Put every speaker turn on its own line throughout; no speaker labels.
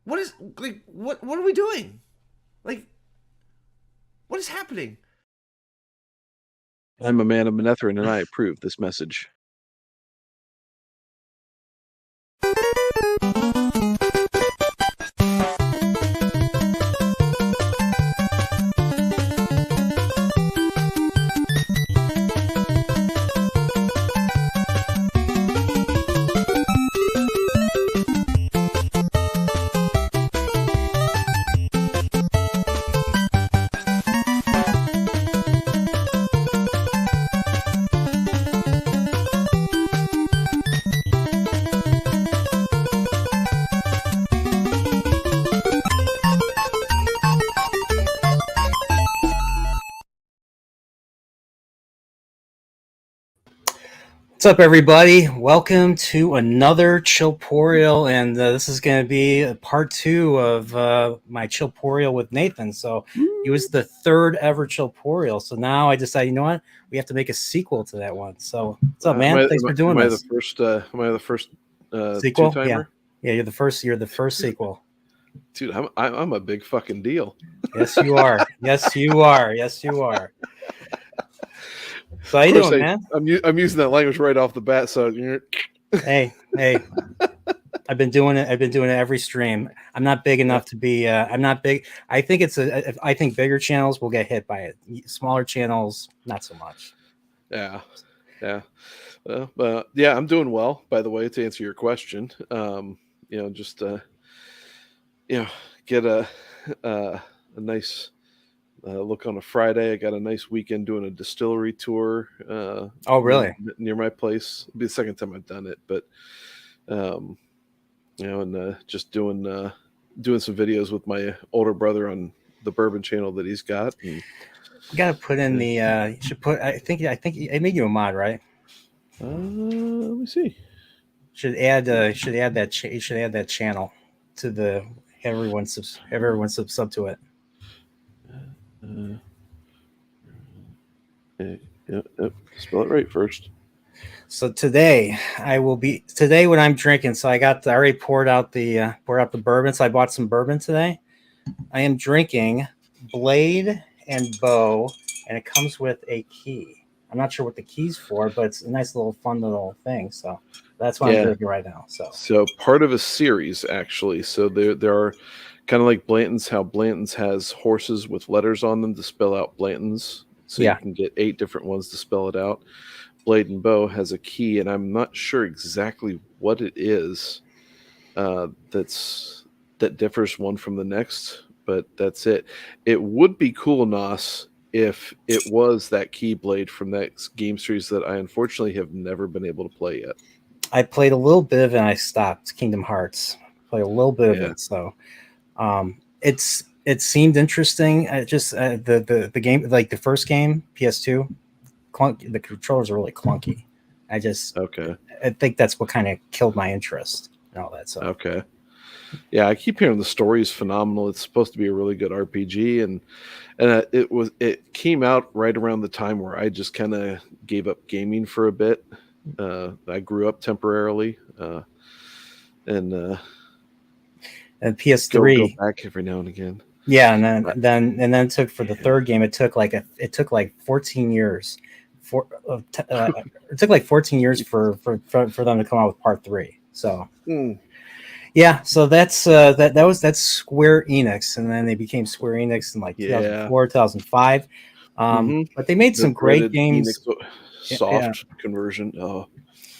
What is what are we doing? Like, what is happening?
I'm a man of Manetheren, and I approve this message.
What's up, everybody? Welcome to another Chillporeal, and this is going to be part two of my Chillporeal with Nathan. So he was the third ever Chillporeal. So now I decided, you know what? We have to make a sequel to that one. So what's up, man? Thanks for doing this.
Am I the first
Sequel?
two-timer?
Yeah. You're the first. You're the first sequel.
Dude, I'm a big fucking deal.
Yes, you are. Yes, you are. Yes, you are. So how you doing, man?
I'm using that language right off the bat. So you're...
Hey. I've been doing it. Every stream. I'm not big enough to be. I'm not big. I think I think bigger channels will get hit by it. Smaller channels, not so much.
Yeah. But yeah, I'm doing well. By the way, to answer your question, get a nice look on a Friday. I got a nice weekend doing a distillery tour.
Oh, really?
Near my place. It'll be the second time I've done it, but just doing some videos with my older brother on the bourbon channel that he's got. And,
you got to put in the. You should put. I think I made you a mod, right?
Let me see.
Should add that channel to the everyone sub to it.
Spell it right first.
So today what I'm drinking. So I already poured out the bourbon. So I bought some bourbon today. I am drinking Blade and Bow, and it comes with a key. I'm not sure what the key's for, but it's a nice little fun little thing. So that's what I'm drinking right now.
So part of a series, actually. So there are kind of like Blanton's, how Blanton's has horses with letters on them to spell out Blanton's. So you can get 8 different ones to spell it out. Blade and Bow has a key, and I'm not sure exactly what it is that differs one from the next, but that's it. It would be cool, Nos, if it was that Keyblade from that game series that I unfortunately have never been able to play yet.
I played a little bit of it and I stopped. Kingdom Hearts. Played a little bit of it, so it seemed interesting. The game, like the first game, PS2, the controllers are really clunky. I think that's what kind of killed my interest and all that. So
okay. Yeah, I keep hearing the story is phenomenal. It's supposed to be a really good RPG, and it came out right around the time where I just kind of gave up gaming for a bit. I grew up temporarily, and
PS3
go back every now and again.
Yeah, and then it took for the third game. It took like 14 years. It took like 14 years for them to come out with part 3. So. Yeah, so that's Square Enix, and then they became Square Enix in like 2004, 2005. But they made some great games.
Soft conversion. Oh,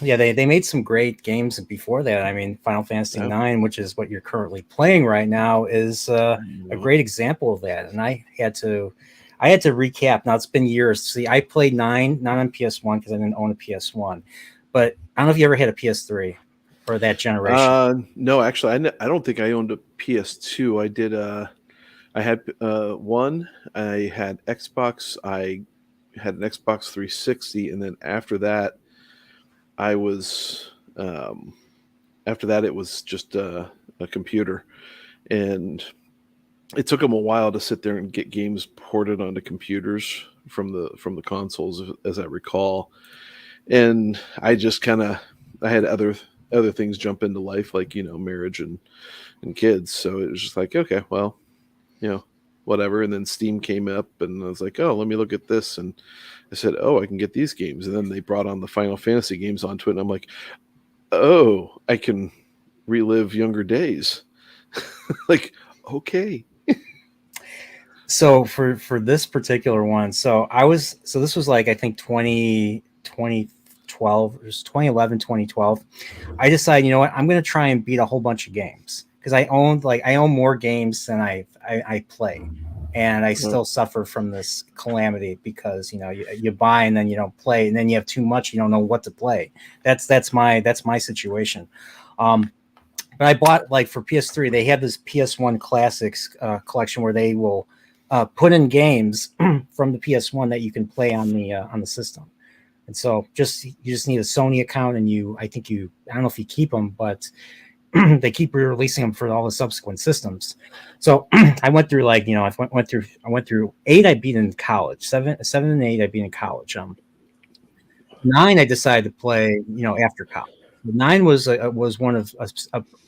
yeah, they made some great games before that. I mean, Final Fantasy IX, which is what you're currently playing right now, is a great example of that. And I had to recap. Now it's been years. See, I played 9 not on PS1 because I didn't own a PS1, but I don't know if you ever had a PS3. For that generation?
No, actually, I don't think I owned a PS2. I did. I had one. I had Xbox. I had an Xbox 360, and then after that, I was. After that, it was just a computer, and it took them a while to sit there and get games ported onto computers from the consoles, as I recall. And I just I had other other things jump into life, like marriage and kids. So it was just like, okay, well, whatever. And then Steam came up, and I was like, oh, let me look at this. And I said, oh, I can get these games. And then they brought on the Final Fantasy games onto it, and I'm like, oh, I can relive younger days. Like, okay.
So for this particular one, so this was like, I think 2012, it was 2011, 2012. I decided, you know what, I'm going to try and beat a whole bunch of games, because I own more games than I play, and I still suffer from this calamity, because you buy and then you don't play, and then you have too much, you don't know what to play. That's my situation. But I bought, like, for PS3, they have this PS1 Classics collection where they will put in games from the PS1 that you can play on the system. And so you just need a Sony account, and I don't know if you keep them, but they keep re-releasing them for all the subsequent systems. So I went through, like, I went through 8. I beat in college. 7 and 8 I beat in college. 9 I decided to play after college. 9 was one of a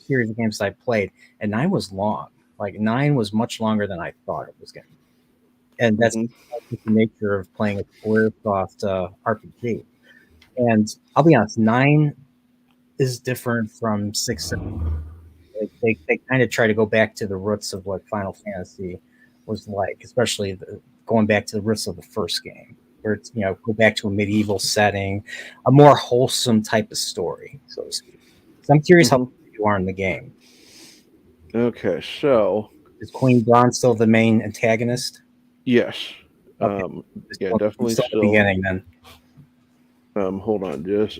series of games that I played, and 9 was long. Like, 9 was much longer than I thought it was going to be. And that's the nature of playing a Squaresoft RPG. And I'll be honest, 9 is different from 6, 7. They kind of try to go back to the roots of what Final Fantasy was like, especially going back to the roots of the first game, where it's, go back to a medieval setting, a more wholesome type of story, so to speak. So I'm curious how you are in the game.
Okay, so
is Queen Dawn still the main antagonist?
Yes.
Okay.
Yeah, definitely
still
still.
The beginning then.
Hold on, just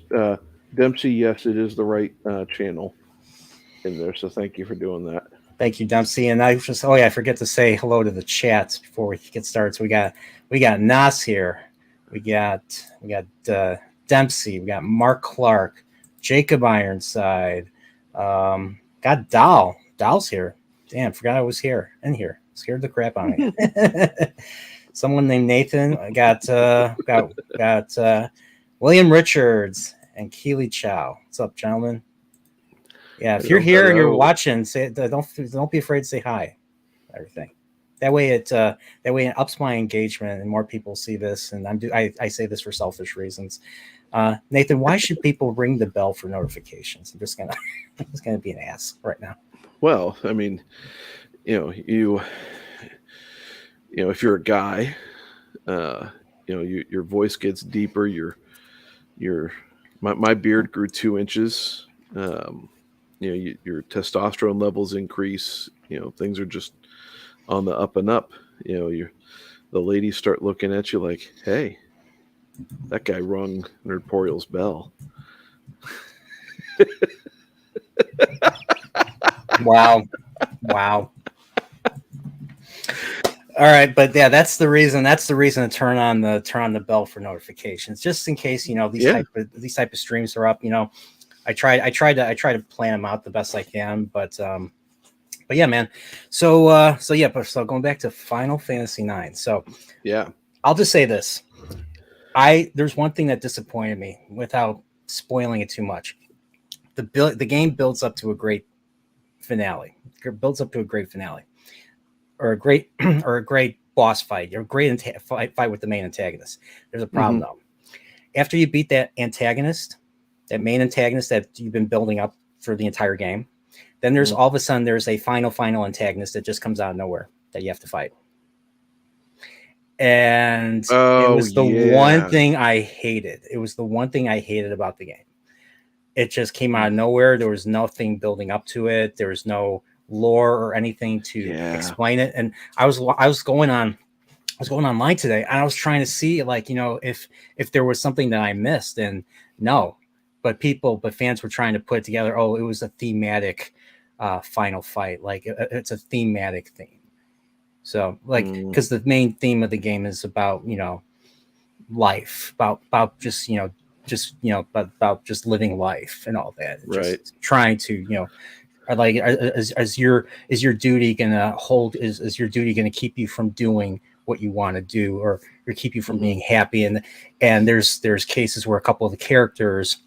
Dempsey. Yes, it is the right channel in there. So thank you for doing that.
Thank you, Dempsey. And I forget to say hello to the chats before we get started. So we got Nas here. We got Dempsey. We got Mark Clark, Jacob Ironside. Got Doll. Doll's here. Damn, forgot I was here. Scared the crap out of me. Someone named Nathan. I got William Richards and Keely Chow. What's up, gentlemen? Yeah, if you're here and you're watching, don't be afraid to say hi. Everything. That way it ups my engagement and more people see this. And I say this for selfish reasons. Nathan, why should people ring the bell for notifications? I'm just gonna be an ass right now.
Well, I mean, if you're a guy, your voice gets deeper. My beard grew 2 inches. Your testosterone levels increase. Things are just on the up and up. The ladies start looking at you like, hey, that guy rung Chillporeal's bell.
Wow. All right, but yeah, that's the reason to turn on the bell for notifications, just in case these type of streams are up. I try to plan them out the best I can, but yeah, man. So going back to Final Fantasy 9. So
yeah,
I'll just say this: there's one thing that disappointed me, without spoiling it too much. The game builds up to a great finale. Or a great boss fight, or a great fight with the main antagonist. There's a problem though. After you beat that antagonist, that main antagonist that you've been building up for the entire game, then there's all of a sudden there's a final antagonist that just comes out of nowhere that you have to fight. And it was the one thing I hated. It was the one thing I hated about the game. It just came out of nowhere. There was nothing building up to it. There was no lore or anything to explain it. And I was going online today, and I was trying to see, like, if there was something that I missed, and no, but fans were trying to put it together. Oh, it was a thematic final fight. Like, it's a thematic theme. So, like, because the main theme of the game is about, life, about just, about just living life and all that.
Right.
Just trying to, like, is your duty gonna keep you from doing what you want to do, or keep you from being happy? And there's cases where a couple of the characters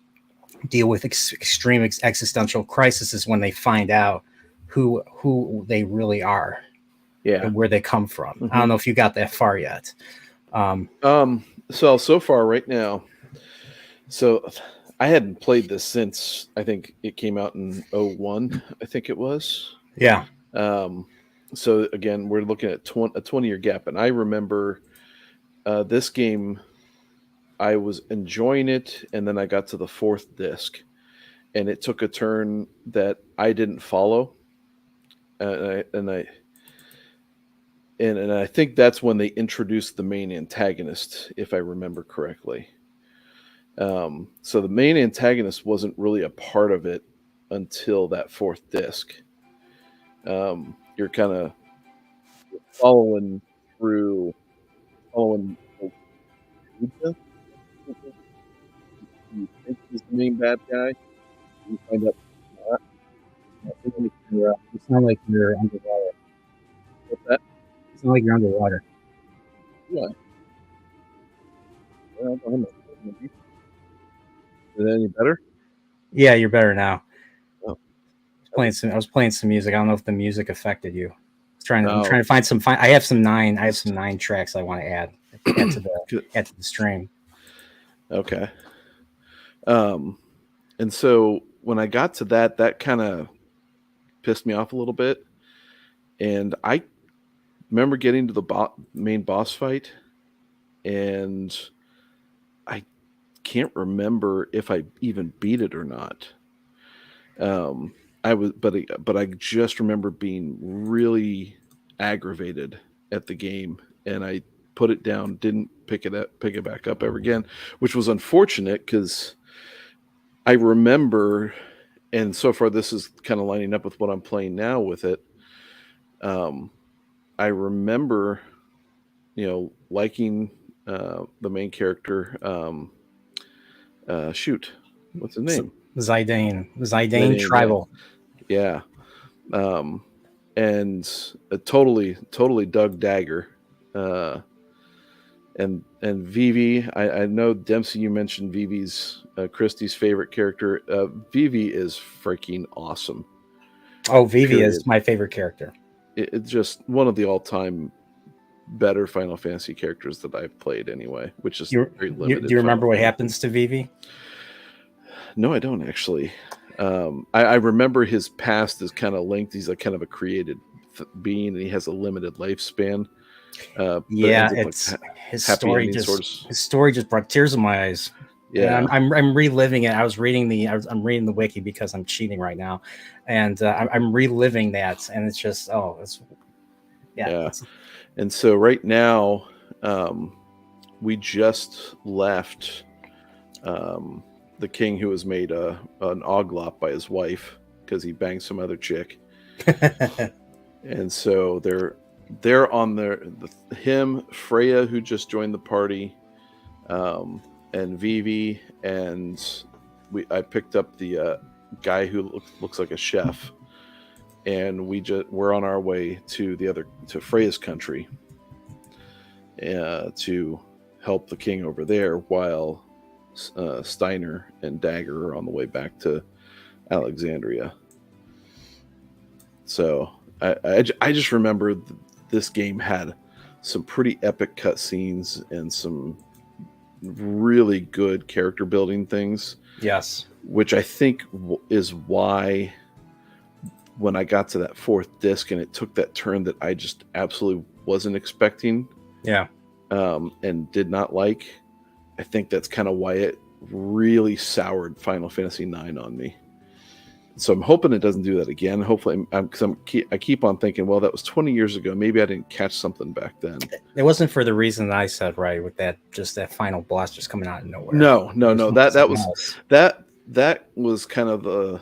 deal with extreme existential crises when they find out who they really are
Yeah.
and where they come from.
Mm-hmm.
I don't know if you got that far yet.
So far right now, so I hadn't played this since I think it came out in 01, I think it was.
Yeah.
So again, we're looking at a 20-year gap, and I remember this game. I was enjoying it, and then I got to the 4th disc, and it took a turn that I didn't follow, and I think that's when they introduced the main antagonist, if I remember correctly. So the main antagonist wasn't really a part of it until that 4th disc. You're kind of following through, following. You think he's the main bad guy. You find out not.
You sound like you're underwater.
What's that?
You sound like you're underwater.
Yeah. Well, I don't know. Is it any better?
Yeah, you're better now.
Oh.
I was playing some music. I don't know if the music affected you. I'm trying to find some. I have some 9 tracks I want to add to the stream.
Okay. And so when I got to that kind of pissed me off a little bit, and I remember getting to the main boss fight, and I can't remember if I even beat it or not. But I just remember being really aggravated at the game, and I put it down, didn't pick it back up ever again, which was unfortunate because I remember, and so far this is kind of lining up with what I'm playing now with it. I remember, liking the main character. Shoot, what's his name?
Zidane Tribal.
Yeah. And totally dug Dagger. And Vivi, I know Dempsey, you mentioned Vivi's Christie's favorite character. Vivi is freaking awesome.
Oh, Vivi is my favorite character.
It's just one of the all-time better Final Fantasy characters that I've played anyway, which is very limited.
Do you remember what happens to Vivi?
No, I don't actually. I remember his past is kind of linked. He's kind of a created being, and he has a limited lifespan.
His story just brought tears in my eyes. Yeah, I'm reliving it. I'm reading the wiki because I'm cheating right now, and I'm reliving that, and it's just
And so right now, we just left the king who was made an oglop by his wife because he banged some other chick, and so they're on him, Freya, who just joined the party, and Vivi, and I picked up the guy who looks like a chef, and we're on our way to Freya's country to help the king over there, while Steiner and Dagger are on the way back to Alexandria. So I just remember this game had some pretty epic cutscenes and some really good character building things.
Yes.
Which I think is why when I got to that 4th disc and it took that turn that I just absolutely wasn't expecting.
Yeah.
And did not like, I think that's kind of why it really soured Final Fantasy IX on me. So I'm hoping it doesn't do that again. Hopefully, because I keep on thinking, well, that was 20 years ago. Maybe I didn't catch something back then.
It wasn't for the reason that I said, right, with that final boss just coming out of nowhere.
No. That was kind of the,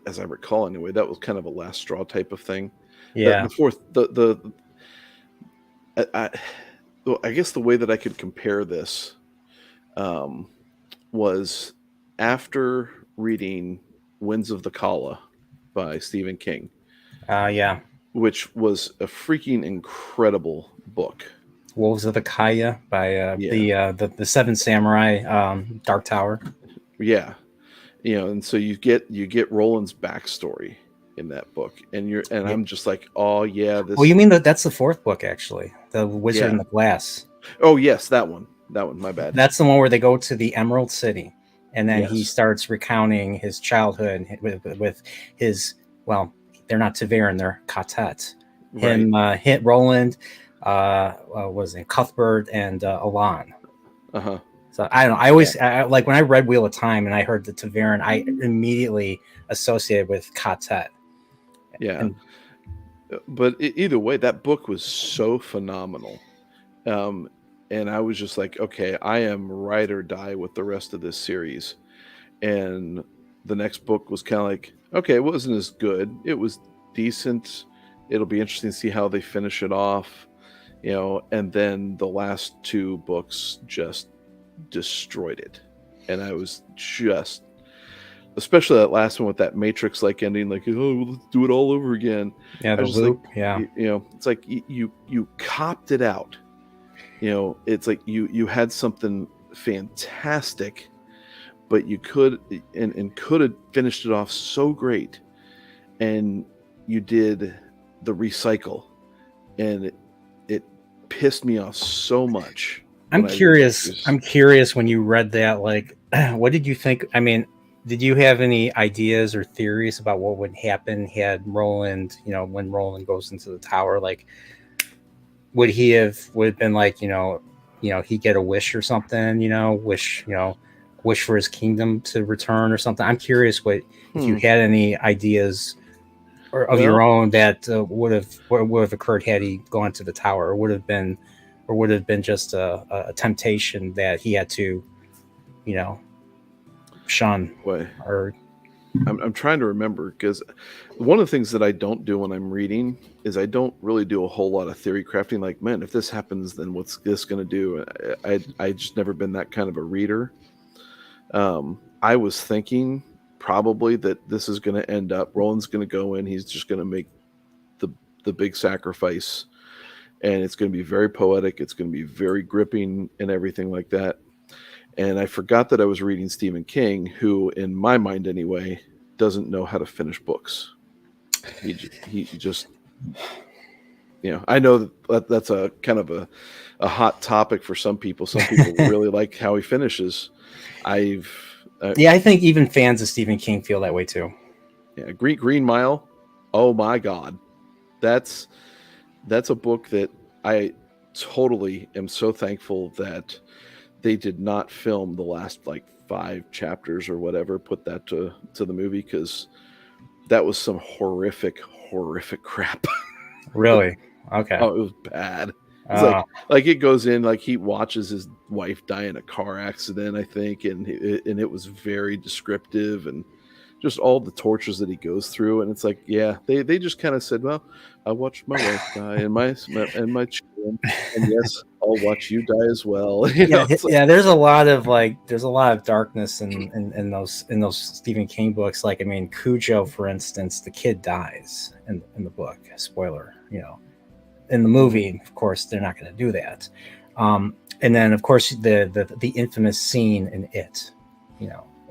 as I recall anyway, that was kind of a last straw type of thing.
Yeah.
I guess the way that I could compare this was after reading Winds of the Kala by Stephen King.
Yeah.
Which was a freaking incredible book.
Wolves of the Kaya by the Seven Samurai, Dark Tower.
Yeah. you know, and so you get Roland's backstory in that book, and
Yeah.
I'm just like, oh yeah,
Well, you mean that's the fourth book, actually, the Wizard
Yeah.
in the Glass.
Oh yes, that one. My bad.
That's the one where they go to the Emerald City, and then he
Yes.
starts recounting his childhood with his, well, they're not Taverin, they're Katet. Him, hit Roland, was in Cuthbert and Alan.
Uh-huh.
So I don't know. I always like when I read Wheel of Time and I heard the Taverin, I immediately associated with Katet.
Yeah. But either way, that book was so phenomenal. And I was just like, okay, I am ride or die with the rest of this series. And the next book was kind of like, okay, it wasn't as good. It was decent. It'll be interesting to see how they finish it off, you know. And then the last two books just destroyed it. And I was just, especially that last one with that Matrix like ending, like, oh, let's do it all over again.
Yeah, the loop.
Like,
yeah,
you know, it's like you copped it out. You know, it's like you had something fantastic, but you could and could have finished it off so great, and you did the recycle, and it pissed me off so much.
I'm curious. I'm curious when you read that, like, what did you think? I mean, did you have any ideas or theories about what would happen had Roland, you know, when Roland goes into the tower, like, would have been like, you know, he get a wish or something, wish for his kingdom to return or something? I'm curious if you had any ideas of your own that would have occurred had he gone to the tower, or would have been just a temptation that he had to, shun. Or
I'm trying to remember, because one of the things that I don't do when I'm reading is I don't really do a whole lot of theory crafting. Like, man, if this happens, then what's this going to do? I just never been that kind of a reader. I was thinking probably that this is going to end up, Roland's going to go in, he's just going to make the big sacrifice, and it's going to be very poetic, it's going to be very gripping and everything like that. And I forgot that I was reading Stephen King, who, in my mind anyway, doesn't know how to finish books. He just, I know that's a kind of a hot topic for some people. Some people really like how he finishes. I
think even fans of Stephen King feel that way too.
Yeah, Green Mile. Oh my God, that's a book that I totally am so thankful that they did not film the last like 5 chapters or whatever, put that to the movie, because that was some horrific crap.
Really? Okay.
Oh, it was bad. It's like it goes in, like he watches his wife die in a car accident, I think, and it was very descriptive, and just all the tortures that he goes through. And it's like, yeah, they just kind of said, well, I watched my wife die and my children, and yes, I'll watch you die as well.
There's a lot of darkness in those Stephen King books. Like, I mean, Cujo, for instance, the kid dies in the book. Spoiler, in the movie, of course, they're not going to do that. And then, of course, the infamous scene in It,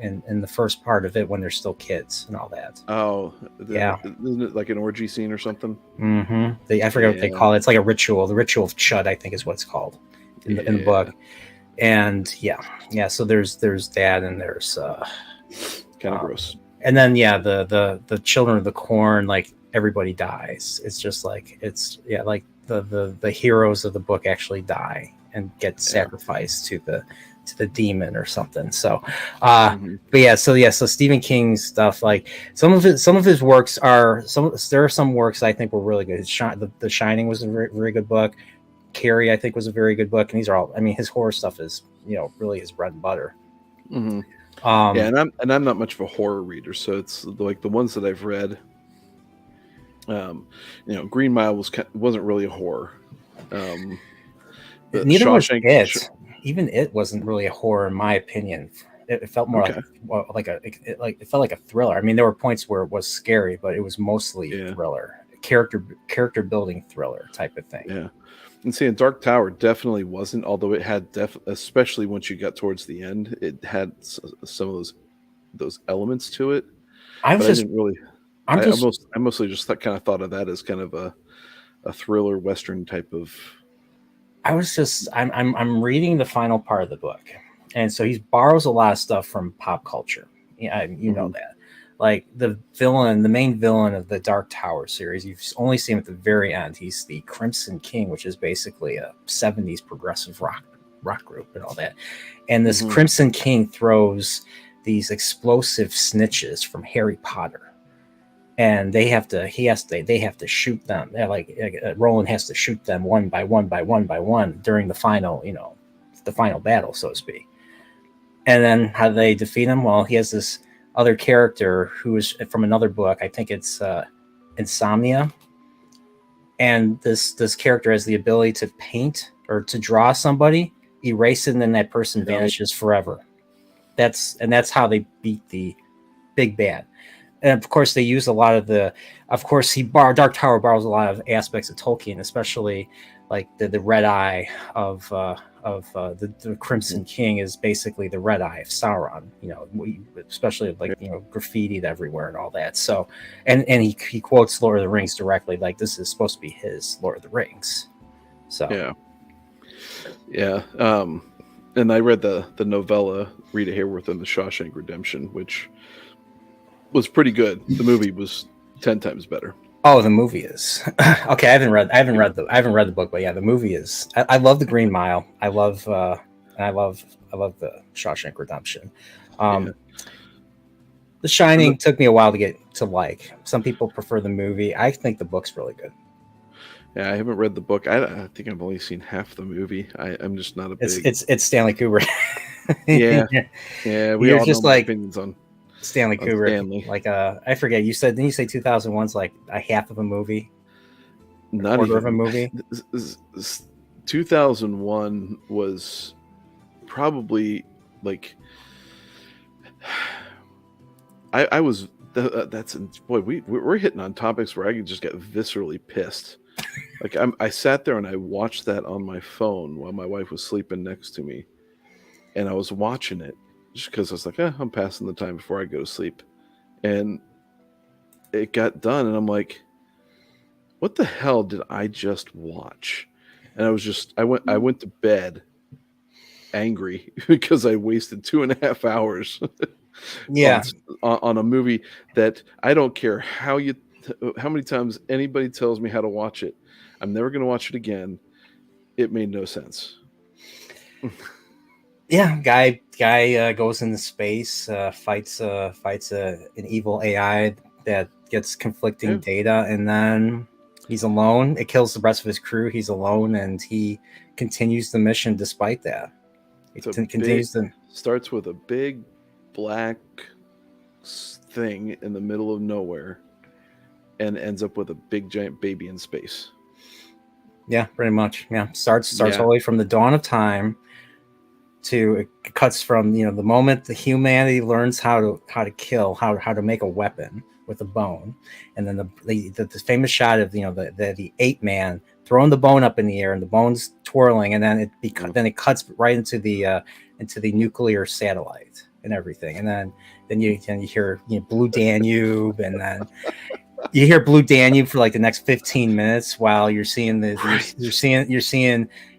in the first part of it when they're still kids and all that.
Oh, isn't it like an orgy scene or something?
Mm-hmm. I forget what they call it. It's like a ritual. The ritual of Chud, I think, is what it's called in the book. And so there's that, and there's
kind of gross.
And then the Children of the Corn, like, everybody dies. It's just like like the heroes of the book actually die and get sacrificed to the demon or something. So so Stephen King's stuff, like some of his works there are some works I think were really good. The Shining was a very, very good book. Carrie, I think, was a very good book, and these are all, I mean, his horror stuff is really his bread and butter.
And I'm not much of a horror reader, so it's like the ones that I've read, Green Mile wasn't really a horror.
Neither was It. Even It wasn't really a horror, in my opinion. It felt more it felt like a thriller. I mean, there were points where it was scary, but it was mostly thriller, character building thriller type of thing.
Yeah, and see, Dark Tower definitely wasn't. Although it had especially once you got towards the end, it had some of those those elements to it.
I was
But
just
I didn't really.
I'm just
I mostly just kind of thought of that as kind of a thriller western type of.
I was just I'm reading the final part of the book, and so he borrows a lot of stuff from pop culture. Yeah, you know
Mhm.
that. Like the main villain of the Dark Tower series, you've only seen him at the very end. He's the Crimson King, which is basically a '70s progressive rock group and all that. And this
Mhm.
Crimson King throws these explosive snitches from Harry Potter, and they have to shoot them. They're like Roland has to shoot them one by one during the final, the final battle, so to speak. And then how do they defeat him? Well, he has this other character who is from another book. I think it's Insomnia, and this character has the ability to paint or to draw somebody, erase it, and then that person vanishes forever. That's how they beat the big bad. And of course, they use a lot of Dark Tower borrows a lot of aspects of Tolkien, especially like the red eye of the Crimson King is basically the red eye of Sauron. Especially like graffitied everywhere and all that. So, and he quotes Lord of the Rings directly, like this is supposed to be his Lord of the Rings. So
Yeah. And I read the novella Rita Hayworth and the Shawshank Redemption, which was pretty good. The movie was 10 times better.
Oh, the movie is okay. I haven't read the book, but yeah, the movie is. I love the Green Mile. I love the Shawshank Redemption. The Shining took me a while to get to like. Some people prefer the movie. I think the book's really good.
Yeah, I haven't read the book. I think I've only seen half the movie. I'm just not a big.
It's Stanley Kubrick.
Yeah. We all
just
know my
like
opinions on
Stanley Kubrick.
Stanley.
Like I forget. Didn't you say 2001's like a half of a movie?
Not
quarter
even
of a movie.
2001 was probably like. I was that's boy we're hitting on topics where I could just get viscerally pissed. Like I sat there and I watched that on my phone while my wife was sleeping next to me, and I was watching it just because I was like, I'm passing the time before I go to sleep, and it got done, and I'm like, what the hell did I just watch? And I went to bed angry because I wasted 2.5 hours.
Yeah.
on a movie that I don't care how many times anybody tells me how to watch it, I'm never going to watch it again. It made no sense.
Yeah, guy goes into space, fights an evil AI that gets conflicting data, and then he's alone. It kills the rest of his crew. He's alone, and he continues the mission despite that.
Starts with a big black thing in the middle of nowhere and ends up with a big giant baby in space.
Yeah, pretty much. Yeah, starts wholly from the dawn of time. It cuts from the moment the humanity learns how to kill, how to make a weapon with a bone, and then the famous shot of the ape man throwing the bone up in the air and the bone's twirling, and then it cuts right into the nuclear satellite and everything, and then you hear Blue Danube, and then you hear Blue Danube for like the next 15 minutes while you're seeing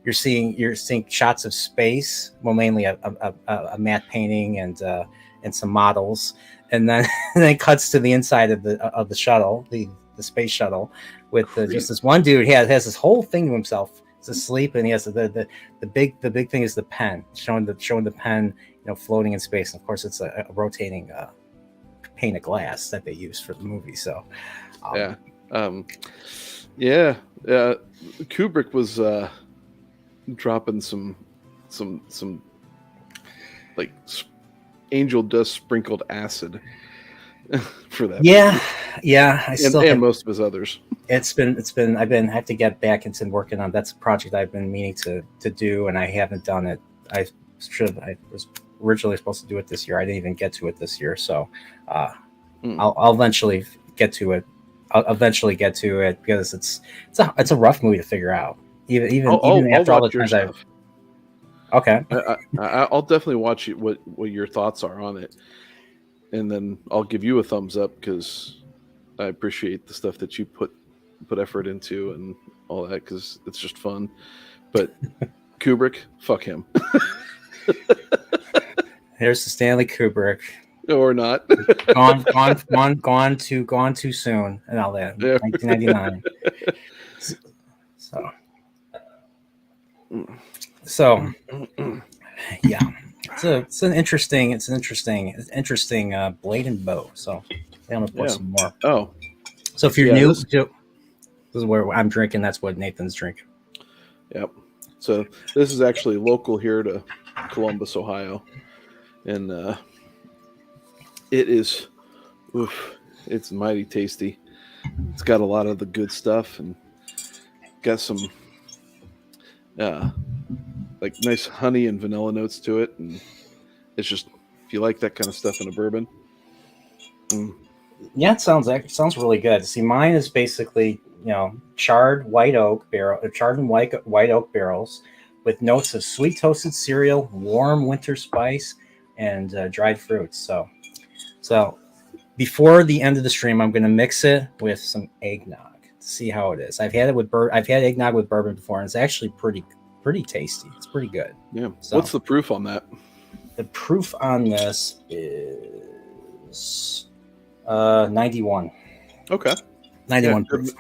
you're seeing shots of space, well, mainly a matte painting and some models, and then it cuts to the inside of the shuttle, the space shuttle, with just this one dude. He has this whole thing to himself. He's asleep, and he has the big thing is the pen, showing the pen, floating in space. And of course, it's a rotating pane of glass that they use for the movie. So,
Kubrick was dropping some like angel dust sprinkled acid for that.
And
most of his others.
I have to get back into working on. That's a project I've been meaning to do, and I haven't done it. I was originally supposed to do it this year. I didn't even get to it this year, so I'll eventually get to it. I'll eventually get to it because it's a rough movie to figure out. Even after all the times I've. Okay.
I'll definitely watch what your thoughts are on it. and then I'll give you a thumbs up because I appreciate the stuff that you put effort into and all that because it's just fun. But Kubrick, fuck him.
Here's the Stanley Kubrick.
Or not.
Gone too soon and all that.
Yeah.
1999. So yeah. It's an interesting blade and bow. So I'm gonna pour some more.
Oh.
So if you're new, this is where I'm drinking. That's what Nathan's drinking.
Yep. So this is actually local here to Columbus, Ohio, and it is, it's mighty tasty. It's got a lot of the good stuff and got some like nice honey and vanilla notes to it, and it's just, if you like that kind of stuff in a bourbon.
Yeah, it sounds really good. See, mine is basically, charred white oak barrels with notes of sweet toasted cereal, warm winter spice, and dried fruits. So before the end of the stream, I'm going to mix it with some eggnog to see how it is. I've had eggnog with bourbon before, and it's actually pretty tasty. It's pretty good.
Yeah.
So,
what's the proof on that?
The proof on this is 91.
Okay.
91 proof.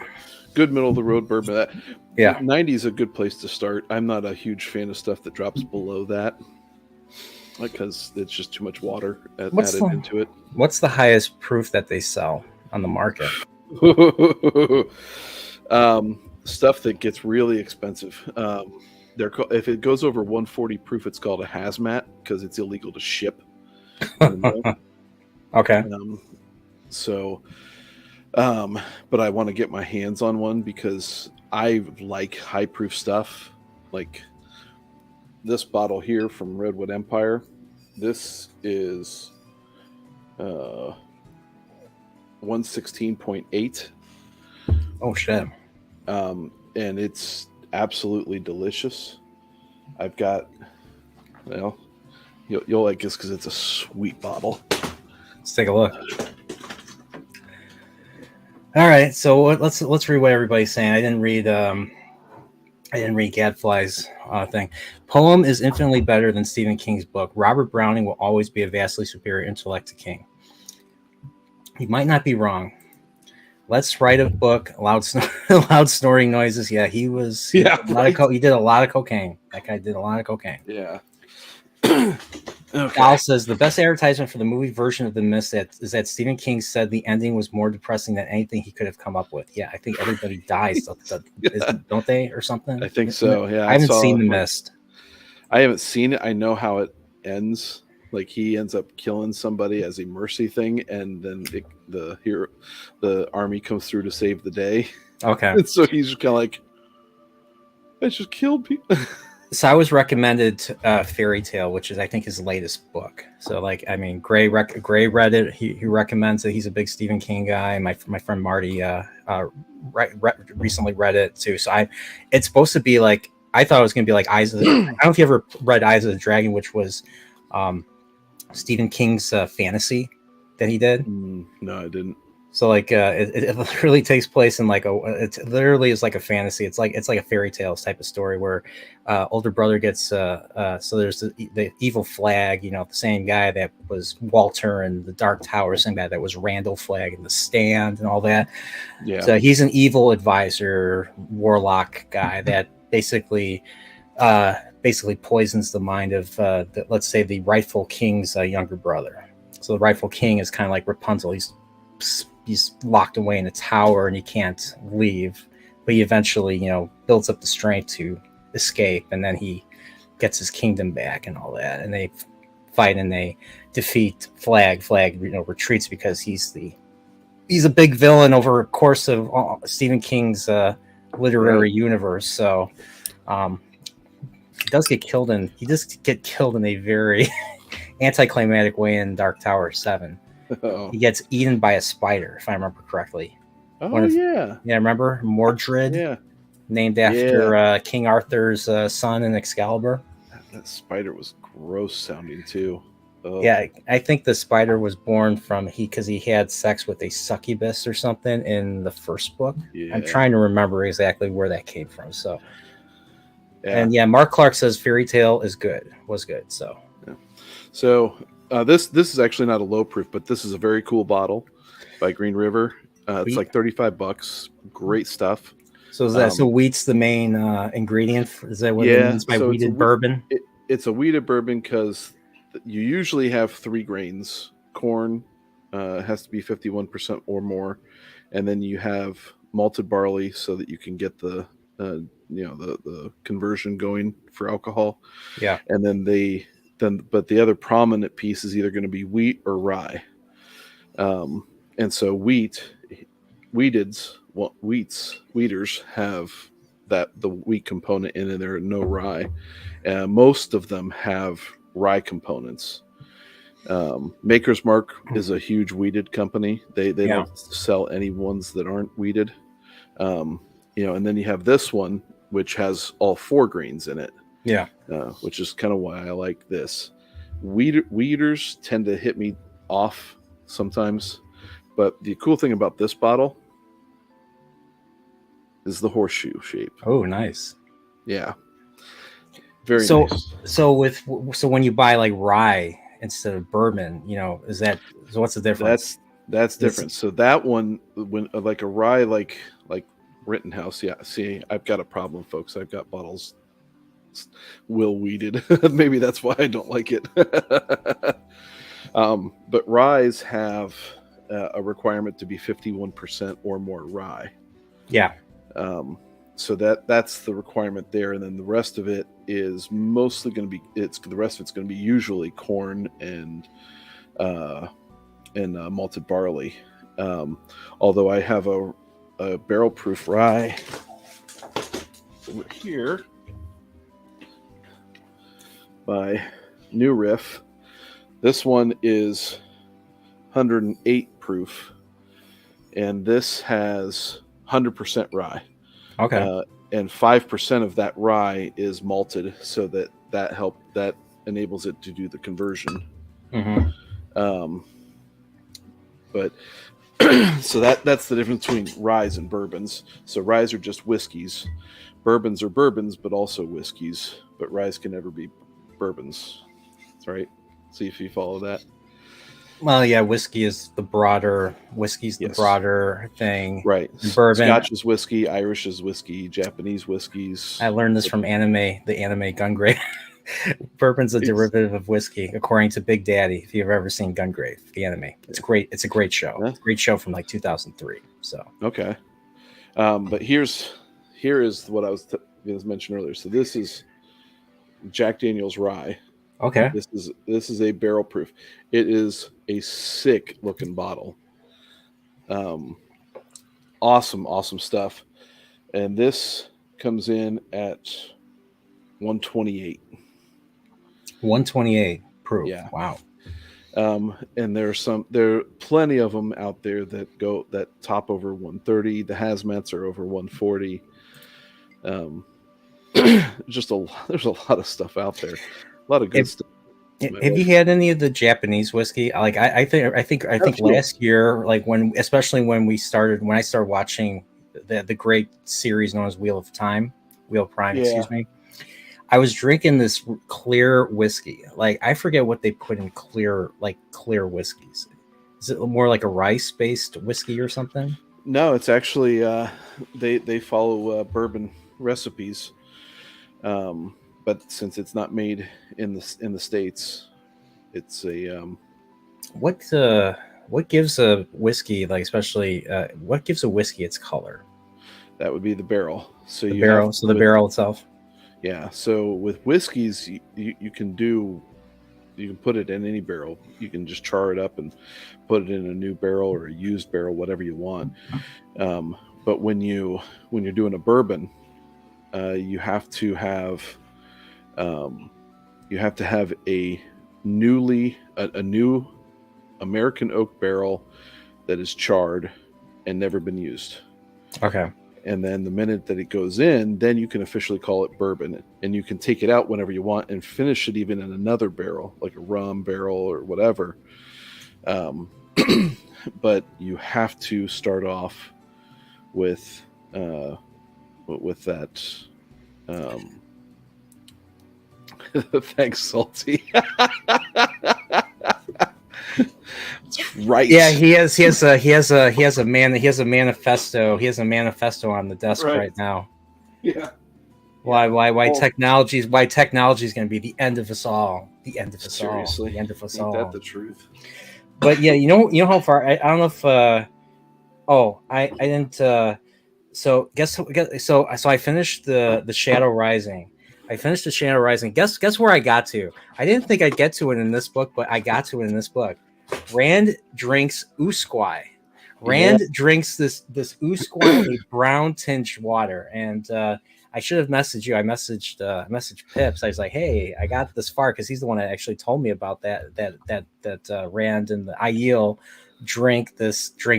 Good middle of the road bourbon.
Yeah.
90 is a good place to start. I'm not a huge fan of stuff that drops below that because it's just too much water added into it.
What's the highest proof that they sell on the market?
Stuff that gets really expensive. If it goes over 140 proof, it's called a hazmat because it's illegal to ship.
Okay.
But I want to get my hands on one because I like high proof stuff. Like this bottle here from Redwood Empire. This is 116.8.
Oh shit.
And it's absolutely delicious. I've got, you'll like this because it's a sweet bottle.
Let's take a look. All right, so let's read what everybody's saying. I didn't read Gadfly's thing. Poem is infinitely better than Stephen King's book. Robert Browning will always be a vastly superior intellect to King. He might not be wrong. Let's write a book. Loud snoring noises. Yeah, he was. He did a lot of cocaine. That guy did a lot of cocaine.
Yeah.
Okay. Al says the best advertisement for the movie version of The Mist is that Stephen King said the ending was more depressing than anything he could have come up with. Yeah, I think everybody dies, don't they, or something?
I think so. Yeah,
I haven't seen The Mist.
I haven't seen it. I know how it ends. Like he ends up killing somebody as a mercy thing, and then the army comes through to save the day.
Okay,
and so he's just kind of like, I just killed people.
So I was recommended Fairy Tale, which is I think his latest book. So Gray read it. He recommends it. He's a big Stephen King guy. My friend Marty recently read it too. So it's supposed to be like, I thought it was going to be like Eyes of the. I don't know if you ever read Eyes of the Dragon, which was Stephen King's fantasy that he did.
No, I didn't.
So it literally takes place in it literally is like a fantasy. It's like a fairy tales type of story where older brother gets so there's the evil Flag, the same guy that was Walter in the Dark Tower, same guy that was Randall Flagg in The Stand and all that. Yeah. So he's an evil advisor, warlock guy that basically poisons the mind of let's say the rightful king's younger brother. So the rightful king is kind of like Rapunzel. He's locked away in a tower and he can't leave, but he eventually, builds up the strength to escape, and then he gets his kingdom back and all that. And they fight and they defeat Flag. Flag, retreats because he's a big villain over a course of Stephen King's literary universe. So he does get killed in a very anticlimactic way in Dark Tower 7. He gets eaten by a spider, if I remember correctly.
Yeah,
remember Mordred? Yeah, named after King Arthur's son in Excalibur.
That spider was gross sounding too. Oh,
Yeah, I think the spider was born from because he had sex with a succubus or something in the first book.
yeah.
I'm trying to remember exactly where that came from. So,
Yeah.
and yeah, Mark Clark says Fairy Tale was good. So,
So this is actually not a low proof, but this is a very cool bottle by Green River. It's like $35. Great stuff.
so is that so? Wheat's the main ingredient. Is that what it
Yeah.
means by
So
wheated bourbon?
it's a wheated bourbon because you usually have 3 grains. Corn has to be 51% or more, and then you have malted barley so that you can get the the conversion going for alcohol.
Yeah.
And but the other prominent piece is either going to be wheat or rye. And so wheaters have the wheat component in it. There are no rye. Most of them have rye components. Maker's Mark is a huge wheated company. They
Yeah.
don't sell any ones that aren't wheated. And then you have this one, which has all 4 grains in it.
Yeah.
Which is kind of why I like this. Wheaters tend to hit me off sometimes, but the cool thing about this bottle is the horseshoe shape.
Oh, nice.
Yeah, very nice.
So when you buy like rye instead of bourbon, what's the difference?
That's different. So that one, when like a rye, like Rittenhouse, yeah. See, I've got a problem, folks. I've got bottles will weeded. Maybe that's why I don't like it. But ryes have a requirement to be 51% or more rye.
Yeah.
So that's the requirement there, and then the rest of it is mostly going to be the rest of it's going to be usually corn and malted barley. Although I have a barrel proof rye over here by New Riff. This one is 108 proof, and this has 100% rye.
Okay.
And 5% of that rye is malted, so that enables it to do the conversion.
Mm-hmm.
But so that's the difference between ryes and bourbons. So ryes are just whiskeys, bourbons are bourbons, but also whiskeys. But ryes can never be bourbons. That's right. See if you follow that.
Well, yeah, whiskey's the broader thing.
Right.
Bourbon.
Scotch is whiskey, Irish is whiskey, Japanese whiskeys.
I learned this from the anime Gungrave. Bourbon's a derivative of whiskey, according to Big Daddy. If you've ever seen Gungrave, the anime, it's great. It's a great show.
Yeah.
It's a great show from like 2003. So
okay, but here is what I was mentioned earlier. So this is Jack Daniel's rye.
Okay,
this is a barrel proof. It is a sick looking bottle. Awesome stuff, and this comes in at 128.
128 proof.
Yeah.
Wow.
And there are plenty of them out there that top over 130. The hazmats are over 140. There's a lot of stuff out there. A lot of good stuff.
Have you had any of the Japanese whiskey? Like I think last year, like when I started watching the great series known as Wheel of Prime, excuse me. I was drinking this clear whiskey. Like I forget what they put in clear whiskeys. Is it more like a rice-based whiskey or something?
No, it's actually they follow bourbon recipes, but since it's not made in the States, it's a
what gives a whiskey, like especially what gives a whiskey its color?
That would be the barrel. So
the barrel itself.
Yeah. So with whiskeys, you can put it in any barrel. You can just char it up and put it in a new barrel or a used barrel, whatever you want. But when you're doing a bourbon, you have to have a new American oak barrel that is charred and never been used.
Okay.
And then the minute that it goes in, then you can officially call it bourbon, and you can take it out whenever you want and finish it even in another barrel, like a rum barrel or whatever. But you have to start off with that. Thanks, Salty. That's right.
Yeah, he has a manifesto. He has a manifesto on the desk right now.
Yeah.
Why technology is going to be the end of us all. The end of us
Seriously,
all. The end of us
ain't
all.
that the truth?
But yeah, you know how far I don't know if I didn't so I finished the Shadow Rising. Guess where I got to? I didn't think I'd get to it in this book, but I got to it in this book. Rand drinks Usquai. Rand drinks this Usquai, a brown tinged water, and I should have messaged you. I messaged Pips. I was like, "Hey, I got this far," because he's the one that actually told me about that Rand and the Aiel drink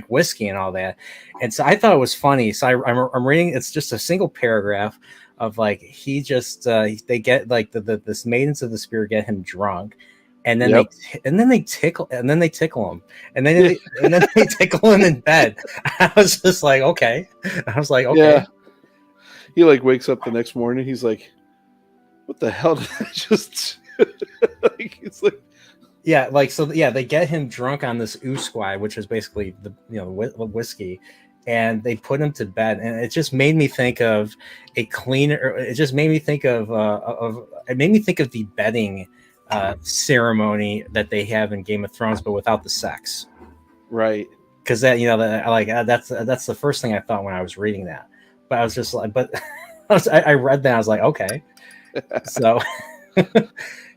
whiskey and all that. And so I thought it was funny. So I'm reading. It's just a single paragraph of like he just they get like this Maidens of the Spear get him drunk. And then they tickle him, and then they tickle him in bed. I was just like, okay.
Yeah. He like wakes up the next morning. He's like, "What the hell did I just?" Like, it's like,
yeah, like so. Yeah, they get him drunk on this Usquai, which is basically the whiskey, and they put him to bed. And it just made me think of a cleaner. It just made me think of the bedding ceremony that they have in Game of Thrones, but without the sex.
Right.
Because that's the first thing I thought when I was reading that. But I was just like, I read that. I was like, okay. So,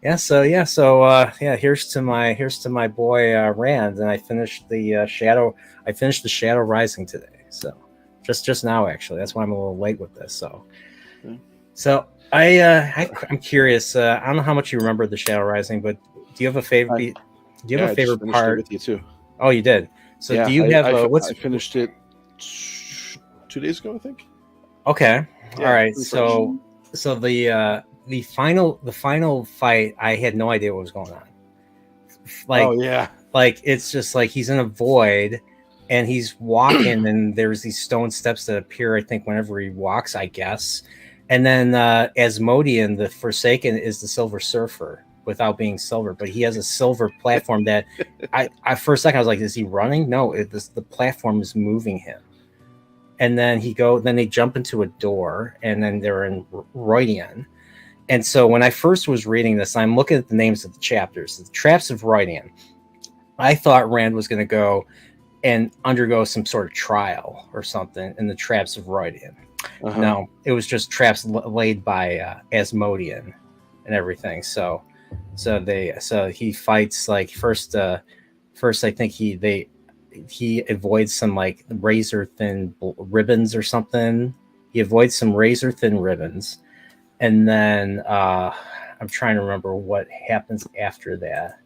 here's to my boy Rand, and I finished the Shadow Rising today. So, just now actually. That's why I'm a little late with this. So I'm curious. I don't know how much you remember the Shadow Rising, but do you have a favorite? Do you have a favorite part?
With you too.
Oh, you did. So do you have?
I finished it 2 days ago, I think.
Okay.
Yeah,
all right. So the final fight, I had no idea what was going on. Like it's just like he's in a void, and he's walking, and there's these stone steps that appear. I think whenever he walks, I guess. And then Asmodean, the Forsaken, is the Silver Surfer without being silver, but he has a silver platform that I for a second I was like, is he running? No, the platform is moving him. And then they jump into a door, and then they're in Rhuidean. And so when I first was reading this, I'm looking at the names of the chapters, the Traps of Rhuidean. I thought Rand was going to go and undergo some sort of trial or something in the Traps of Rhuidean. Uh-huh. No, it was just traps laid by Asmodean and everything. So he fights like first I think he avoids some like razor thin ribbons or something. He avoids some razor thin ribbons, and then I'm trying to remember what happens after that.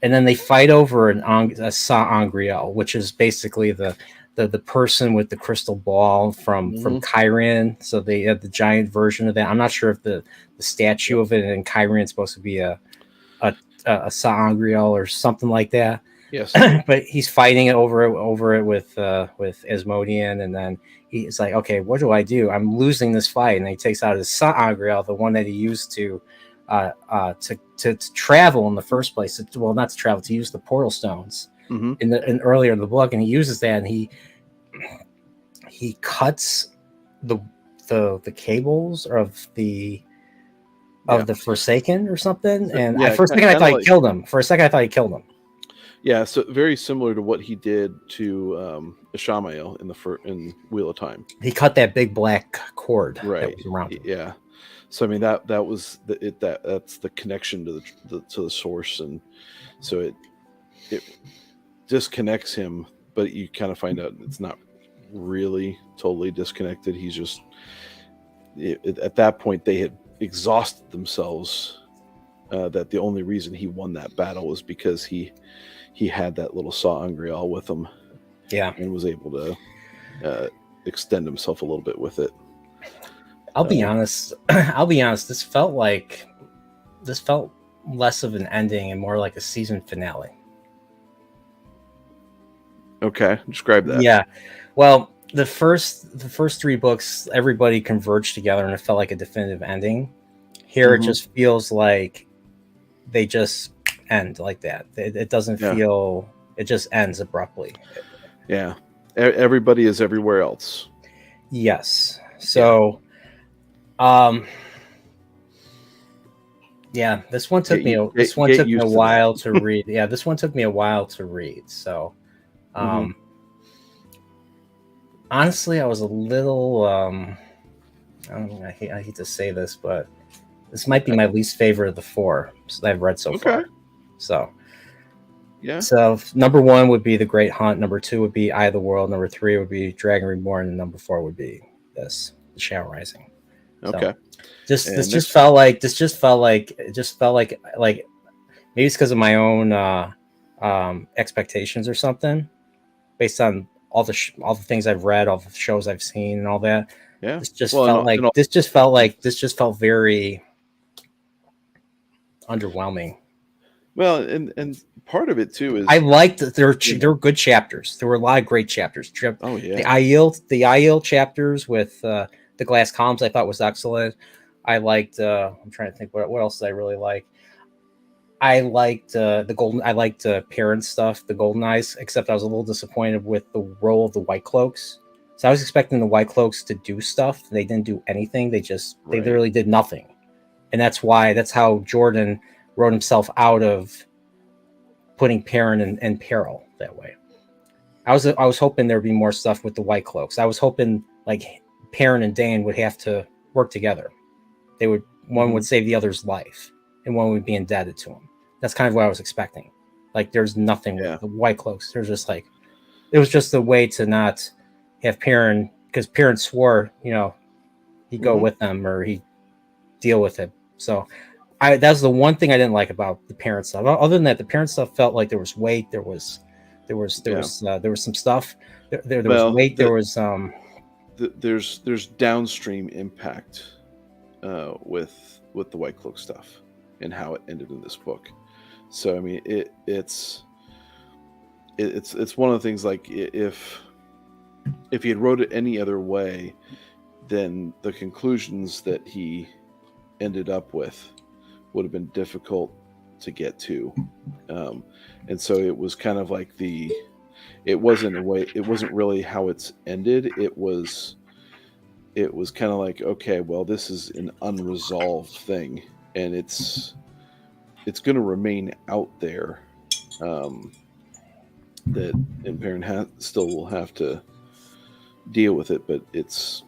And then they fight over a Sa-Angreal, which is basically the person with the crystal ball from Kyrian. So they have the giant version of that. I'm not sure if the statue of it in Kyrian is supposed to be a Sa-Angreal or something like that.
Yes.
But he's fighting over it with Asmodean, and then he's like, okay, what do I do? I'm losing this fight. And he takes out his Sa-Angreal, the one that he used to travel in the first place. Not to travel, to use the portal stones in earlier in the book, and he uses that, and he cuts the cables of the Forsaken or something. And for a second I thought he killed him.
Yeah, so very similar to what he did to Ishamael in Wheel of Time. He
cut that big black cord
that
was around him.
Yeah. So I mean that was that's the connection to the source, and so it disconnects him, but you kind of find out it's not really totally disconnected. He's just at that point they had exhausted themselves. That the only reason he won that battle was because he had that little Sa-Angreal with him,
Yeah.
and was able to extend himself a little bit with it.
I'll be honest. I'll be honest. This felt less of an ending and more like a season finale.
Okay, describe that.
Yeah. Well, the first 3 books, everybody converged together and it felt like a definitive ending. Here it just feels like they just end like that. It doesn't feel, it just ends abruptly.
Yeah. Everybody is everywhere else.
Yes. So yeah, this one took me a while to read. Yeah, this one took me a while to read. So honestly, I was a little I hate to say this, but this might be my least favorite of the 4 that I've read so far. So
yeah.
So number 1 would be The Great Hunt. Number 2 would be Eye of the World. Number 3 would be Dragon Reborn. And number 4 would be The Shadow Rising.
Okay.
So this just felt like maybe it's because of my own expectations or something, based on all the things I've read, all the shows I've seen, and all that.
Yeah.
This just felt very underwhelming.
Well, and part of it too is
I liked that there were good chapters. There were a lot of great chapters.
Oh yeah.
The Aiel chapters with the glass columns I thought was excellent. I liked I'm trying to think what else did I really like. I liked Perrin stuff, the Golden Eyes, except I was a little disappointed with the role of the White Cloaks. So I was expecting the White Cloaks to do stuff. They didn't do anything. They literally did nothing. And that's how Jordan wrote himself out of putting Perrin in peril that way. I was hoping there'd be more stuff with the White Cloaks. I was hoping like Perrin and Dane would have to work together. One would save the other's life and one would be indebted to him. That's kind of what I was expecting. Like there's nothing with the White Cloaks. There's just like, it was just a way to not have Perrin, because Perrin swore, he'd go with them or he'd deal with it. So that's the one thing I didn't like about the Perrin stuff. Other than that, the Perrin stuff felt like there was weight. There was some stuff. There was weight.
There's downstream impact with the White Cloak stuff and how it ended in this book. So I mean, it's one of the things, like if he had wrote it any other way, then the conclusions that he ended up with would have been difficult to get to, and so it was kind of like it wasn't really how it's ended. It was kind of like, okay, well, this is an unresolved thing, and it's going to remain out there, that Perrin still will have to deal with it, but it's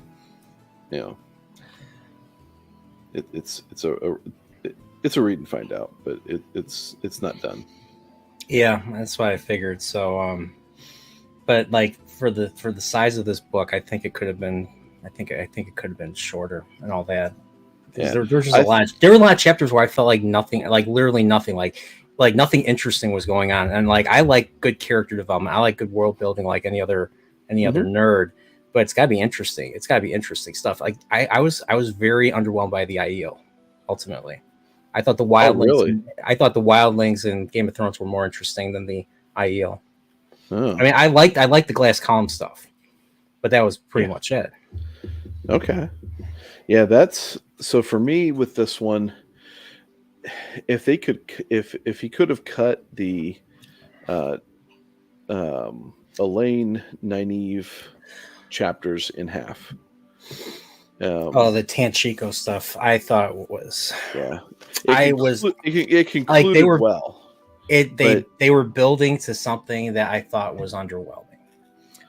it's a read and find out, but it's not done.
Yeah, that's what I figured. So but like for the size of this book, I think it could have been it could have been shorter and all that. Yeah. There was just a lot. There were a lot of chapters where I felt like nothing, like literally nothing, like nothing interesting was going on. And like I like good character development. I like good world building, like any other nerd. But it's got to be interesting. It's got to be interesting stuff. Like I was very underwhelmed by the Aiel. Ultimately, I thought the wildlings. I thought the wildlings in Game of Thrones were more interesting than the Aiel. Oh. I mean, I liked the glass column stuff, but that was pretty much it.
Okay. Yeah, that's so for me with this one. If he could have cut the Elaine Nynaeve chapters in half.
The Tanchico stuff, I thought was
it concluded like they were well.
They were building to something that I thought was underwhelming.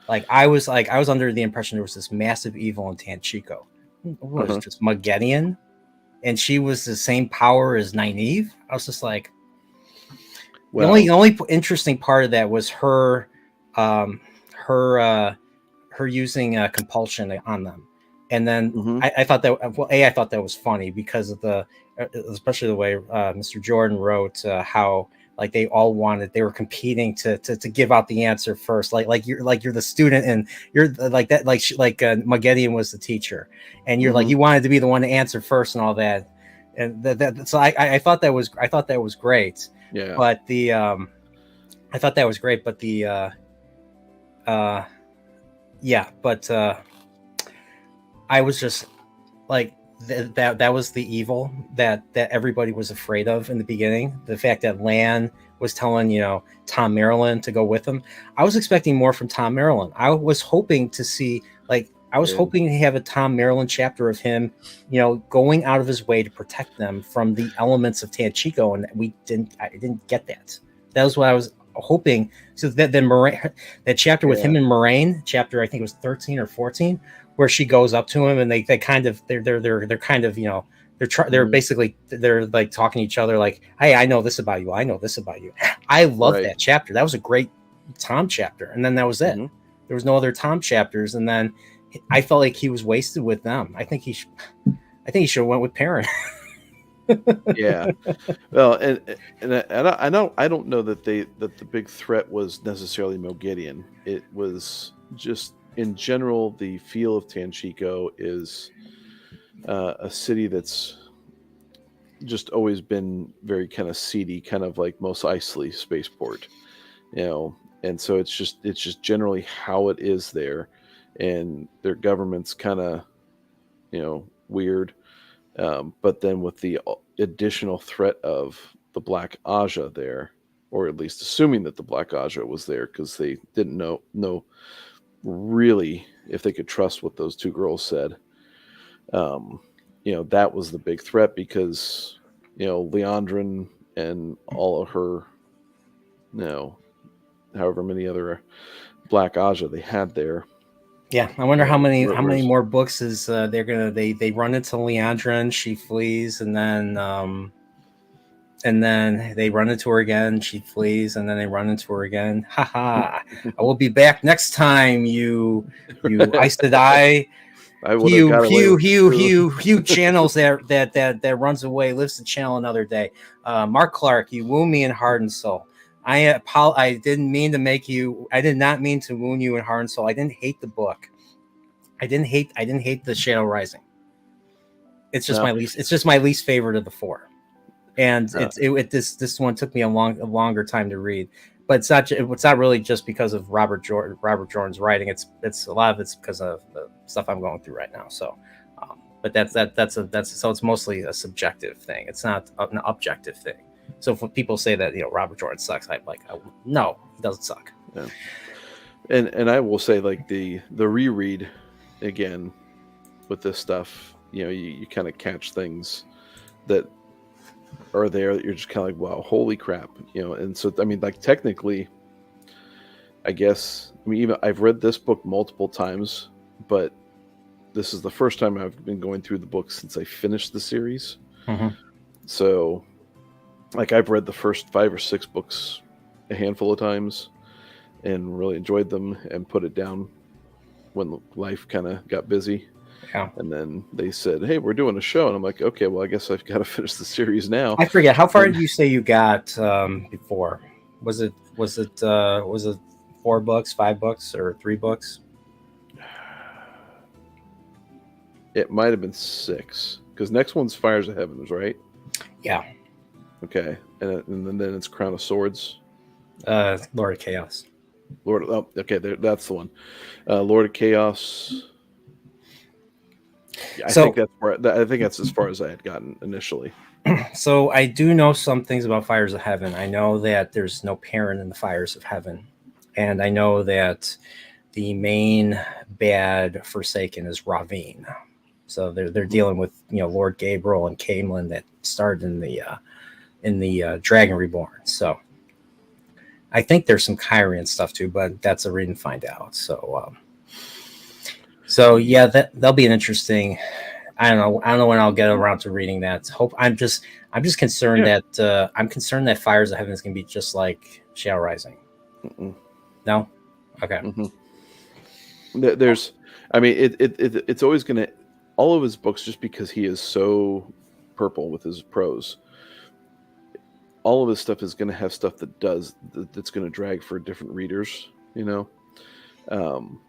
Like I was under the impression there was this massive evil in Tanchico. What was it, just Magedian? And she was the same power as Nynaeve. I was just like, the only interesting part of that was her using compulsion on them. And then I thought that was funny because of especially the way Mr. Jordan wrote how like they all wanted, they were competing to give out the answer first, like you're the student and you're like that, like Maggedian was the teacher, and you're like, you wanted to be the one to answer first and all that, and so I thought that was great.
Yeah.
But the I thought that was great, but the yeah, but I was just like, that was the evil that everybody was afraid of in the beginning. The fact that Lan was telling, Tom Maryland to go with him. I was expecting more from Tom Maryland. I was hoping to see, hoping to have a Tom Maryland chapter of him, going out of his way to protect them from the elements of Tanchico, and I didn't get that. That was what I was hoping. So that then that chapter with him and Moraine, chapter I think it was 13 or 14, where she goes up to him and they're kind of they're basically they're like talking to each other like, hey, I know this about you, I know this about you. I love that chapter. That was a great Tom chapter, and then that was it. There was no other Tom chapters, and then I felt like he was wasted with them. I think he should have went with Perrin.
Yeah, well, and I don't know that the big threat was necessarily Moghedien. It was just, in general, the feel of Tanchico is a city that's just always been very kind of seedy, kind of like Mos Eisley spaceport, and so it's just generally how it is there, and their government's kind of weird. But then with the additional threat of the Black Aja there, or at least assuming that the Black Aja was there, because they didn't know really if they could trust what those two girls said. That was the big threat, because Leandrin and all of her, however many other Black Aja they had there.
Yeah, I wonder how many more books is they're gonna they run into Leandrin, she flees, and then they run into her again, she flees, and then they run into her again. Haha! I will be back next time. You Aes Sedai. Hugh channels that runs away, lives to channel another day. Mark Clark, you wound me in heart and soul. I didn't mean to make you. I did not mean to wound you in heart and soul. I didn't hate the book. I didn't hate the Shadow Rising. It's just my least. It's just my least favorite of the four, and this one took me a longer time to read. But it's not really just because of Robert Jordan's writing. It's a lot of it's because of the stuff I'm going through right now. So, but that's so it's mostly a subjective thing. It's not an objective thing. So if people say that Robert Jordan sucks, I'm like, no, he doesn't suck.
Yeah. And I will say, like, the reread again with this stuff, you kind of catch things that are there that you're just kind of like, wow, holy crap, and so I mean, like, technically, I guess, even I've read this book multiple times, but this is the first time I've been going through the book since I finished the series. So, like, I've read the first 5 or 6 books a handful of times and really enjoyed them, and put it down when life kind of got busy.
Yeah.
And then they said, hey, we're doing a show. And I'm like, okay, well, I guess I've got to finish the series now.
I forget, how far did you say you got before? Was it 4 books, 5 books, or 3 books?
It might have been 6, because next one's Fires of Heavens, right?
Yeah.
Okay. And then it's Crown of Swords.
Lord of Chaos.
Okay, that's the one. Lord of Chaos. I think that's as far as I had gotten initially.
So I do know some things about Fires of Heaven. I know that there's no Perrin in the Fires of Heaven, and I know that the main bad Forsaken is Ravine. So they're dealing with Lord Gabriel and Caemlyn that started in the Dragon Reborn. So I think there's some Kyrian stuff too, but that's a read and find out. So yeah, that'll be an interesting. I don't know when I'll get around to reading that. I'm just concerned that Fires of Heaven is going to be just like Shadow Rising. No, okay.
There's, I mean, it's always going to, all of his books, just because he is so purple with his prose, all of his stuff is going to have stuff that's going to drag for different readers, Um,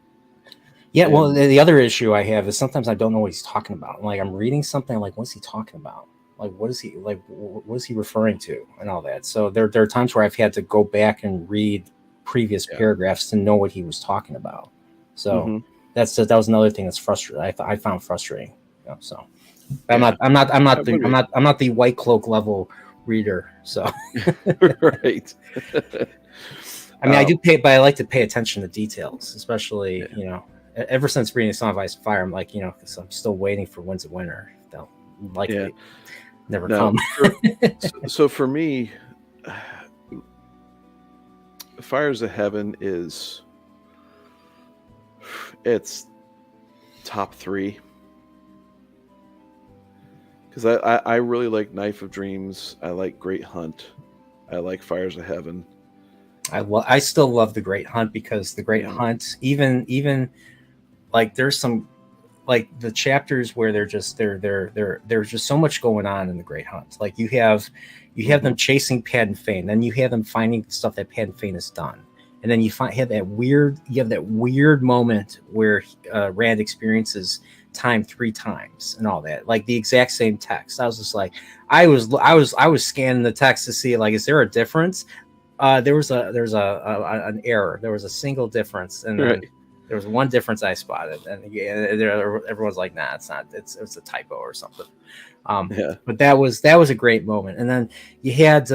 Yeah, well,
and
the other issue I have is sometimes I don't know what he's talking about. Like I'm reading something, I'm like, what's he talking about? Like, what is he like? What is he referring to, and all that. So there are times where I've had to go back and read previous
Yeah.
paragraphs to know what he was talking about. So
Mhm.
that was another thing that's frustrating. I found frustrating. So but
Yeah.
I'm not
Would be.
I'm not the white cloak level reader. So
Right.
I mean, I do
Um,
pay, but I like to pay attention to details, especially
yeah.
Ever since reading Song of Ice and Fire, I'm like, because I'm still waiting for Winds of Winter. They'll
Yeah.
likely never
Now,
come.
so for me, Fires of Heaven it's top 3 because I really like Knife of Dreams. I like Great Hunt. I like Fires of Heaven.
I still love the Great Hunt because the Great
Mhm.
Hunt, even like there's some like the chapters where there's just so much going on in the Great Hunt. Like you have them chasing Pad and Fane, then you have them finding stuff that Pad and Fane has done, and then you have that weird moment where Rand experiences time 3 times and all that, like the exact same text. I was just like, I was scanning the text to see like, is there a difference? There was an error. There was a single difference, and then
Right.
there was one difference I spotted, and everyone's like, "Nah, it's not. It's a typo or something."
Yeah.
But that was a great moment. And then you had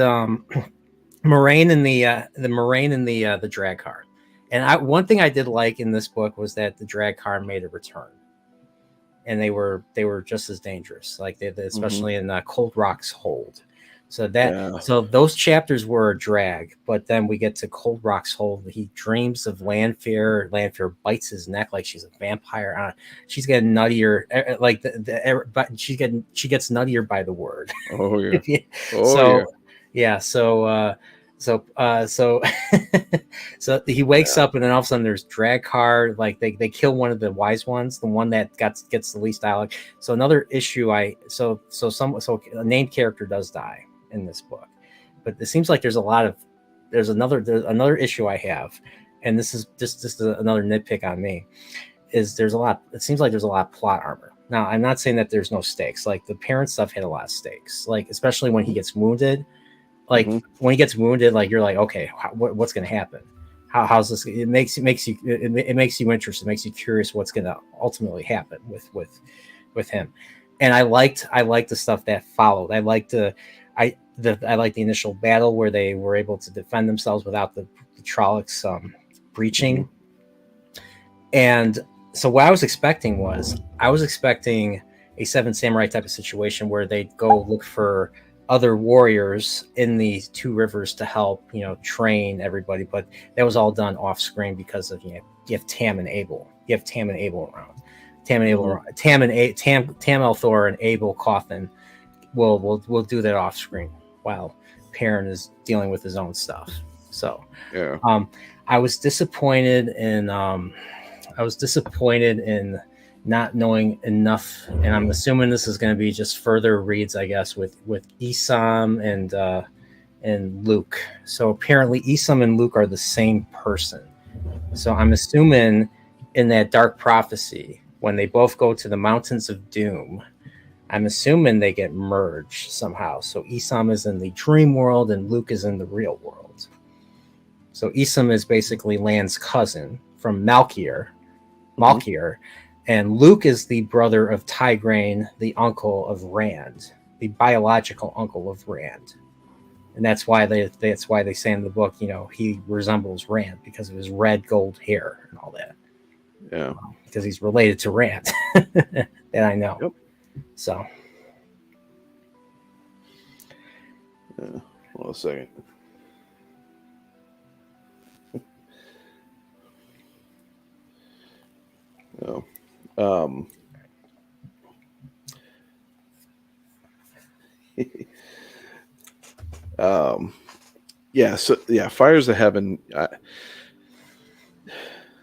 Moraine and the drag car. And one thing I did like in this book was that the drag car made a return, and they were just as dangerous, like especially in Cold Rock's Hold. So
Yeah.
those chapters were a drag, but then we get to Cold Rock's Hold. He dreams of Lanfear. Lanfear bites his neck like she's a vampire. She's getting nuttier, like but she gets nuttier by the word.
Oh yeah. Oh yeah.
So yeah, so so he wakes
Yeah.
up, and then all of a sudden there's drag car. Like they kill one of the wise ones, the one that gets the least dialogue. So another issue so a named character does die in this book, but it seems like there's another issue I have, and this is just another nitpick on me, is it seems like there's a lot of plot armor. Now I'm not saying that there's no stakes. Like the parent stuff had a lot of stakes, like especially when he gets wounded. Like when he gets wounded, like you're like, okay, what's going to happen? How's this? It makes you interested. It makes you curious what's going to ultimately happen with him. And I liked the stuff that followed. I liked the initial battle where they were able to defend themselves without the Trollocs breaching. And so what I was expecting a Seven Samurai type of situation where they'd go look for other warriors in the 2 rivers to help, train everybody. But that was all done off screen because of, you have Tam and Abel. You have Tam and Abel around. Tam Elthor and Abel Coffin will do that off screen while Perrin is dealing with his own stuff. So
Yeah.
I was disappointed in not knowing enough, and I'm assuming this is going to be just further reads, I guess, with Isam and Luke. So apparently Isam and Luke are the same person. So I'm assuming in that Dark Prophecy, when they both go to the Mountains of Doom, I'm assuming they get merged somehow. So Isam is in the dream world and Luke is in the real world. So Isam is basically Lan's cousin from Malkier, and Luke is the brother of Tigraine, the uncle of Rand, the biological uncle of Rand. And that's why they say in the book, he resembles Rand because of his red gold hair and all that.
Yeah.
Because he's related to Rand. That I know.
Yep.
So.
Yeah. Hold a second. No. Yeah. So yeah, Fires of Heaven.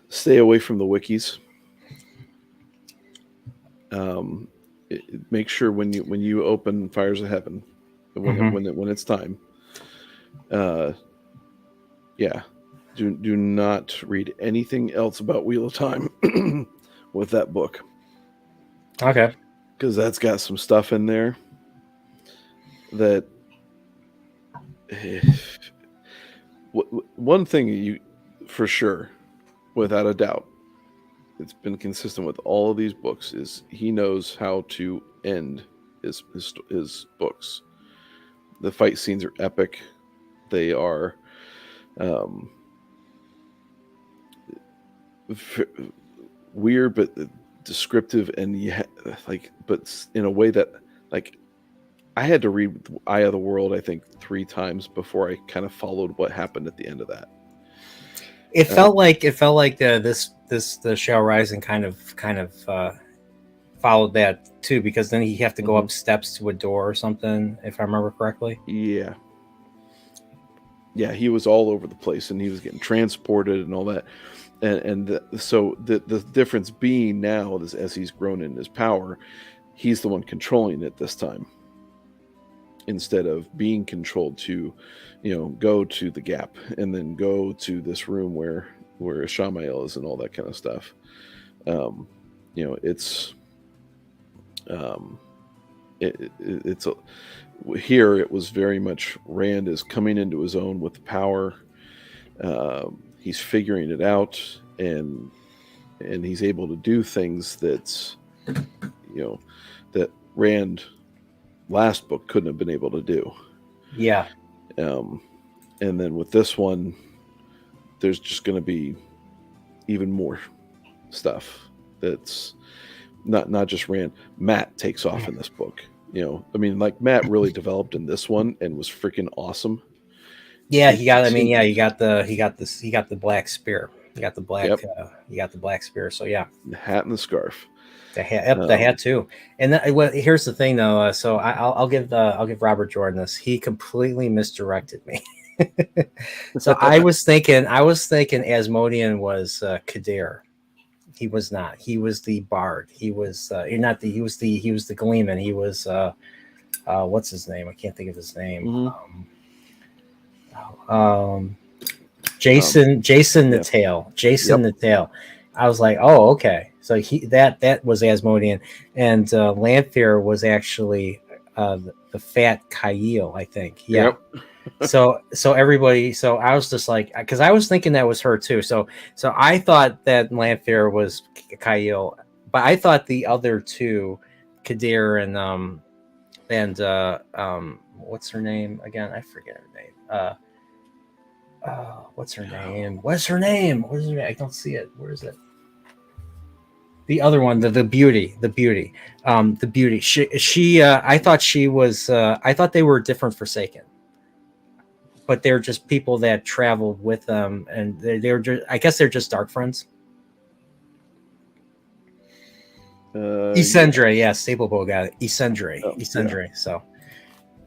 Stay away from the wikis. Make sure when you open Fires of Heaven, when it's time, Yeah, do not read anything else about Wheel of Time with that book,
Okay.
because that's got some stuff in there that one thing you for sure, without a doubt, it's been consistent with all of these books is he knows how to end his books. The fight scenes are epic. They are um, weird but descriptive, and but in a way that, like, I had to read Eye of the World, I think, 3 times before I kind of followed what happened at the end of that.
It felt like the Shell Rising kind of followed that too, because then you have to go up steps to a door or something, if I remember correctly.
Yeah, he was all over the place, and he was getting transported and all that. So the difference being now, as he's grown in his power, he's the one controlling it this time, instead of being controlled to, go to the gap and then go to this room where Shamael is and all that kind of stuff. It's here it was very much Rand is coming into his own with the power. He's figuring it out, and he's able to do things that Rand last book couldn't have been able to do.
Yeah.
And then with this one, there's just going to be even more stuff that's not just Rand. Matt takes off in this book. Matt really developed in this one and was freaking awesome.
Yeah, he got the black spear. He got the black.
Yep.
He got the black spear. So yeah,
the hat and the scarf.
The hat too. And here's the thing though. So I'll give Robert Jordan this. He completely misdirected me. So I was thinking Asmodean was Kadir. He was not. He was the bard. He was he was the gleeman. He was what's his name? I can't think of his name. Jason Natale. Jason Natale. I was like, oh, okay. So that was Asmodean, and Lanfear was actually the fat Kyle, I think. Yeah. Yep. so everybody. So I was just like, because I was thinking that was her too. So I thought that Lanfear was Kyle, but I thought the other two, Kadir and what's her name again? I forget her name. What's her name? I don't see it. Where is it? The other one, the beauty. She I thought she was. I thought they were different Forsaken, but they're just people that traveled with them, and they're just. I guess they're just dark friends. Isendre, yeah, Staplebow got it. Isendre.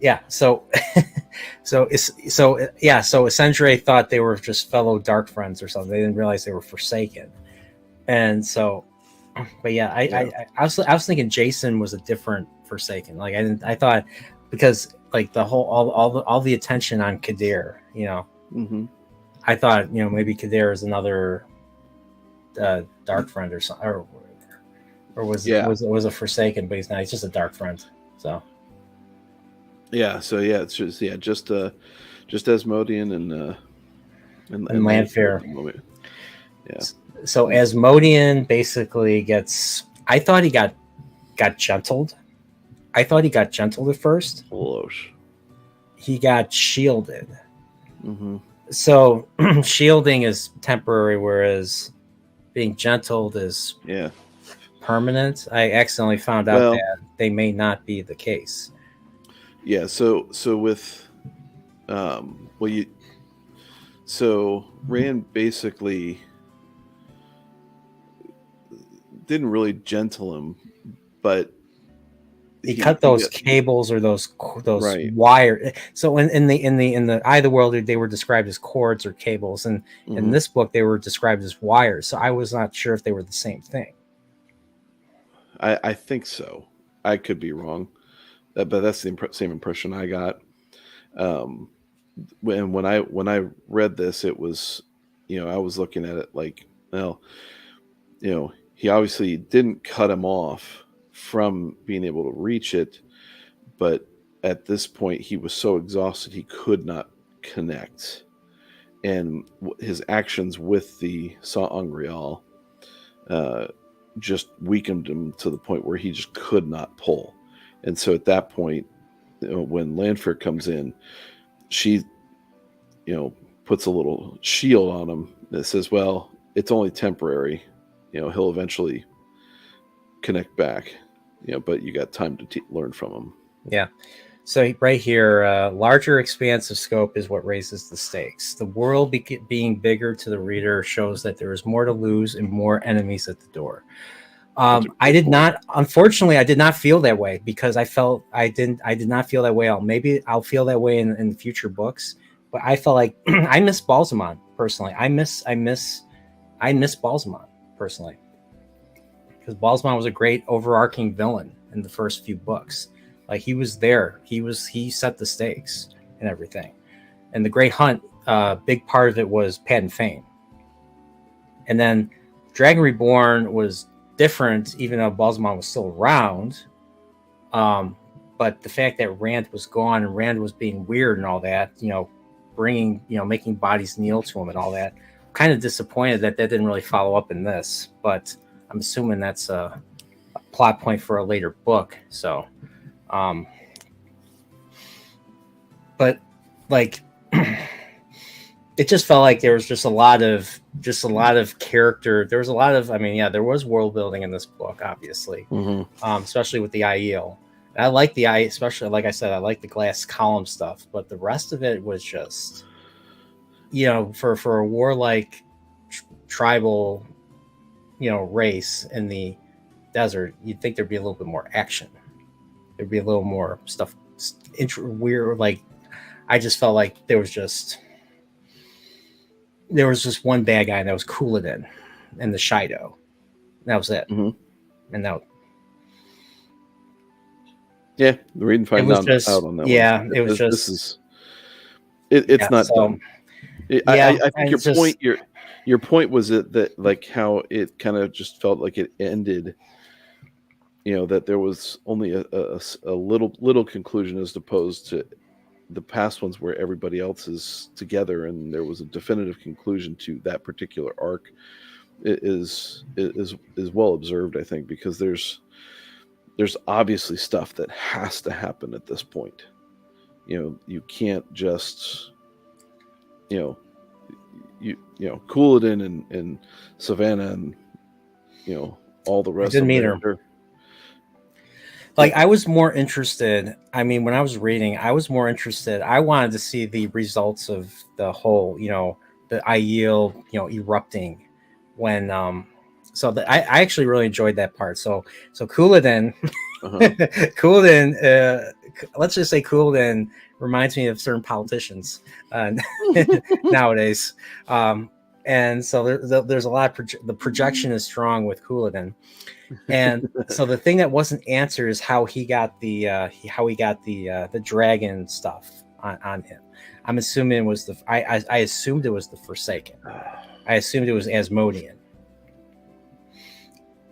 Yeah. So. Yeah, so Isendre thought they were just fellow dark friends or something. They didn't realize they were Forsaken, and so, but yeah, I was thinking Jason was a different Forsaken. Like I thought, because like the whole all the attention on Kadir, I thought maybe Kadir is another dark friend or something, or was a Forsaken, but he's not. He's just a dark friend. So.
Yeah, so yeah, it's just Asmodean and
Lanfear.
Yeah.
So Asmodean basically gets. I thought he got gentled. I thought he got gentled at first. He got shielded. So shielding is temporary, whereas being gentled is permanent. I accidentally found out that they may not be the case.
Yeah, so with Rand basically didn't really gentle him, but
he cut those cables or those wire. So in the Eye of the World, they were described as cords or cables, and in this book they were described as wires. So I was not sure if they were the same thing.
I think so. I could be wrong. But that's the same impression I got. when I read this, it was, I was looking at it like, well, he obviously didn't cut him off from being able to reach it, but at this point he was so exhausted he could not connect, and his actions with the Sa'angreal just weakened him to the point where he just could not pull. And so at that point, when Lanfear comes in, she, puts a little shield on him that says, well, it's only temporary. He'll eventually connect back, but you got time to learn from him.
Yeah. So right here, larger expanse of scope is what raises the stakes. The world being bigger to the reader shows that there is more to lose and more enemies at the door. I did not, unfortunately, I did not feel that way, because I did not feel that way. Maybe I'll feel that way in future books, but I felt like I miss Balsamon personally. I miss Balsamon personally, because Balsamon was a great overarching villain in the first few books. Like, he was there. He set the stakes and everything. And the Great Hunt, big part of it was Pat and Fane. And then Dragon Reborn was different, even though Balsamon was still around. But the fact that Rand was gone and Rand was being weird and all that, making bodies kneel to him and all that, I'm kind of disappointed that didn't really follow up in this. But I'm assuming that's a plot point for a later book. So, but like, it just felt like there was just a lot of character. There was a lot of, there was world building in this book, obviously, especially with the Aiel. And I like the especially, like I said, I like the glass column stuff, but the rest of it was just, for a warlike tribal, race in the desert, you'd think there'd be a little bit more action. There'd be a little more stuff weird. Like, I just felt like there was just one bad guy, and that was Couladin and the Shido. That was it. And that. Yeah,
we didn't find out on that.
Yeah,
one.
It was just.
It's not done. I think your point was that like how it kind of just felt like it ended. That there was only a little conclusion as opposed to the past ones where everybody else is together and there was a definitive conclusion to that particular arc. It is well observed, I think, because there's obviously stuff that has to happen at this point. You can't just Couladin and Savannah and all the rest.
I didn't meet her. Like, I was more interested. When I was reading, I was more interested. I wanted to see the results of the whole, the Aiel, erupting when. I actually really enjoyed that part. So Couladin, Couladin. Let's just say Couladin reminds me of certain politicians nowadays. And so there's a lot. The projection is strong with Couladin. And so the thing that wasn't answered is how he got the dragon stuff on him. I'm assuming it was I assumed it was the Forsaken. I assumed it was Asmodean.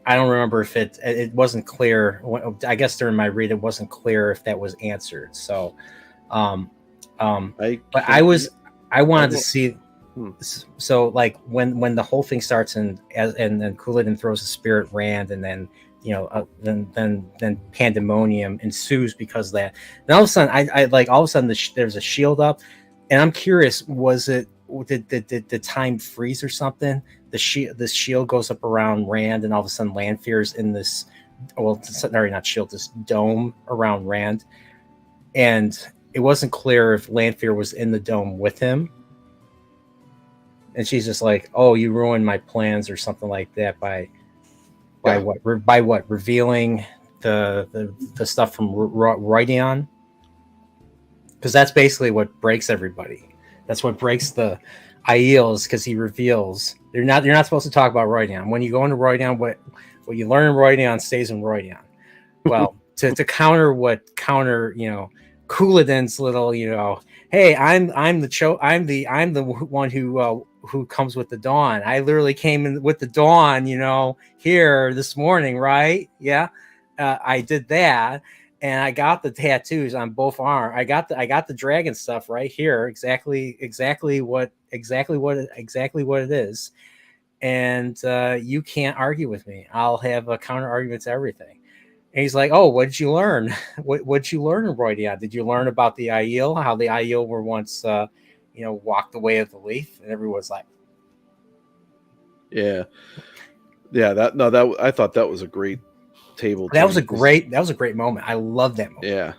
I don't remember if it wasn't clear. I guess during my read it wasn't clear if that was answered. So, I wanted to see. So like when the whole thing starts and Couladin throws the spirit Rand, and then then pandemonium ensues because of that. And all of a sudden there's a shield up, and I'm curious, did the time freeze or something? The shield goes up around Rand, and all of a sudden Lanfear's in this, this dome around Rand, and it wasn't clear if Lanfear was in the dome with him. And she's just like, "Oh, you ruined my plans," or something like that by what? Revealing the stuff from Rodion, because that's basically what breaks everybody. That's what breaks the Aiels, because he reveals you're not supposed to talk about Rodion. When you go into Rodion, what you learn in Rodion stays in Rodion. Well, to counter Couladin's little hey, I'm the one who comes with the dawn. I literally came in with the dawn, here this morning, right? Yeah, I did that, and I got the tattoos on both arms. I got the dragon stuff right here, exactly what it is, and you can't argue with me. I'll have a counter argument to everything. And he's like, "Oh, what did you learn? What'd you learn in Roydion? Did you learn about the Aiel? How the Aiel were once, walked the way of the leaf?" And everyone's like,
Yeah. I thought that was a great table.
"That was a great moment. I love that moment."
Yeah.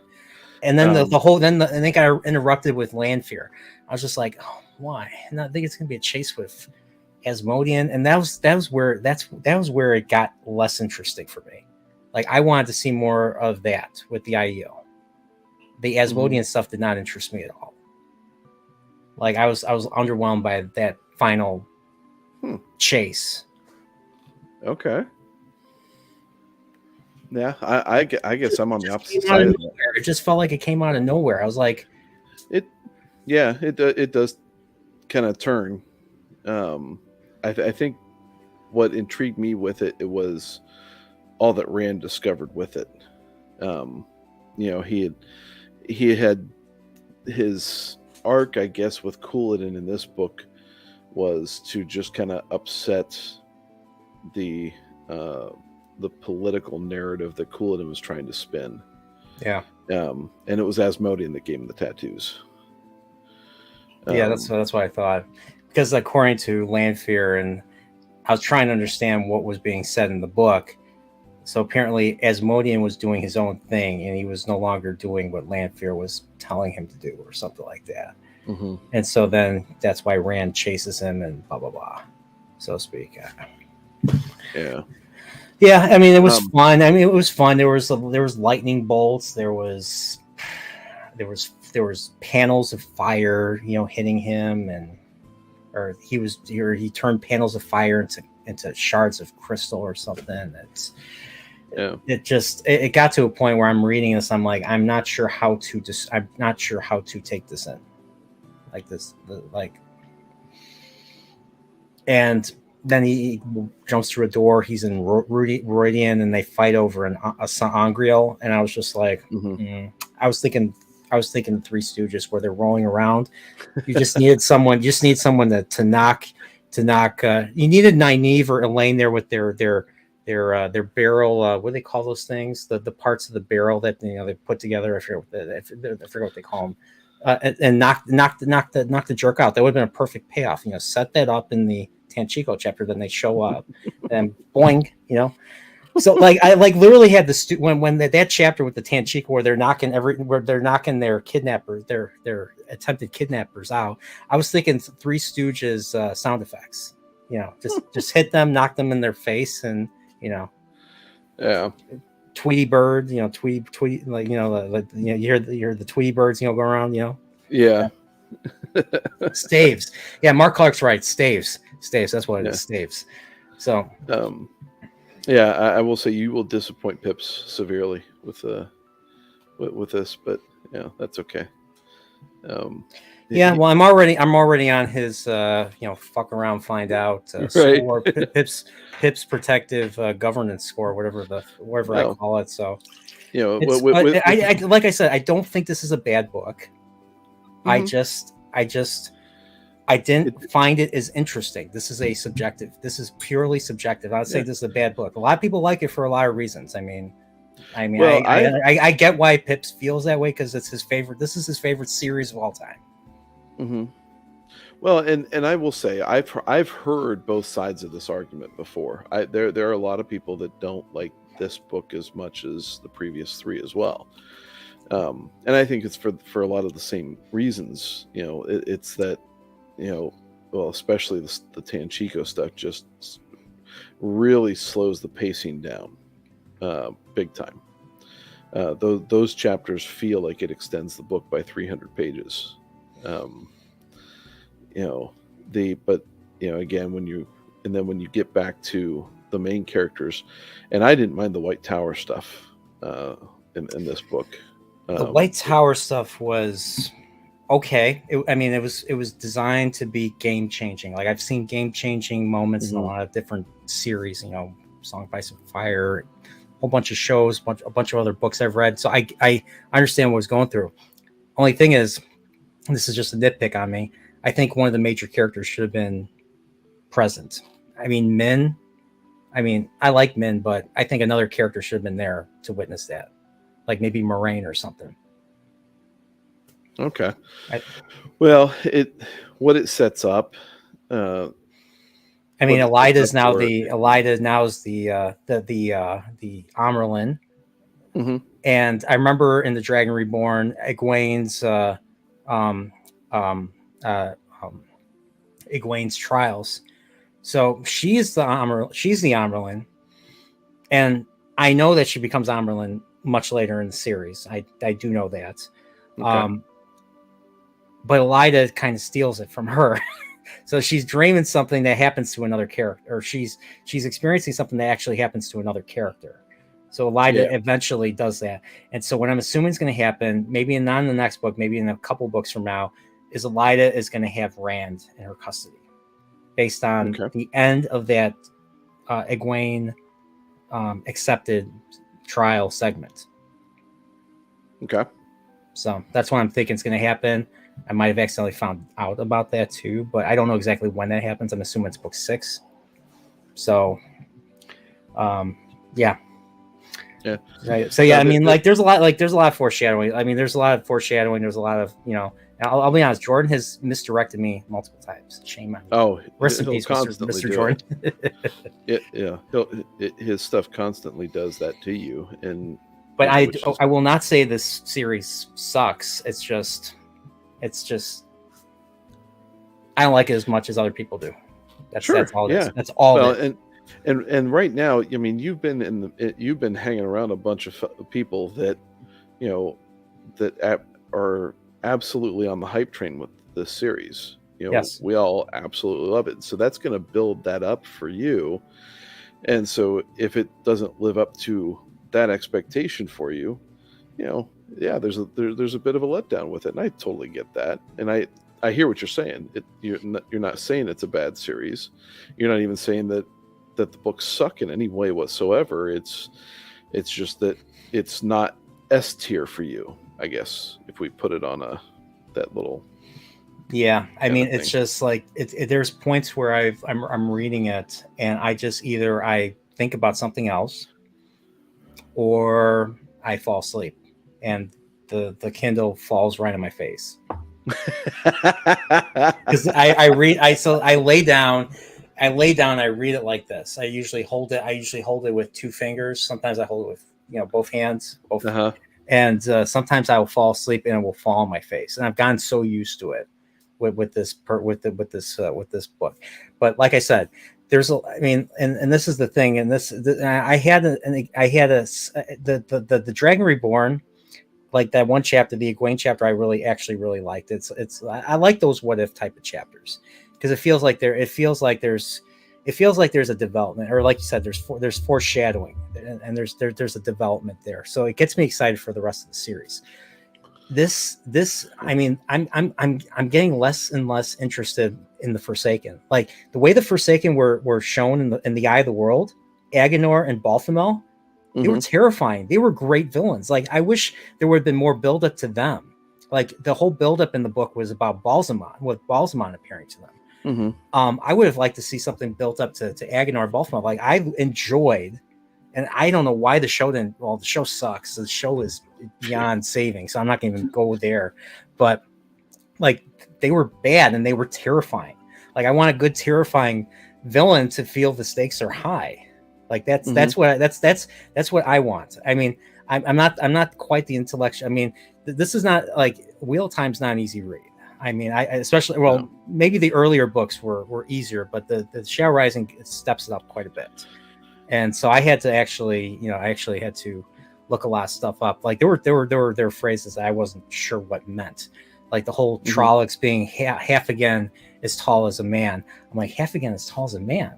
And then and they got interrupted with Lanfear. I was just like, "Oh, why?" And I think it's gonna be a chase with Asmodean, and that was where it got less interesting for me. Like, I wanted to see more of that with the Aiel. The Asmodean stuff did not interest me at all. Like, I was underwhelmed by that final chase.
Okay. Yeah, I guess I'm on the opposite side of that.
It just felt like it came out of nowhere. I was like,
it does kind of turn. I think what intrigued me with it was all that Rand discovered with it. He had his arc, I guess, with Couladin in this book was to just kind of upset the political narrative that Couladin was trying to spin.
Yeah.
And it was Asmodean that gave him the tattoos.
Yeah, that's what I thought. Because according to Lanfear, and I was trying to understand what was being said in the book. So apparently Asmodean was doing his own thing, and he was no longer doing what Lanfear was telling him to do, or something like that.
Mm-hmm.
And so then that's why Rand chases him and blah, blah, blah, so to speak.
Yeah.
Yeah, I mean, it was fun. I mean, it was fun. There was lightning bolts. There was panels of fire, hitting him, or he turned panels of fire into shards of crystal or something. It got to a point where I'm reading this. I'm like, I'm not sure how to take this in, and then he jumps through a door. He's in Roydian, and they fight over a Sangreal. And I was just like, I was thinking Three Stooges, where they're rolling around. You just needed someone. You just need someone to knock. You needed Nynaeve or Elaine there with their barrel. What do they call those things? The parts of the barrel that they put together. I forget what they call them. And knock the jerk out. That would have been a perfect payoff. Set that up in the Tanchico chapter. Then they show up, and boing. So I literally had when that chapter with the Tanchico where they're knocking their kidnappers, their attempted kidnappers out. I was thinking Three Stooges sound effects. Just hit them, knock them in their face, and
yeah.
Tweety bird, Tweety, you hear the Tweety birds, go around,
Yeah.
Staves. Yeah, Mark Clark's right. Staves. That's what it is. Staves. So.
Yeah, I will say you will disappoint Pips severely with this, but yeah, that's okay.
Yeah, well, I'm already on his fuck around, find out score, Pip's protective governance score, whatever I call it. So like I said, I don't think this is a bad book. Mm-hmm. I didn't find it as interesting. This is purely subjective. I would say this is a bad book. A lot of people like it for a lot of reasons. I get why Pips feels that way, because it's his favorite. This is his favorite series of all time.
Mm-hmm. Well, and I will say I've heard both sides of this argument before. There are a lot of people that don't like this book as much as the previous three as well. And I think it's for a lot of the same reasons. It's that. Especially the Tanchico stuff just really slows the pacing down big time. Those chapters feel like it extends the book by 300 pages. Again, when you get back to the main characters, and I didn't mind the White Tower stuff in this book.
The White Tower stuff was okay. I mean, it was designed to be game changing. Like I've seen game changing moments in a lot of different series. You know, Song of Ice and Fire, a whole bunch of shows, a bunch of other books I've read. So I understand what was going through. Only thing is, this is just a nitpick on me. I think one of the major characters should have been present. I mean, Min. I mean, I like Min, but I think another character should have been there to witness that, like maybe Moraine or something.
Okay. Well, what it sets up.
I mean, Elida's now the Amerlin, and I remember in the Dragon Reborn, Egwene's trials. So she's the Amerlin, and I know that she becomes Amerlin much later in the series. I do know that. Okay. But Elida kind of steals it from her. So she's dreaming something that happens to another character, or she's experiencing something that actually happens to another character. So Elida eventually does that. And so what I'm assuming is going to happen, maybe not in the next book, maybe in a couple books from now, is Elida is going to have Rand in her custody based on the end of that Egwene accepted trial segment.
Okay.
So that's what I'm thinking is going to happen. I might have accidentally found out about that too, but I don't know exactly when that happens. I'm assuming it's book 6. So, yeah. Right. So yeah, I mean, like, there's a lot of foreshadowing. I mean, there's a lot of foreshadowing. There's a lot of, you know, I'll be honest. Jordan has misdirected me multiple times. Shame on me.
Oh,
rest in peace, Mr. Jordan.
His stuff constantly does that to you,
but I will not say this series sucks. It's just I don't like it as much as other people do. That's all. That's all.
Well, and right now, I mean, you've been hanging around a bunch of people that, you know, that are absolutely on the hype train with this series. You know, we all absolutely love it. So that's going to build that up for you. And so if it doesn't live up to that expectation for you, you know, there's a bit of a letdown with it, and I totally get that. And I hear what you're saying. You're not saying it's a bad series. You're not even saying that the books suck in any way whatsoever. It's just that it's not S tier for you, I guess, if we put it on that little.
Yeah, I mean, it's just like there's points where I'm reading it, and I just either I think about something else, or I fall asleep, and the Kindle falls right on my face. Because I lay down, I read it like this. I usually hold it with 2 fingers. Sometimes I hold it with, you know, both hands, and sometimes I will fall asleep and it will fall on my face. And I've gotten so used to it with this book. But like I said, and this is the thing. And I had the Dragon Reborn. Like that one chapter, the Egwene chapter, I really liked. I like those what if type of chapters, because it feels like there's a development, or like you said, there's foreshadowing, and there's a development there. So it gets me excited for the rest of the series. This I mean, I'm getting less and less interested in the Forsaken. Like the way the Forsaken were shown in the Eye of the World, Agenor and Balthamel. They were terrifying. They were great villains. Like, I wish there would have been more build-up to them. Like, the whole build-up in the book was about Balsamon, with Balsamon appearing to them. I would have liked to see something built up to Agenor and Balthamel. Like, I enjoyed, and I don't know why the show didn't. Well, the show sucks. The show is beyond saving, so I'm not going to even go there. But, like, they were bad, and they were terrifying. Like, I want a good, terrifying villain to feel the stakes are high. Like that's what I want. I mean, I'm not quite the intellectual. I mean, this is not like Wheel Time's not an easy read. I mean, maybe the earlier books were easier, but the Shadow Rising steps it up quite a bit. And so I had to actually had to look a lot of stuff up. Like there were phrases that I wasn't sure what meant. Like the whole Trollocs being half again as tall as a man. I'm like, half again as tall as a man.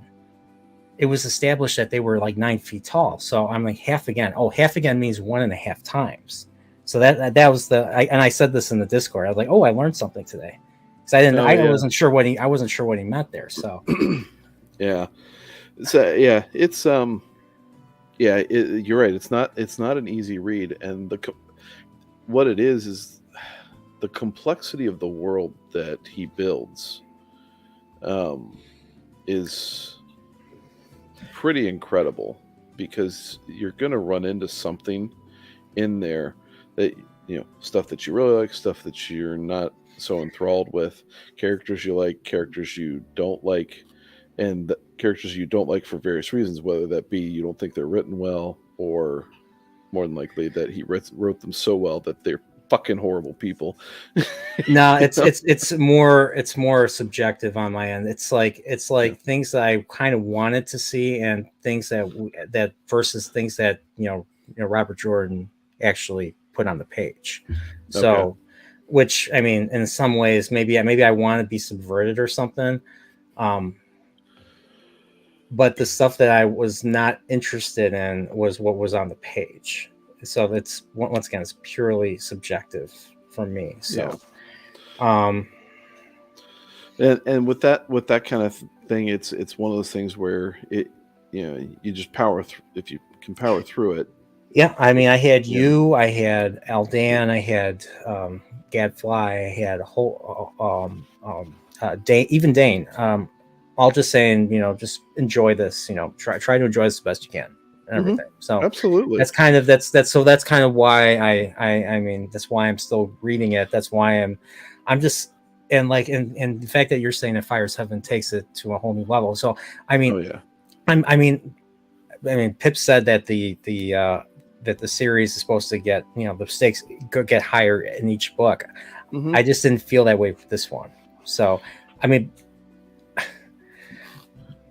It was established that they were like 9 feet tall. So I'm like, half again. Oh, half again means 1.5 times. So that was and I said this in the Discord. I was like, "Oh, I learned something today," because I wasn't sure what he meant there. So
yeah, so yeah, it's you're right. It's not an easy read, and what it is the complexity of the world that he builds is pretty incredible, because you're going to run into something in there that, stuff that you really like, stuff that you're not so enthralled with, characters you like, characters you don't like, and the characters you don't like for various reasons, whether that be you don't think they're written well, or more than likely that he wrote them so well that they're fucking horrible people.
no, it's more subjective on my end. It's like things that I kind of wanted to see, and things that versus things that Robert Jordan actually put on the page. So,
Okay.
which, I mean, in some ways, maybe I want to be subverted or something. But the stuff that I was not interested in was what was on the page. So it's, once again, it's purely subjective for me. So,
and with that kind of thing, it's one of those things where you just power if you can power through it.
Yeah, I mean, I had I had Aldan, I had Gadfly, I had a whole Dane, even Dane. All just saying, just enjoy this. Try to enjoy this the best you can, and everything. So
absolutely,
that's kind of why I mean, that's why I'm still reading it. That's why I'm just, and and the fact that you're saying that Fire's Heaven takes it to a whole new level. So I mean, I mean, Pip said that that the series is supposed to get, the stakes get higher in each book.
Mm-hmm.
I just didn't feel that way for this one. So, I mean,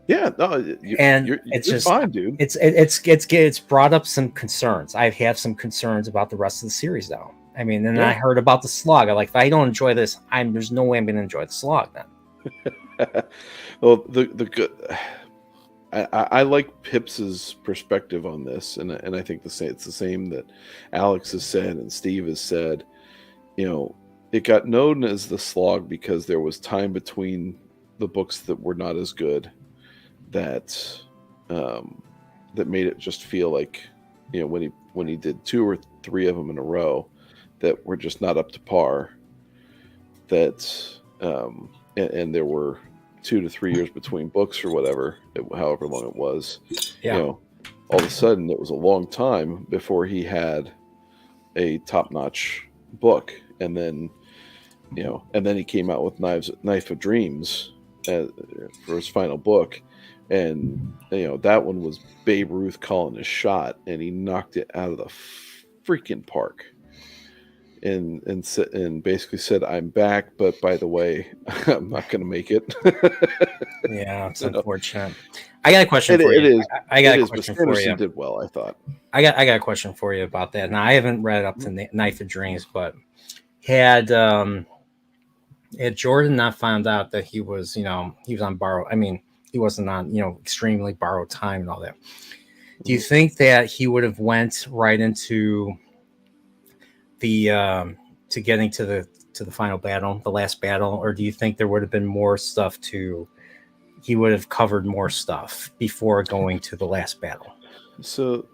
yeah, no,
you're just
fine, dude.
It's brought up some concerns. I have some concerns about the rest of the series, though. I mean, and I heard about the slog. I'm like, if I don't enjoy this, there's no way I'm going to enjoy the slog then.
Well, the good. I like Pips's perspective on this, and I think it's the same that Alex has said and Steve has said. It got known as the slog because there was time between the books that were not as good, that made it just feel like, when he did 2 or 3 of them in a row that were just not up to par. That and there were 2 to 3 years between books or whatever, however long it was.
Yeah.
All of a sudden it was a long time before he had a top-notch book, and then he came out with Knife of Dreams for his final book, and that one was Babe Ruth calling his shot, and he knocked it out of the freaking park. And basically said, "I'm back, but by the way, I'm not going to make it."
Yeah, it's unfortunate. I got a question for you.
It is.
I got a question for you.
Did well, I thought.
I got a question for you about that. Now, I haven't read up to Knife of Dreams, but had Jordan not found out that he was on borrowed, I mean, he wasn't on extremely borrowed time and all that, do you think that he would have went right into the to getting to the final battle, the last battle, or do you think there would have been more stuff he would have covered more stuff before going to the last battle?
So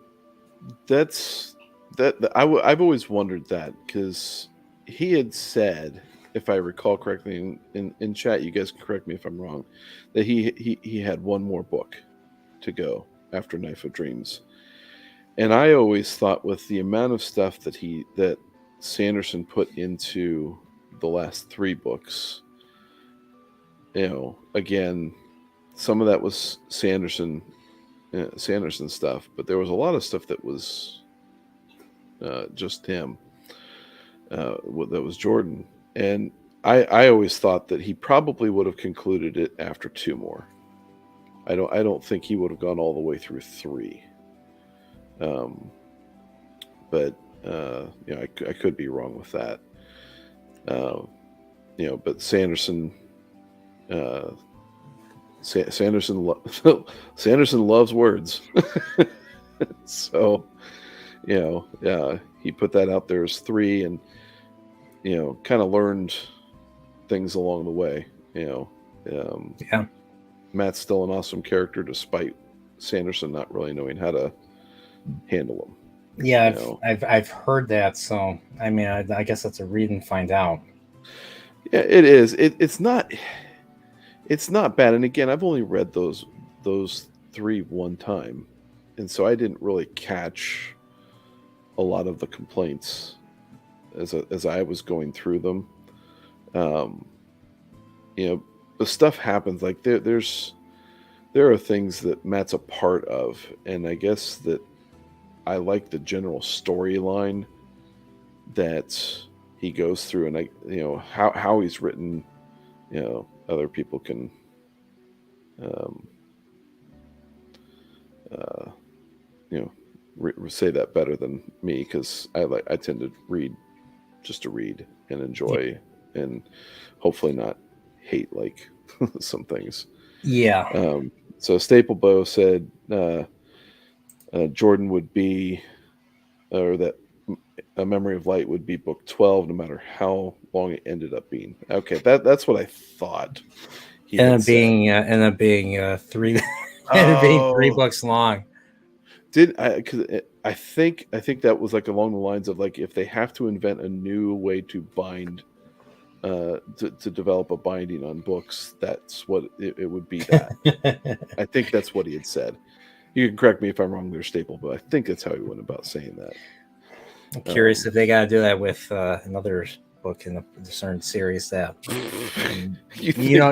I've always wondered that, because he had said, if I recall correctly, in chat, you guys can correct me if I'm wrong, that he had one more book to go after Knife of Dreams. And I always thought, with the amount of stuff that Sanderson put into the last 3 books, again, some of that was Sanderson stuff, but there was a lot of stuff that was just him, that was Jordan. And I always thought that he probably would have concluded it after 2 more. I don't think he would have gone all the way through 3. But I could be wrong with that. But Sanderson Sanderson loves words. So, he put that out there as 3, and kind of learned things along the way.
Yeah.
Matt's still an awesome character despite Sanderson not really knowing how to handle him.
Yeah, I've heard that. So I mean, I guess that's a read and find out.
Yeah, it is. It's not bad. And again, I've only read those 3 one time, and so I didn't really catch a lot of the complaints as I was going through them. The stuff happens. Like there are things that Matt's a part of, and I guess that I like the general storyline that he goes through, and how he's written. Other people can say that better than me, because I tend to read just to read and enjoy, and hopefully not hate like some things.
Yeah.
So Staple Bow said Jordan would be, or that A Memory of Light would be book 12, no matter how long it ended up being. Okay, that's what I thought.
Ended up being 3 being 3 books long.
I think that was like along the lines of like, if they have to invent a new way to bind, to develop a binding on books, that's what it would be. That I think that's what he had said. You can correct me if I'm wrong there, Staple, but I think that's how he went about saying that.
I'm curious if they got to do that with another book in the certain series. That you know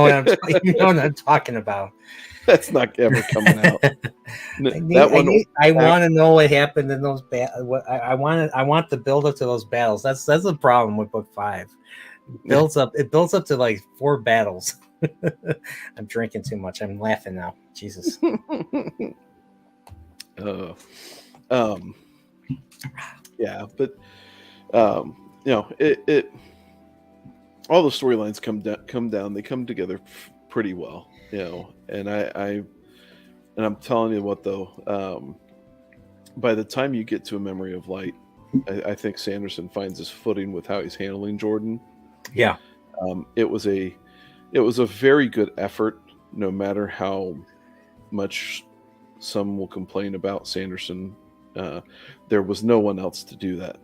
what I'm talking about.
That's not ever coming out.
I want to know what happened in those I want the build up to those battles. That's the problem with book 5. It builds up to like 4 battles. I'm drinking too much. I'm laughing now. Jesus.
Yeah, but it all the storylines come down. They come together pretty well, and I'm telling you what though, by the time you get to A Memory of Light, I think Sanderson finds his footing with how he's handling Jordan.
Yeah.
It was a very good effort, no matter how much some will complain about Sanderson. There was no one else to do that,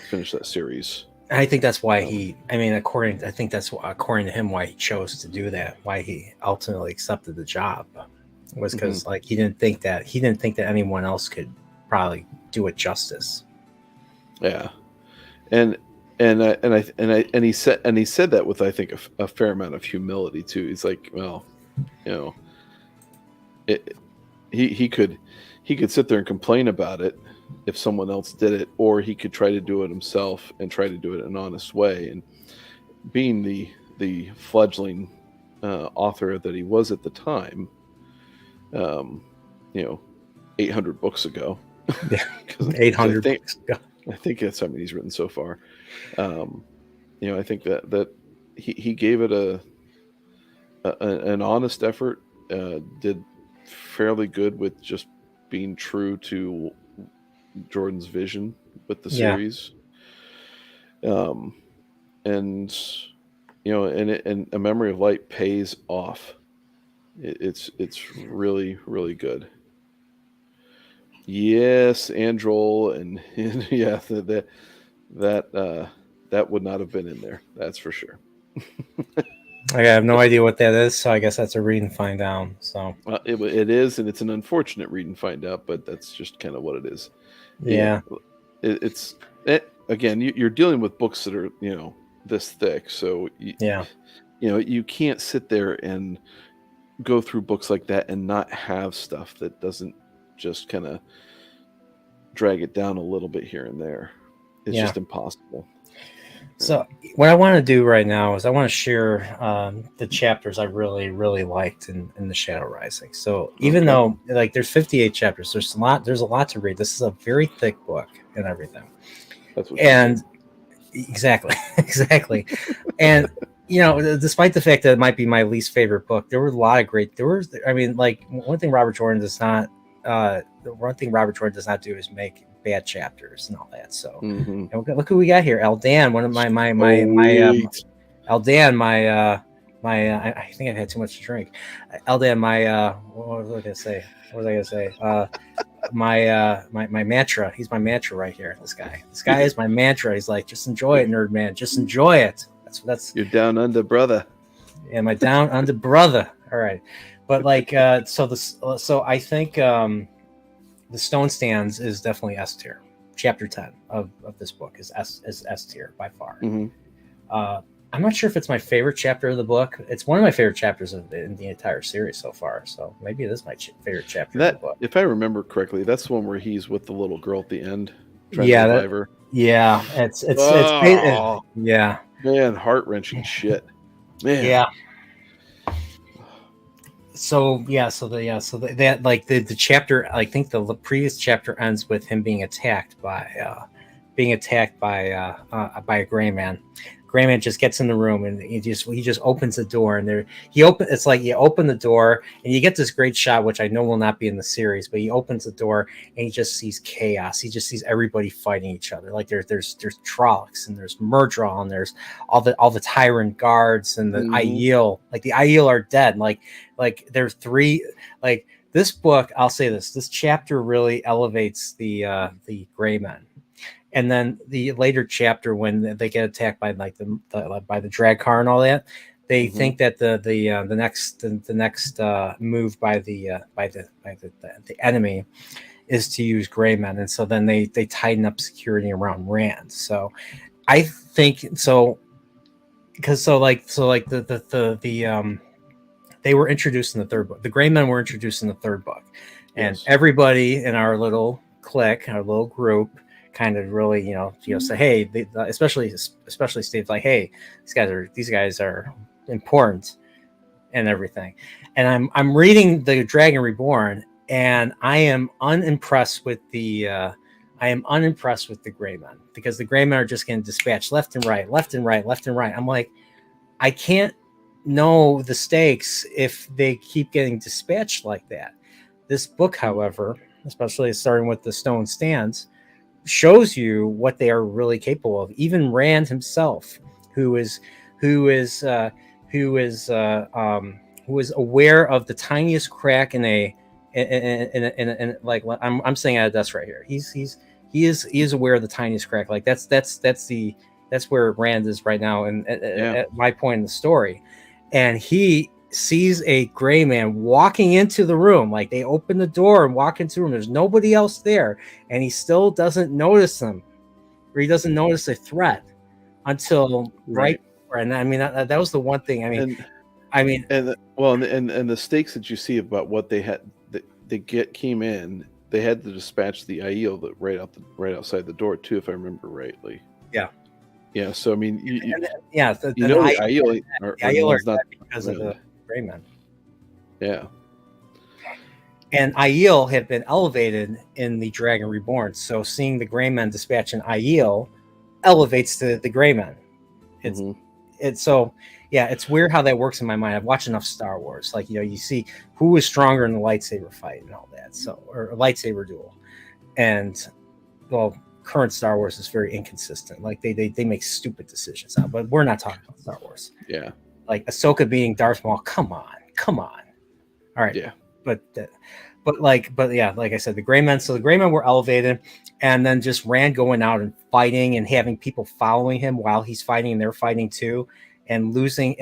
finish that series.
I think that's why according to him, why he chose to do that, why he ultimately accepted the job, was because like he didn't think that anyone else could probably do it justice. Yeah.
And he said that with, I think, a fair amount of humility too. He's like, well, he could sit there and complain about it if someone else did it, or he could try to do it himself and try to do it in an honest way. And being the fledgling author that he was at the time, 800 books ago.
Yeah, 800 books ago.
I think that's how many he's written so far. I think that he gave it an honest effort, did fairly good with just being true to Jordan's vision with the series. And A Memory of Light pays off. It's really, really good. Yes, Androl, and yeah, that would not have been in there. That's for sure.
I have no idea what that is, so I guess that's a read and find out. So
it is, and it's an unfortunate read and find out, but that's just kind of what it is.
Yeah,
again, you're dealing with books that are this thick, so you can't sit there and go through books like that and not have stuff that doesn't just kind of drag it down a little bit here and there. It's just impossible.
So what I want to do right now is I want to share the chapters I really, really liked in the Shadow Rising. So even though like there's 58 chapters, there's a lot to read. This is a very thick book and everything.
That's what
exactly. And despite the fact that it might be my least favorite book, there were a lot of great. One thing Robert Jordan does not do is make bad chapters and all that. So
Mm-hmm.
and look who we got here, Eldan, one of my Eldan, I think I've had too much to drink. Eldan, what was I gonna say? My mantra. He's my mantra right here. This guy is my mantra. He's like, just enjoy it, nerd man. Just enjoy it. That's
You're down under, brother.
Am I down under, brother? All right, but like, so I think the Stone Stands is definitely S tier. Chapter 10 of this book is S tier by far.
Mm-hmm.
I'm not sure if it's my favorite chapter of the book. It's one of my favorite chapters in the entire series so far. So maybe it is my favorite chapter of the book.
If I remember correctly, that's the one where he's with the little girl at the end.
Trying to revive her. Yeah, it's yeah.
Man, heart-wrenching shit. Man.
Yeah. So that like the chapter, I think the previous chapter ends with him being attacked by a gray man. Gray man just gets in the room and he just opens the door and it's like you open the door and you get this great shot, which I know will not be in the series, but he opens the door and he just sees chaos. He just sees everybody fighting each other. Like there's Trollocs and there's Murdral and there's all the tyrant guards and the Aiel. Like the Aiel are dead. Like there's three. Like this book, I'll say this chapter really elevates the gray men. And then the later chapter when they get attacked by like by the drag car and all that, they think that the next move by the enemy is to use gray men, and so then they tighten up security around Rand. So I think so because they were introduced in the third book. The gray men were introduced in the third book, and everybody in our little clique, our little group, kind of really, say, hey, especially Steve's like, hey, these guys are important and everything. And I'm reading the Dragon Reborn, and I am unimpressed with the gray men, because the gray men are just getting dispatched left and right. I'm like, I can't know the stakes if they keep getting dispatched like that. This book, however, especially starting with the Stone Stands, shows you what they are really capable of. Even Rand himself, who is aware of the tiniest crack in like I'm saying at a desk right here. He is aware of the tiniest crack. Like that's where Rand is right now, and at my point in the story, and he sees a gray man walking into the room. Like they open the door and walk into the room. There's nobody else there, and he still doesn't notice them, or he doesn't notice a threat until right. And I mean that was the one thing. And
the stakes that you see about what they had, came in. They had to dispatch the Aiel right outside the door too, if I remember rightly. Yeah. Yeah. So I mean, the Aiel are not
because of the gray men.
Yeah.
And Aiel had been elevated in the Dragon Reborn, so seeing the gray men dispatch an Aiel elevates the gray men. It's so it's weird how that works in my mind. I've watched enough Star Wars, like you see who is stronger in the lightsaber fight and all that, so or a lightsaber duel, and current Star Wars is very inconsistent. Like they make stupid decisions now, but we're not talking about Star Wars.
Yeah.
Like Ahsoka being Darth Maul, come on. All right.
Yeah.
But like I said, the gray men. So the gray men were elevated, and then just Rand going out and fighting and having people following him while he's fighting, and they're fighting too, and losing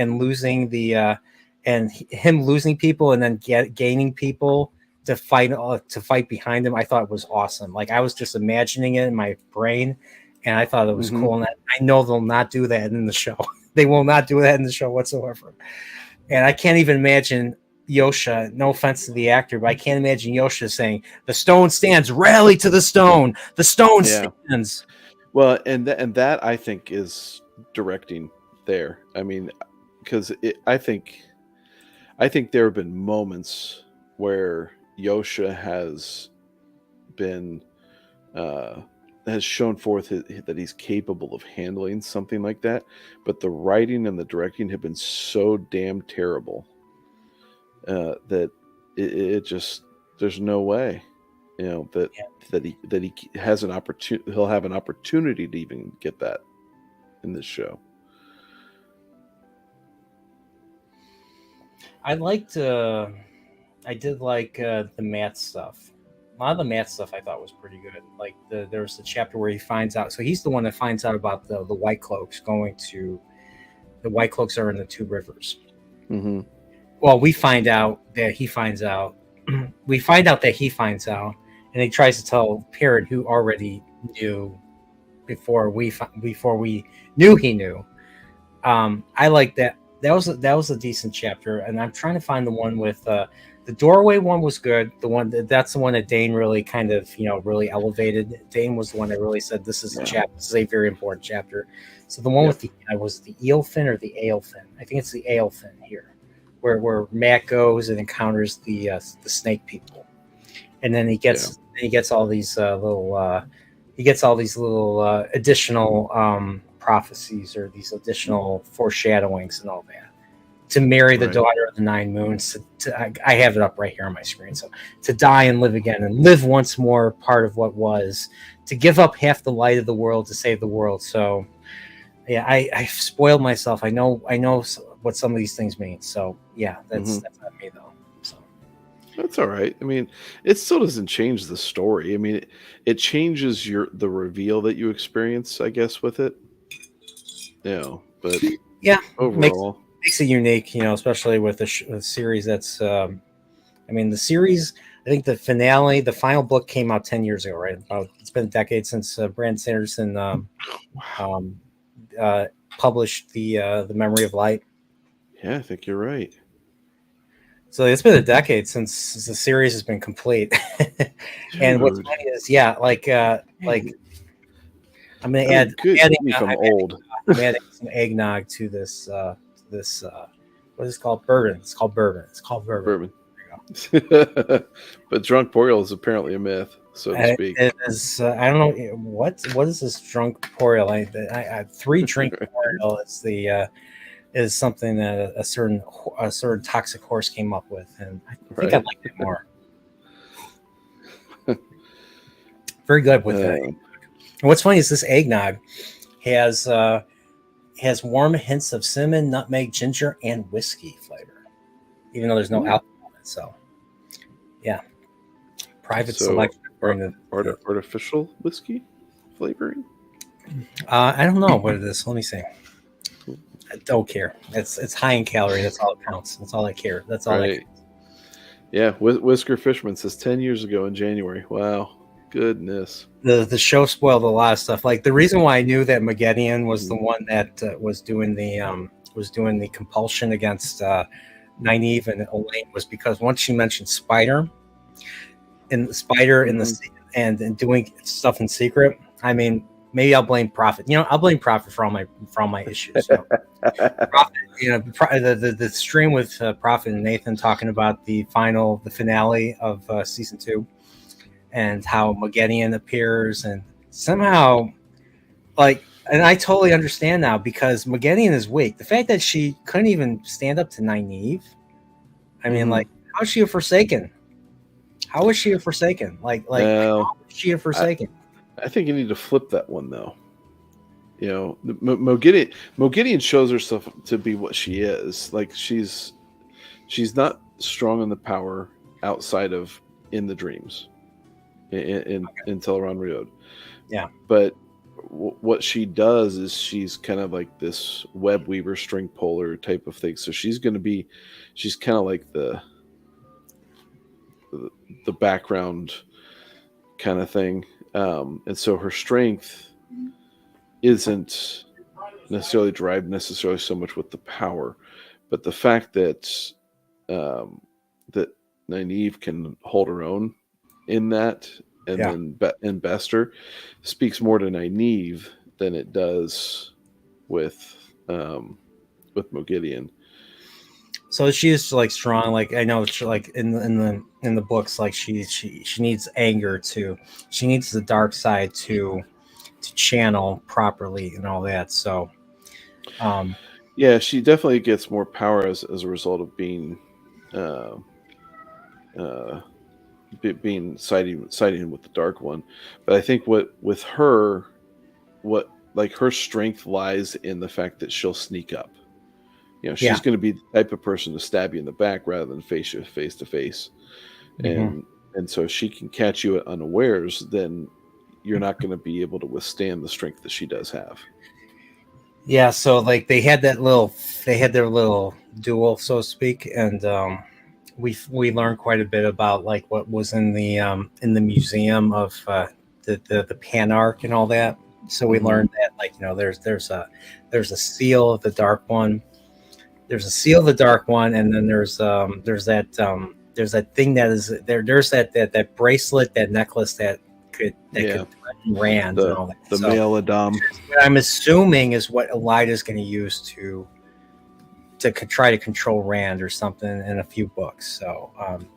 the and him losing people and then gaining people to fight behind him. I thought it was awesome. Like I was just imagining it in my brain, and I thought it was cool. And I know they'll not do that in the show. They will not do that in the show whatsoever. And I can't even imagine Yosha, no offense to the actor, but I can't imagine Yosha saying, the stone stands, rally to the stone. The stone stands.
Well, and that I think is directing there. I mean, because I think there have been moments where Yosha has been has shown forth that he's capable of handling something like that, but the writing and the directing have been so damn terrible that it just, there's no way. You know, that
Yeah.
that he has an opportunity. He'll have an opportunity to even get that in this show.
I did like the math stuff. A lot of the math stuff I thought was pretty good. Like there was the chapter where he finds out. So he's the one that finds out about the White Cloaks going to. The White Cloaks are in the Two Rivers.
Mm-hmm.
Well, we find out that he finds out. We find out that he finds out, and he tries to tell Parrot, who already knew before we knew he knew. I like that. That was a decent chapter, and I'm trying to find the one with the doorway one was good. That's the one that Dane really kind of really elevated. Dane was the one that really said this is a chapter. This is a very important chapter. So the one with the was the eelfin or the alefin. I think it's the alefin here, where Matt goes and encounters the snake people, and then he gets all these little additional prophecies or these additional foreshadowings and all that to marry the daughter of the Nine Moons. I have it up right here on my screen. So to die and live again and live once more, part of what was, to give up half the light of the world to save the world. So yeah, I spoiled myself. I know what some of these things mean. So yeah, that's not me though. So
that's all right. I mean, it still doesn't change the story. I mean, it changes the reveal that you experience, I guess, with it. But
yeah,
overall,
makes it unique, especially with a series that's. The series. I think the finale, the final book, came out 10 years ago, right? It's been a decade since Brandon Sanderson published the Memory of Light.
Yeah, I think you're right.
So it's been a decade since the series has been complete. And what's funny is, I'm going to add. I'm adding some eggnog to this. What is it called? Bourbon. It's called bourbon.
Bourbon. But Chillporeal is apparently a myth, so to speak.
It is. I don't know what is this Chillporeal. I 3 drink Chillporeal is something that a certain toxic horse came up with, and I think I like it more. Very good with that. And what's funny is this eggnog has warm hints of cinnamon, nutmeg, ginger, and whiskey flavor, even though there's no alcohol in it. So, yeah, private selection.
Artificial whiskey flavoring?
I don't know what it is. Let me see. I don't care. It's high in calorie. That's all it counts. That's all I care. That's all I care.
Yeah, Whisker Fishman says 10 years ago in January. Wow. Goodness.
The show spoiled a lot of stuff. Like the reason why I knew that Magedian was the one that was doing the compulsion against Nynaeve and Elaine was because once she mentioned Spider in the doing stuff in secret. I mean, maybe I'll blame Prophet. I'll blame Prophet for all my issues. Prophet, the stream with Prophet and Nathan talking about the finale of season 2. And how Magedian appears, and somehow, and I totally understand now because Magedian is weak. The fact that she couldn't even stand up to Nynaeve, I mean, how is she a Forsaken? How is she a Forsaken? How is she a Forsaken?
I think you need to flip that one though. Magedian shows herself to be what she is. Like she's not strong in the power outside of in the dreams. In Teleron Road.
Yeah.
But what she does is she's kind of like this web weaver, string puller type of thing. So she's kind of like the background kind of thing. And so her strength isn't necessarily derived necessarily so much with the power, but the fact that that Nynaeve can hold her own in that and then Bester speaks more to Nynaeve than it does with Magedian.
So she is strong. Like I know, in the books, she needs anger she needs the dark side to channel properly and all that. So,
yeah, she definitely gets more power as a result of being being siding him with the Dark One. But I think what with her, what like her strength lies in the fact that she'll sneak up. You know, she's going to be the type of person to stab you in the back rather than face you face to face. And so if she can catch you at unawares, then you're not going to be able to withstand the strength that she does have.
Yeah, so like they had their little duel, so to speak, and we learned quite a bit about like what was in the museum of the Panarch and all that. So we learned that like, you know, there's a seal of the Dark One. There's a seal of the Dark One, and then there's that thing that is there. There's that bracelet, that necklace that could threaten Rand and all that.
The male Adam.
What I'm assuming is what Elyda's going to use to try to control Rand or something in a few books. So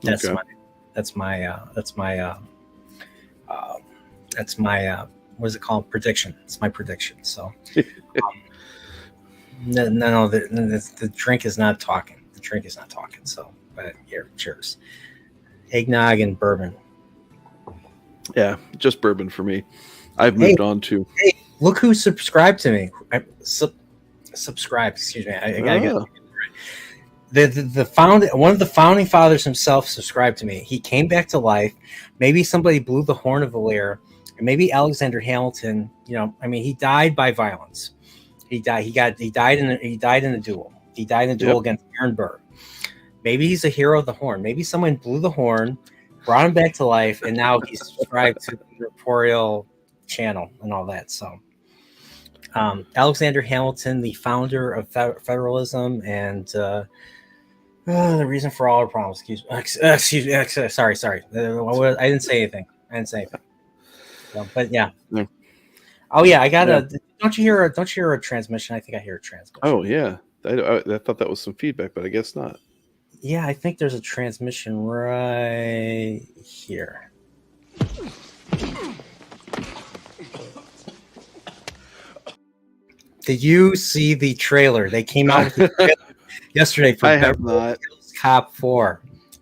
that's my what is it called? Prediction. It's my prediction. So no, the drink is not talking. The drink is not talking. So, but here, cheers. Eggnog and bourbon.
Yeah, just bourbon for me. I've moved on to.
Hey, look who subscribed to me. Subscribe. Excuse me. I gotta get one of the founding fathers himself subscribed to me. He came back to life. Maybe somebody blew the horn of Valyr, and maybe Alexander Hamilton. You know, I mean, he died by violence. He died in a duel. He died in a duel against Aaron Burr. Maybe he's a hero of the horn. Maybe someone blew the horn, brought him back to life, and now he's subscribed to the Chillporeal channel and all that. So, Alexander Hamilton, the founder of federalism and the reason for all our problems. Excuse me. Sorry. I didn't say anything. So, but yeah. Oh yeah, I got a. Don't you hear a transmission? I think I hear a transmission.
Oh yeah, I thought that was some feedback, but I guess not.
Yeah, I think there's a transmission right here. Did you see the trailer? They came out with the trailer yesterday for Beverly Hills Cop 4.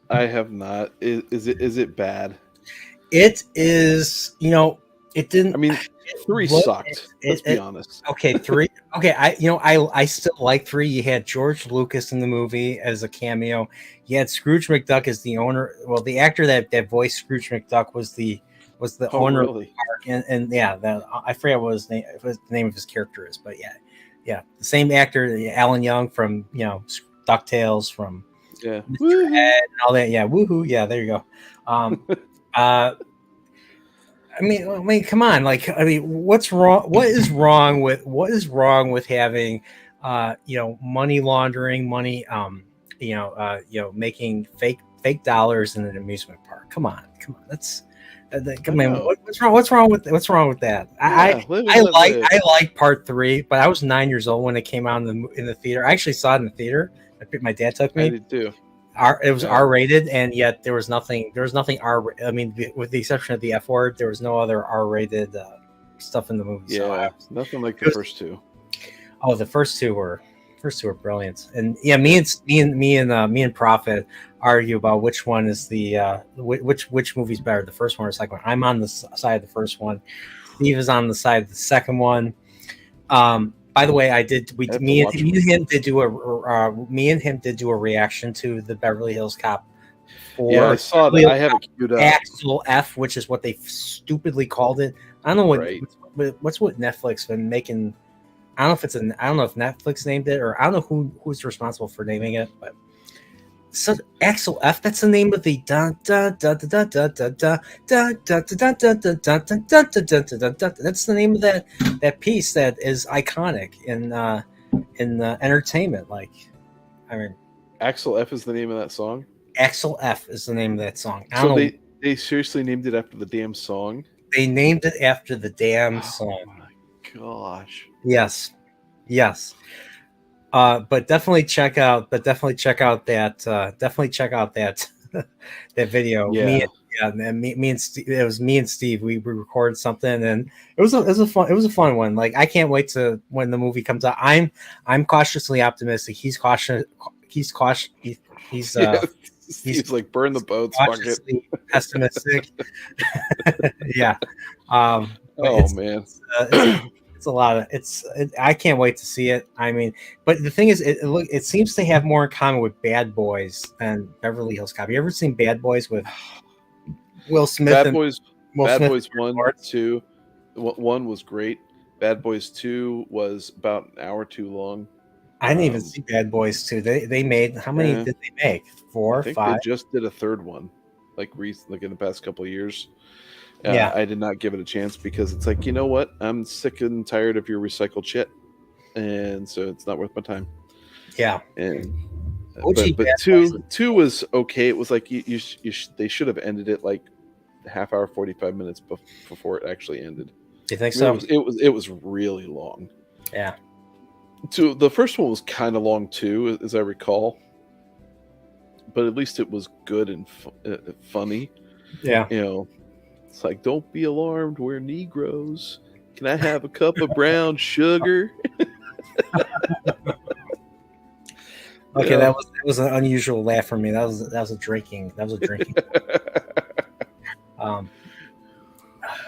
I have not. Is it bad?
It is. You know, it didn't.
I mean, 3 sucked. Let's be honest.
Okay, 3. Okay, I still like 3. You had George Lucas in the movie as a cameo. You had Scrooge McDuck as the owner. Well, the actor that voiced Scrooge McDuck was the owner of the park, and yeah, I forget what the name of his character is, but yeah, the same actor, Alan Young from DuckTales, from Mr. Ed and all that. Yeah, woohoo! Yeah, there you go. I mean, come on! Like, I mean, what's wrong? What is wrong with having, money laundering, making fake dollars in an amusement park? Come on! That's. What's wrong with that? I like part 3, but I was 9 years old when it came out in the theater. I actually saw it in the theater. My dad took me.
I did too.
It was R-rated, and yet there was nothing R. I mean, with the exception of the F word, there was no other R-rated stuff in the movie.
Yeah, so nothing like the first 2.
Oh, the first two were brilliant, and yeah, me and Prophet argue about which one is the which movie's better, the first one or the second one. I'm on the side of the first one. Steve is on the side of the second one. By the way, me and him did do a reaction to the Beverly Hills Cop 4.
Yeah, I saw that. I have it queued up.
Axel F, which is what they stupidly called it. I don't know what's what Netflix been making. I don't know if Netflix named it, or I don't know who's responsible for naming it, but so Axel F, that's the name of the that's the name of that piece that is iconic in entertainment. Like, I mean,
Axel F is the name of that song.
Axel F is the name of that song.
So they seriously named it after the damn song.
They named it after the damn song.
Oh my gosh.
Yes. But definitely check out that. Definitely check out that that video.
Yeah.
Me and Steve. It was me and Steve. We recorded something, and it was a fun one. Like, I can't wait to when the movie comes out. I'm cautiously optimistic. He's cautious. He's
He's like, burn the boats, fuck it.
cautiously pessimistic. Yeah. But
Oh man.
it's a lot of I can't wait to see it. I mean, but the thing is, it seems to have more in common with Bad Boys than Beverly Hills Cop. You ever seen Bad Boys with Will Smith?
Bad
and
Boys.
Will
Bad
Smith
Boys
and
1,
Lawrence?
2. 1 was great. Bad Boys 2 was about an hour too long.
I didn't even see Bad Boys 2. They made, how many did they make?
I
4,
think
5?
they just did a third one, like in the past couple of years.
Yeah.
I did not give it a chance because it's like, you know what? I'm sick and tired of your recycled shit, and so it's not worth my time.
Yeah.
And
OG
but
Bad
two was okay. It was like they should have ended it like a half hour, 45 minutes before it actually ended.
Do you think so?
It was really long.
Yeah.
The first one was kind of long too, as I recall, but at least it was good and funny.
Yeah.
You know, it's like, don't be alarmed, we're Negroes. Can I have a cup of brown sugar?
Okay,
Yeah.
that was an unusual laugh for me. That was a drinking.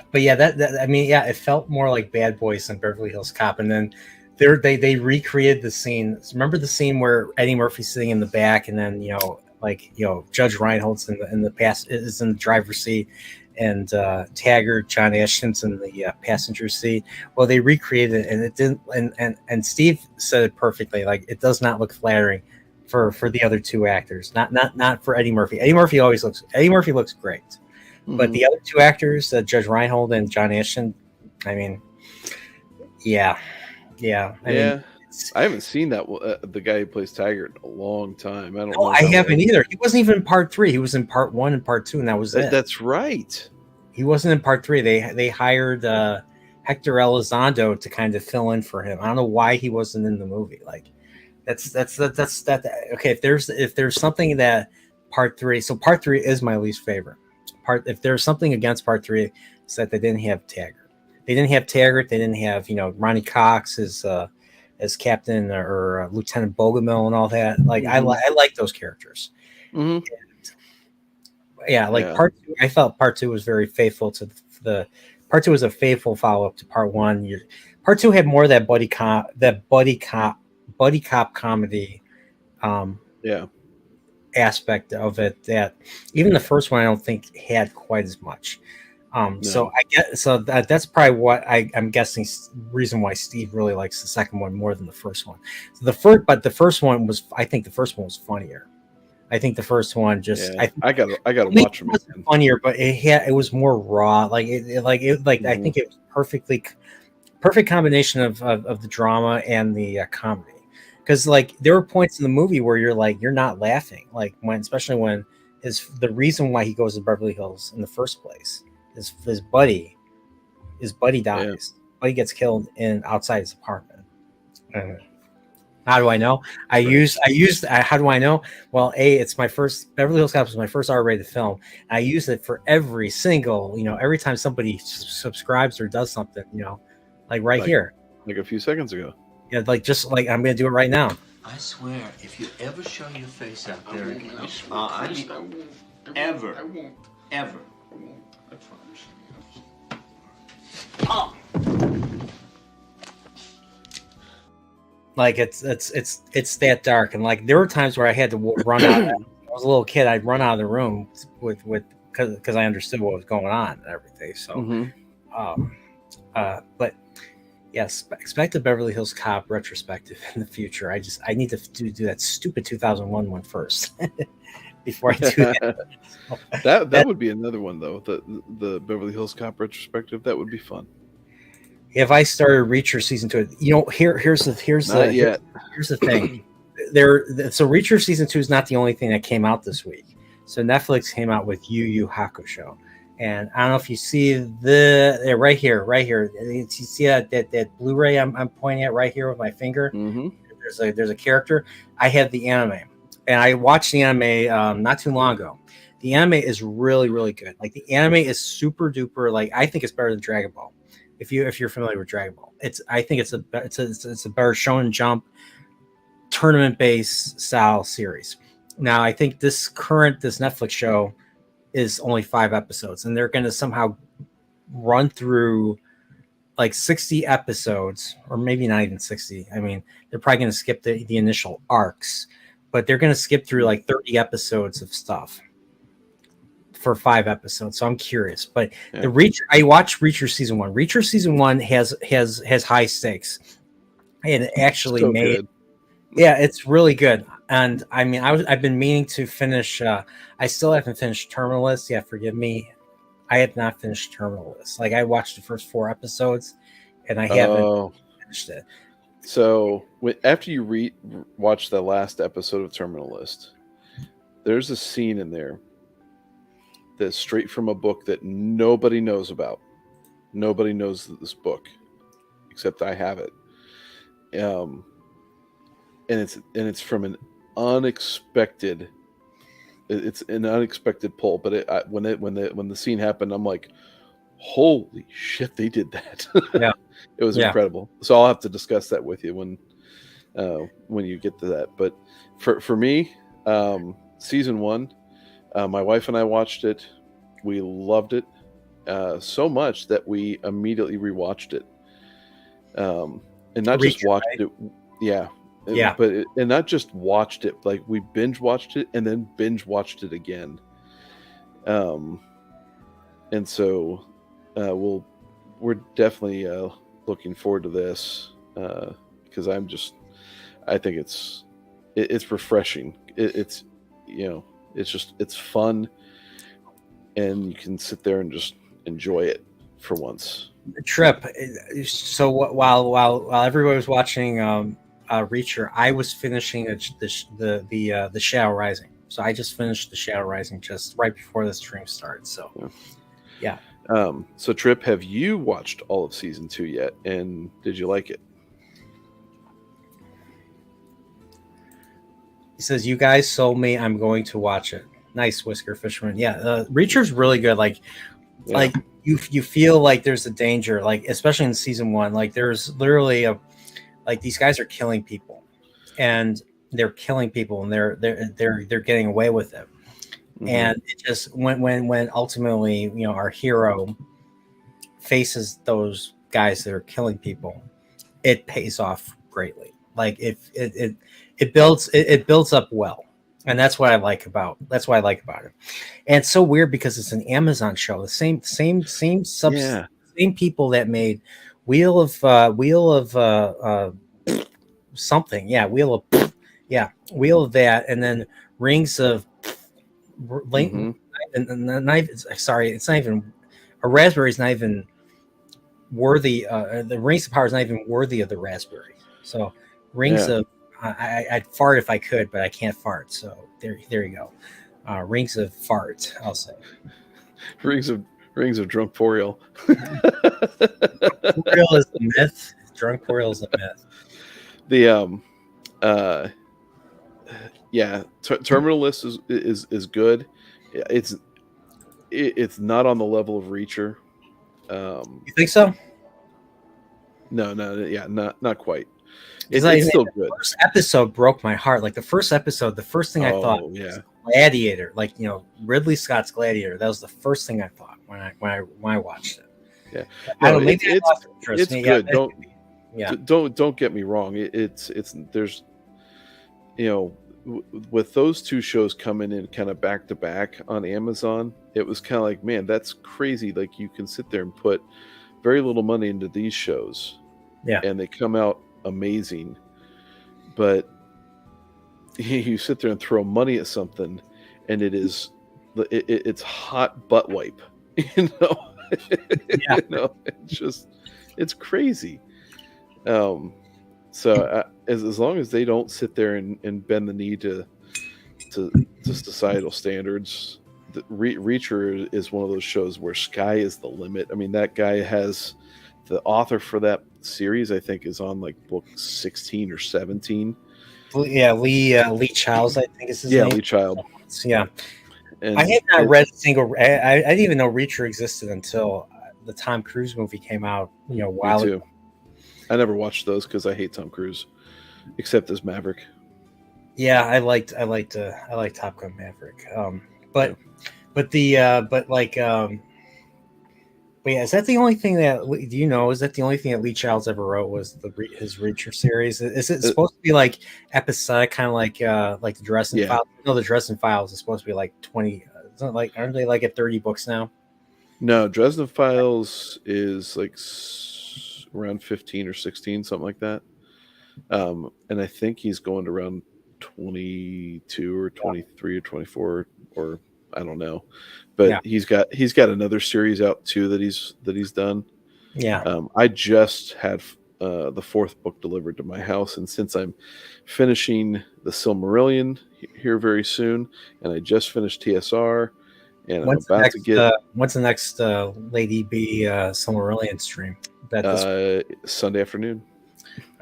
But yeah, that I mean, yeah, it felt more like Bad Boys than Beverly Hills Cop. And then they recreated the scene. Remember the scene where Eddie Murphy's sitting in the back, and then Judge Reinhold's in the is in the driver's seat, and Taggart, John Ashton's in the passenger seat. Well, they recreated it, and it didn't. And Steve said it perfectly. Like, it does not look flattering for the other two actors. Not for Eddie Murphy. Eddie Murphy looks great. But the other two actors, Judge Reinhold and John Ashton, I mean, yeah. I mean,
I haven't seen that the guy who plays Taggart in a long time. I don't know.
I haven't either. He wasn't even in part 3. He was in part 1 and part 2, and that was it.
That's right.
He wasn't in part 3. They hired Hector Elizondo to kind of fill in for him. I don't know why he wasn't in the movie. Like, that's okay. If there's something that part 3, so part 3 is my least favorite. If there's something against part 3, it's that they didn't have Taggart. They didn't have Ronnie Cox as Captain or Lieutenant Bogomil and all that. Like, I like those characters.
Mm-hmm.
Part 2. I felt part 2 was very faithful to the part 2 was a faithful follow up to part 1. Part 2 had more of that buddy cop comedy. Aspect of it that even the first one I don't think had quite as much. So that's probably what I'm guessing reason why Steve really likes the second one more than the first one. So the first one was funnier. I think the first one I gotta
watch them.
It wasn't funnier, but it was more raw. I think it was perfect combination of the drama and the comedy. Because there were points in the movie where you're not laughing, especially when the reason why he goes to Beverly Hills in the first place is his buddy dies. Yeah. Buddy gets killed outside his apartment. How do I know? How do I know? Well, it's my first Beverly Hills Cop was my first R-rated film. I use it for every single, every time somebody subscribes or does something, like here,
like a few seconds ago.
Yeah, I'm gonna do it right now.
I swear, if you ever show your face out there again,
I won't.
Ever.
I won't.
Ever.
I won't. I promise.
Oh.
It's that dark, and there were times where I had to run out. I was a little kid. I'd run out of the room because I understood what was going on and everything. So, but. Yes, expect a Beverly Hills Cop retrospective in the future. I need to do that stupid 2001 one first before I do that.
that would be another one though. The Beverly Hills Cop retrospective, that would be fun.
If I started Reacher season 2, here's the thing. So Reacher season 2 is not the only thing that came out this week. So Netflix came out with Yu Yu Hakusho. And I don't know if you see right here. You see that Blu-ray I'm pointing at right here with my finger.
Mm-hmm.
There's a character. I have the anime, and I watched the anime not too long ago. The anime is really, really good. The anime is super duper. I think it's better than Dragon Ball. If you're familiar with Dragon Ball, I think it's a better Shonen Jump tournament based style series. Now I think this Netflix show is only 5 episodes, and they're going to somehow run through like 60 episodes, or maybe not even 60. I mean, they're probably going to skip the initial arcs, but they're going to skip through like 30 episodes of stuff for 5 episodes. So I'm curious. But the Reacher, I watched Reacher season 1. Reacher season 1 has high stakes. It actually
So
made
good.
Yeah, it's really good. And I mean, I've been meaning to finish. I still haven't finished Terminal List. Yeah, forgive me. I have not finished Terminal List. Like I watched the first 4 episodes, and I haven't finished it.
So after you watch the last episode of Terminal List, there's a scene in there that's straight from a book that nobody knows about. Nobody knows this book, except I have it. And it's from an unexpected. It's an unexpected pull, but when the scene happened, I'm like, holy shit, they did that.
Yeah.
It was incredible. So I'll have to discuss that with you when you get to that. But for me, season 1, my wife and I watched it. We loved it so much that we immediately rewatched it, and not just watched it. Yeah.
Yeah.
And not just watched it, like we binge watched it and then binge watched it again. And so we're definitely looking forward to this because I think it's refreshing. It's fun, and you can sit there and just enjoy it for once.
Trip. So while everybody was watching Reacher, I was finishing the Shadow Rising. So I just finished the Shadow Rising just right before the stream started. So yeah.
So Trip, have you watched all of season 2 yet? And did you like it?
He says, "You guys sold me. I'm going to watch it." Nice, Whisker Fisherman. Yeah, Reacher's really good. Like you feel like there's a danger, like especially in season 1. Like there's literally these guys are killing people, and they're killing people, and they're getting away with it. Mm-hmm. And it just when ultimately our hero faces those guys that are killing people, it pays off greatly. Like it builds up well, and that's what I like about it. And it's so weird because it's an Amazon show. The same people that made Wheel of something. Yeah, Wheel of that, and then Rings of
Mm-hmm.
Sorry, it's not even a raspberry. Is not even worthy. The Rings of Power is not even worthy of the raspberry. So Rings of I'd fart if I could, but I can't fart. So there you go. Rings of fart, I'll say.
Rings of Drunkporial.
Drunkporial is the myth. Drunkporial is the myth.
Terminal List is good. It's not on the level of Reacher.
You think so?
No, not quite. It's still good.
The first episode broke my heart. Like the first episode, the first thing I thought was Gladiator. Like Ridley Scott's Gladiator. That was the first thing I thought when I watched it.
Yeah,
I don't know. Maybe
it's good. Don't get me wrong. It's there's with those 2 shows coming in kind of back to back on Amazon, it was kind of like, man, that's crazy. Like you can sit there and put very little money into these shows, and they come out amazing, but you sit there and throw money at something, and it's hot butt wipe. It's crazy. So as long as they don't sit there and bend the knee to societal standards, Reacher is one of those shows where sky is the limit. I mean, that guy has the author for that series, I think, is on like book 16 or 17.
Yeah, Lee Childs, I think is his name.
Yeah, Lee Child.
Yeah. And I have not read a single. I didn't even know Reacher existed until the Tom Cruise movie came out. A while ago.
I never watched those because I hate Tom Cruise, except as Maverick.
Yeah, I liked Top Gun Maverick. But but yeah, is that the only thing that do you know? Is that the only thing that Lee Childs ever wrote was his Reacher series? Is it
Uh,
supposed to be like episodic, kind of like the Dresden
Yeah.
Files? No, the Dresden Files is supposed to be like 20. Isn't it like aren't they like at 30 books now?
No, Dresden Files is like around 15 or 16, something like that. And I think he's going to around 22 or 23 or 24, or I don't know. But
Yeah.
he's got another series out too that he's done.
Yeah.
I just had the fourth book delivered to my house, and since I'm finishing the Silmarillion here very soon, and I just finished TSR, and I'm about to get
what's the next Lady B Silmarillion stream? Bet this
Sunday afternoon.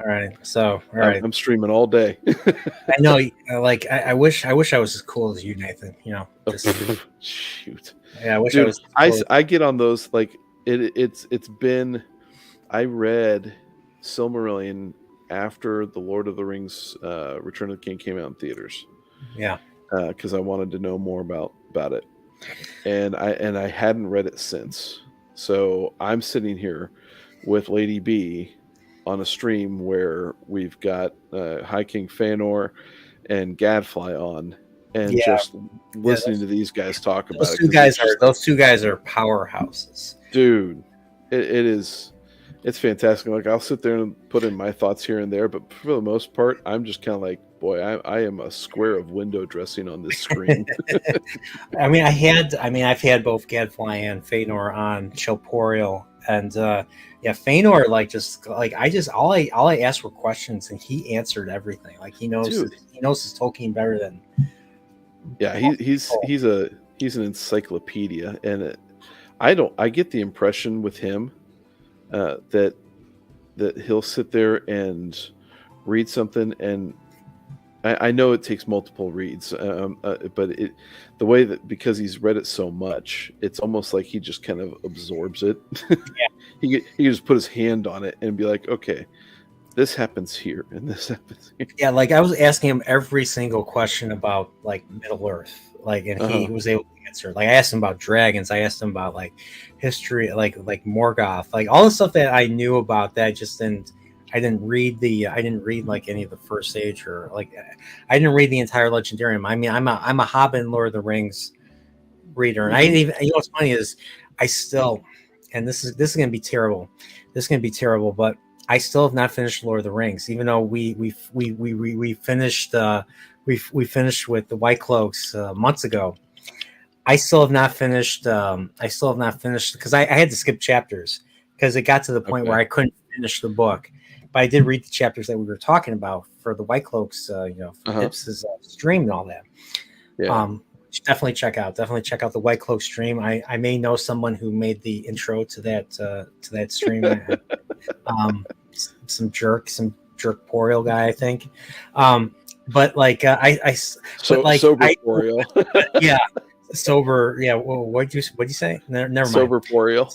all right. So all right.
I'm streaming all day.
I know. Like I wish I was as cool as you, Nathan. You know. Just,
Shoot.
yeah. I wish
Dude,
I was. As cool
I get on those like it's been. I read Silmarillion after the Lord of the Rings Return of the King came out in theaters.
Yeah.
Because I wanted to know more about it, and I hadn't read it since. So I'm sitting here with Lady B on a stream where we've got High King Feanor and Gadfly on, and just listening to these guys talk about it.
Those two guys are powerhouses,
dude. It's fantastic. Like I'll sit there and put in my thoughts here and there, but for the most part, I'm just kind of like, boy, I am a square of window dressing on this screen.
I've had both Gadfly and Feanor on Chillporeal, and Feanor all I asked were questions, and he answered everything. Like he knows his Tolkien better than.
Yeah, he's an encyclopedia, and I get the impression with him that he'll sit there and read something, and I know it takes multiple reads, but the way that, because he's read it so much, it's almost like he just kind of absorbs it. Yeah. he can just put his hand on it and be like, okay, this happens here and this happens here.
Yeah, like I was asking him every single question about like Middle Earth, like, and he was able to answer. Like I asked him about dragons, I asked him about like history, like Morgoth, like all the stuff that I knew about that I didn't read like any of the First Age, or like I didn't read the entire Legendarium. I mean, I'm a Hobbit and Lord of the Rings reader, and I didn't even. You know what's funny is I still, and this is gonna be terrible. This is gonna be terrible, but I still have not finished Lord of the Rings, even though we finished we finished with the White Cloaks months ago. I still have not finished because I had to skip chapters because it got to the point where I couldn't finish the book. But I did read the chapters that we were talking about for the White Cloaks, for Hips's stream and all that.
Yeah.
Definitely check out the White Cloak stream. I may know someone who made the intro to that stream. Some Chillporeal guy, I think. But like
Chillporeal.
Yeah, sober. Yeah. Well, what'd you say? Never mind.
Chillporeal.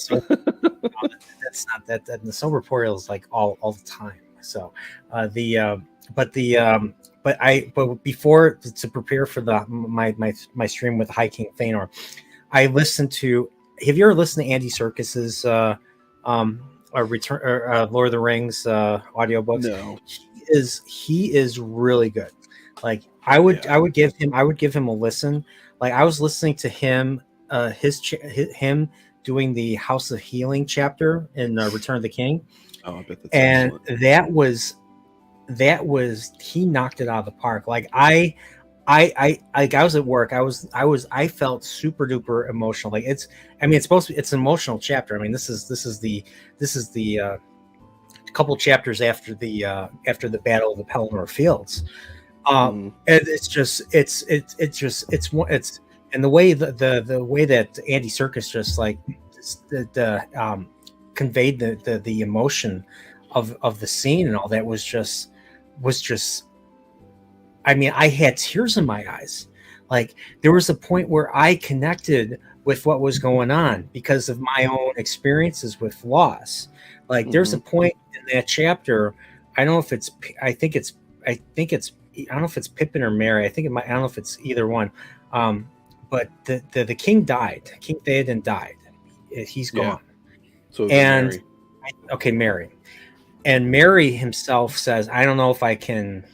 That's not that. The Chillporeal is like all the time. So but before, to prepare for my stream with High King Feanor, I listened to. Have you ever listened to Andy Serkis's Lord of the Rings audiobooks?
No.
He is really good. Like I would give him a listen. Like I was listening to him him doing the House of Healing chapter in Return of the King.
Oh, I bet that's
and
excellent.
that was he knocked it out of the park. Like I was at work. I felt super duper emotional. Like it's supposed to be, it's an emotional chapter. I mean, this is the couple chapters after the Battle of the Pelennor Fields. And it's and the way the way that Andy Serkis just like conveyed the emotion of the scene and all that was just I mean, I had tears in my eyes. Like there was a point where I connected with what was going on because of my own experiences with loss. Like there's a point in that chapter. I don't know if it's. I think it's I don't know if it's Pippin or Mary. I think it might. I don't know if it's either one. But the king died. King Theoden died. He's
Yeah.
gone.
So is it
And
Mary?
okay, Mary. And Mary himself says, I don't know if I can.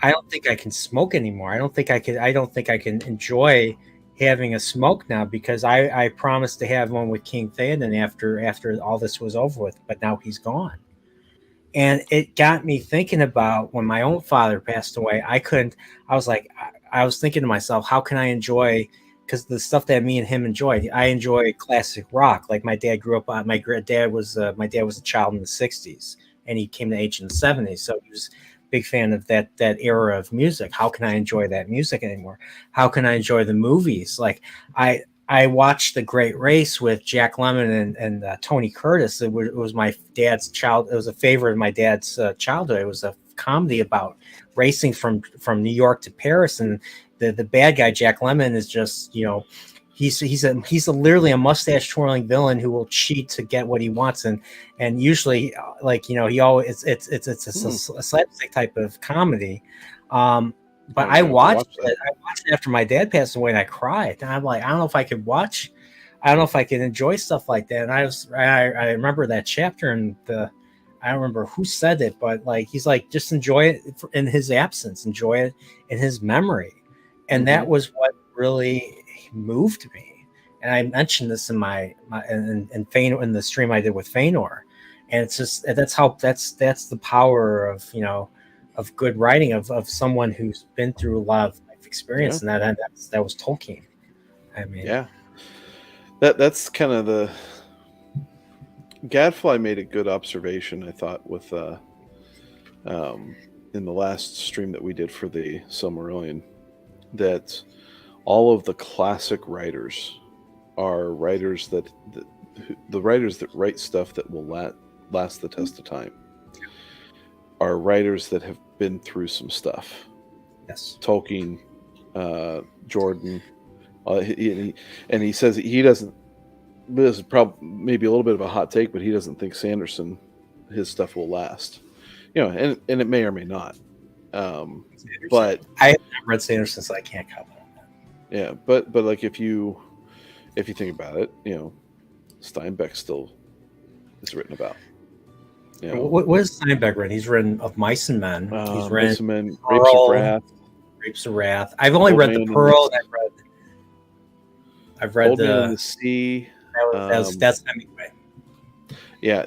I don't think I can smoke anymore. I don't think I can enjoy having a smoke now, because I promised to have one with King Theoden after all this was over with, but now he's gone. And it got me thinking about when my own father passed away. I was like, I was thinking to myself, how can I enjoy, because the stuff that me and him enjoyed, I enjoy classic rock. Like my dad grew up on, my dad was a child in the 60s, and he came to age in the 70s. So he was a big fan of that era of music. How can I enjoy that music anymore? How can I enjoy the movies? Like I watched The Great Race with Jack Lemmon and Tony Curtis. It was my dad's child. It was a favorite of my dad's childhood. It was a comedy about racing from New York to Paris, and the bad guy Jack Lemmon is just, he's literally a mustache twirling villain who will cheat to get what he wants, and usually he always it's a slapstick type of comedy. But I watched it. I watched it after my dad passed away, and I cried. And I'm like, I don't know if I could watch. I don't know if I can enjoy stuff like that. And I remember that chapter, and I don't remember who said it, but like he's like, just enjoy it in his absence, enjoy it in his memory, and that was what really moved me. And I mentioned this in in the stream I did with Feanor, and it's just that's the power of good writing, of someone who's been through a lot of life experience, and that was Tolkien. I mean,
yeah, that's kind of the Gadfly made a good observation, I thought, with in the last stream that we did for the Silmarillion, that all of the classic writers are writers that the writers that write stuff that will last the test of time are writers that have been through some stuff.
Yes.
Tolkien, Jordan, he says he doesn't. This is probably maybe a little bit of a hot take, but he doesn't think Sanderson, his stuff will last. And it may or may not. But
I haven't read Sanderson, so I can't comment on that.
Yeah, but like if you think about it, Steinbeck still is written about.
What is Steinbeck written? He's written Of Mice and Men. He's written
Mice and Men, Grapes of Wrath.
Grapes of Wrath. I've only read The Pearl. I've read
Old Man in the Sea.
That's Hemingway.
Yeah,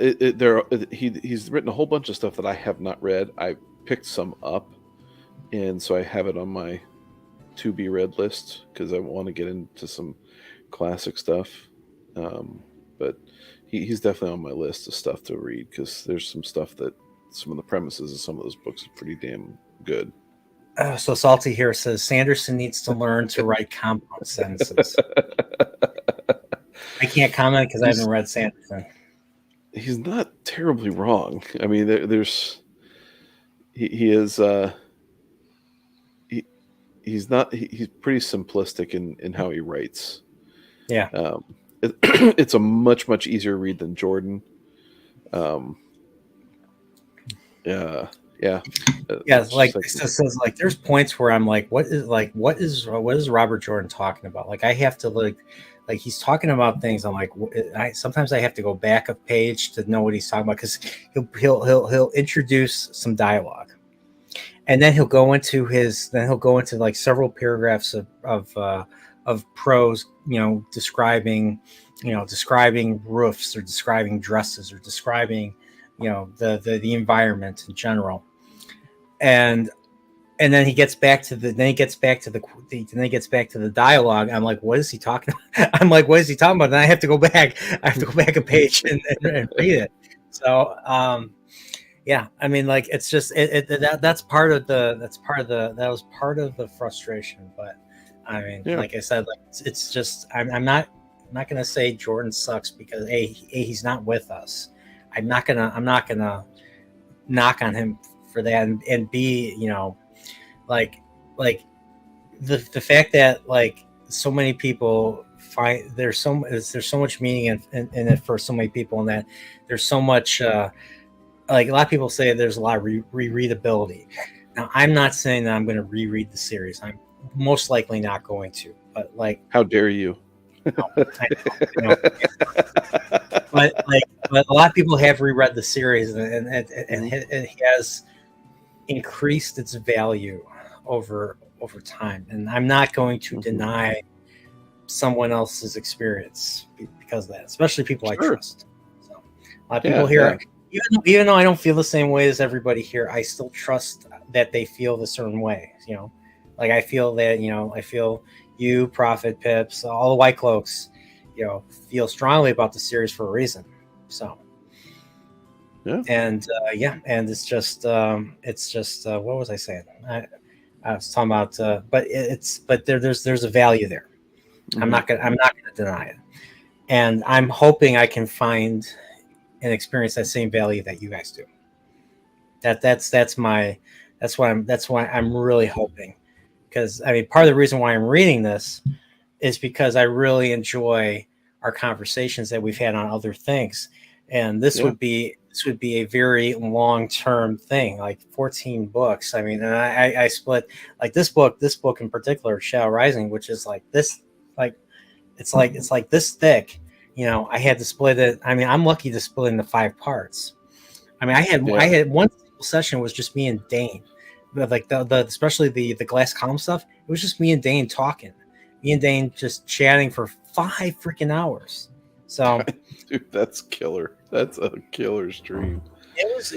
he's written a whole bunch of stuff that I have not read. I picked some up, and so I have it on my to be read list because I want to get into some classic stuff. But he's definitely on my list of stuff to read, because there's some stuff that some of the premises of some of those books are pretty damn good.
So Salty here says Sanderson needs to learn to write compound sentences. I can't comment because I haven't read Sanderson.
He's not terribly wrong. I mean, he's pretty simplistic in how he writes.
Yeah.
It's a much easier read than Jordan. Yeah.
Like there's points where I'm like, what is Robert Jordan talking about? Like I have to like he's talking about things. I'm like, sometimes I have to go back a page to know what he's talking about, because he'll introduce some dialogue, and then he'll go into like several paragraphs of prose, describing roofs, or describing dresses, or describing the environment in general, and then he gets back to the dialogue. I'm like, what is he talking about? And I have to go back a page and read it. So yeah, I mean, like, it's just that was part of the frustration. But I mean, like I said, like it's just I'm not gonna say Jordan sucks because A, he's not with us. I'm not gonna knock on him for that, and B, like the fact that like so many people find there's so much meaning in it for so many people, and that there's so much like a lot of people say there's a lot of rereadability. Now, I'm not saying that I'm going to reread the series. I'm most likely not going to. But like,
How dare you?
I know. But a lot of people have reread the series, and it has increased its value over time. And I'm not going to deny someone else's experience because of that, especially people I trust. So a lot of people here, even though I don't feel the same way as everybody here, I still trust that they feel the certain way. Like I feel that I feel you, Prophet, Pips, all the White Cloaks, feel strongly about the series for a reason. So.
Yeah.
And and it's just what was I saying? I was talking about, but there's a value there.
Mm-hmm.
I'm not gonna deny it, and I'm hoping I can find and experience that same value that you guys do. That's why I'm really hoping, because I mean part of the reason why I'm reading this is because I really enjoy our conversations that we've had on other things, and this would be a very long-term thing, like 14 books. I mean, and I split like this book in particular, Shadow Rising, which is like this, like it's like this thick. I had to split it. I mean, I'm lucky to split it into 5 parts. I mean, I had one single session was just me and Dane, but like the especially the glass column stuff. It was just me and Dane talking, me and Dane just chatting for 5 freaking hours. So,
dude, that's killer. That's a killer stream.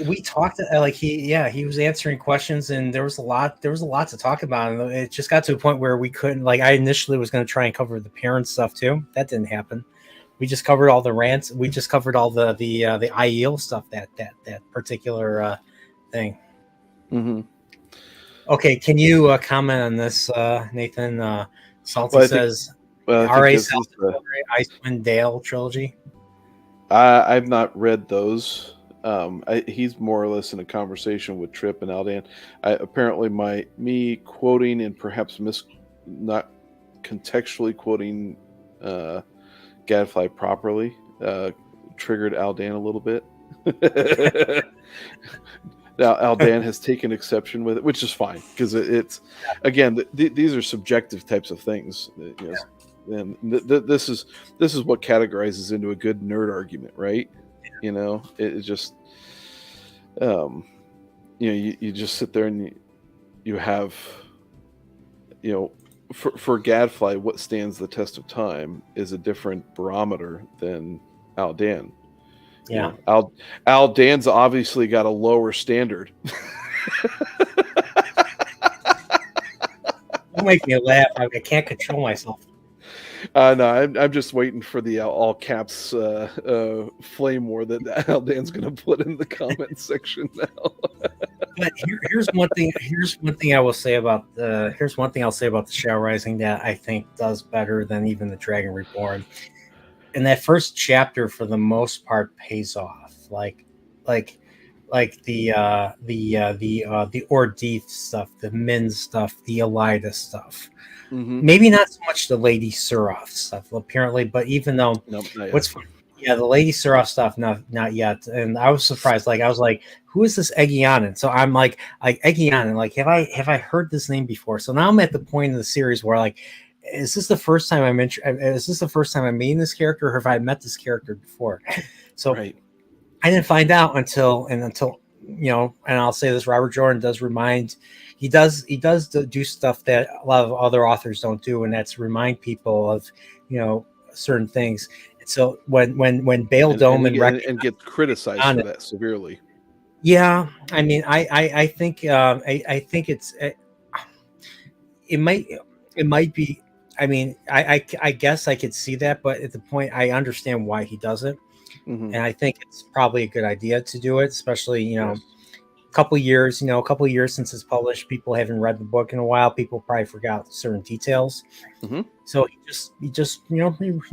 We talked like he was answering questions, and there was a lot to talk about, and it just got to a point where we couldn't, like, I initially was going to try and cover the parent stuff too. That didn't happen. We just covered all the rants. We just covered all the IEL stuff, that particular thing.
Mm-hmm.
Okay, can you comment on this, Nathan? Salty says R.A. Icewind Dale trilogy.
I've not read those. He's more or less in a conversation with Trip and Aldan. Apparently, me quoting and perhaps not contextually quoting Gadfly properly triggered Aldan a little bit. Now Aldan has taken exception with it, which is fine, because it's again these are subjective types of things. And this is what categorizes into a good nerd argument, right? It just you just sit there and you have for Gadfly, what stands the test of time is a different barometer than Aldan.
Yeah,
Aldan's obviously got a lower standard.
You make me laugh. I can't control myself.
No, I'm just waiting for the all caps flame war that Aldan's going to put in the comment section now.
But here's one thing. Here's one thing I will say about the. Here's one thing I'll say about the Shadow Rising that I think does better than even the Dragon Reborn. And that first chapter, for the most part, pays off. Like the Ordeef stuff, the Min stuff, the Elida stuff.
Mm-hmm.
Maybe not so much the Lady Suroth stuff, apparently, but even though what's funny, the Lady Suroth stuff, not yet. And I was surprised. Like I was like, who is this Egyanin? So I'm like Egyanin, like have I heard this name before? So now I'm at the point in the series where like, is this the first time I'm meeting this character, or have I met this character before? So I didn't find out until and I'll say this: Robert Jordan does remind. He does do stuff that a lot of other authors don't do, and that's remind people of certain things. And so when Bale Dome and
gets criticized for that severely.
Yeah, I mean, I think I think it might be. I mean, I guess I could see that, but at the point, I understand why he does it, and I think it's probably a good idea to do it, especially a couple years since it's published. People haven't read the book in a while. People probably forgot certain details. So he just he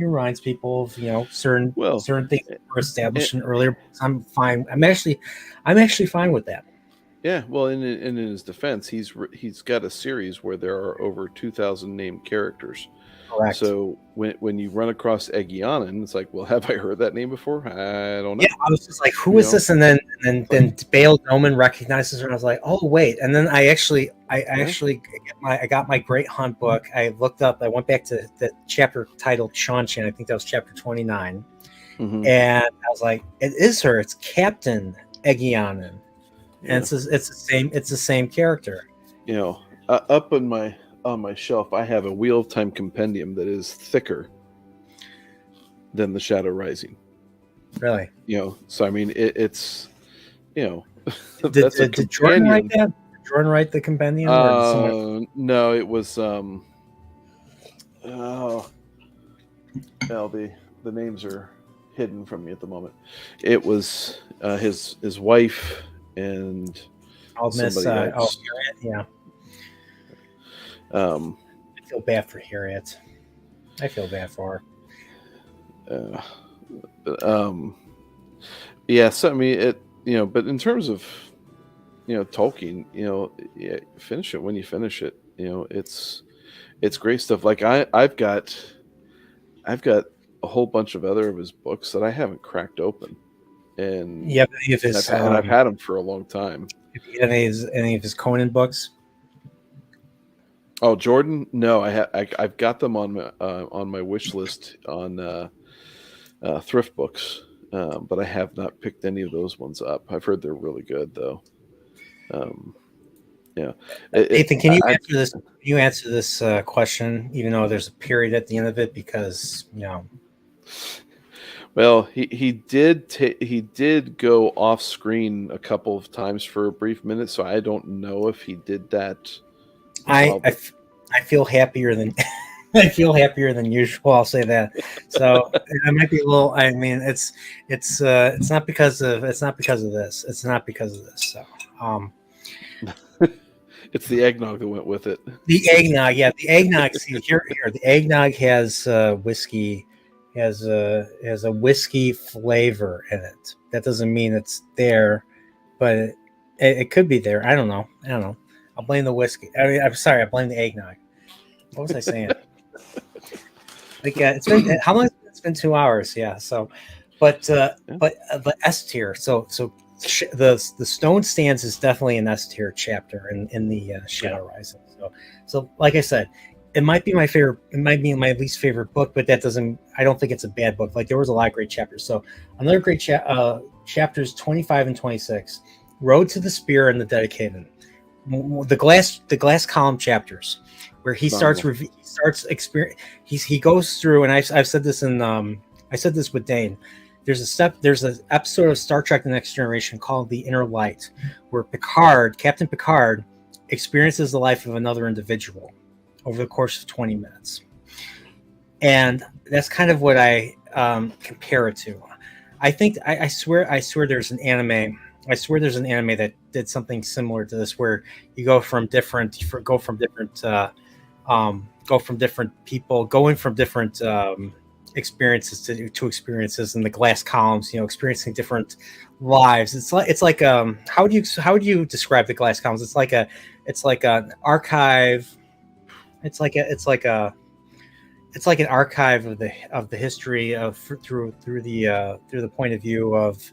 reminds people of certain things that were established in earlier books. I'm fine. I'm actually fine with that.
Yeah, well, in his defense, he's got a series where there are over 2,000 named characters.
Correct.
So when you run across Egyanin, it's like, well, have I heard that name before? I don't know.
Yeah, I was just like, who
You
is
know?
this? And then Bale Doman recognizes her, and I was like, oh wait. And then I got my Great Hunt book. I looked up. I went back to the chapter titled Shanshan. I think that was chapter 29.
Mhm.
And I was like, it is her. It's Captain Egyanin. And it's the same character.
You know, up on my shelf, I have a Wheel of Time compendium that is thicker than the Shadow Rising.
Really?
You know, so I mean, it's you know,
Did Jordan write that? Did Jordan write the compendium? Or did someone...
No, it was well, the names are hidden from me at the moment. It was his wife and somebody else.
Yeah.
I
feel bad for Harriet. I feel bad for
her. Yeah, so I mean, it, you know, but in terms of, you know, Tolkien, you know, yeah, finish it when you finish it. You know, it's great stuff. Like I've got a whole bunch of other of his books that I haven't cracked open, and
yeah, but
I've had them for a long time.
Any of his Conan books?
Oh, Jordan? No, I've got them on my wish list on thrift books, but I have not picked any of those ones up. I've heard they're really good, though. Yeah,
Ethan, can you answer this? Can you answer this question, even though there's a period at the end of it? Because you know.
Well, he did go off screen a couple of times for a brief minute, so I don't know if he did that.
I feel happier than I feel happier than usual. I'll say that. So it might be a little. I mean, it's not because of this. It's not because of this. So
it's the eggnog that went with it.
The eggnog, yeah, the eggnog. See here, the eggnog has whiskey. Has a whiskey flavor in it. That doesn't mean it's there, but it could be there. I don't know. I'll blame the whiskey. I mean, I'm sorry. I blame the eggnog. What was I saying? Like, it's been how long? It's been 2 hours. Yeah. So, but the S tier. So the Stone Stands is definitely an S tier chapter in the Shadow Rising. So like I said, it might be my favorite. It might be my least favorite book, but that doesn't. I don't think it's a bad book. Like there was a lot of great chapters. So another great chapters 25 and 26, Road to the Spear and the Dedicated. The glass column chapters where he he goes through, and I've said this in I said this with Dane. There's an episode of Star Trek: The Next Generation called The Inner Light, where Captain Picard experiences the life of another individual over the course of 20 minutes, and that's kind of what I compare it to. I think I swear there's an anime. I swear there's an anime that did something similar to this, where you go from different people, going from different experiences to experiences in the glass columns. You know, experiencing different lives. It's like how would you describe the glass columns? It's like an archive. It's like an archive of the history through the point of view of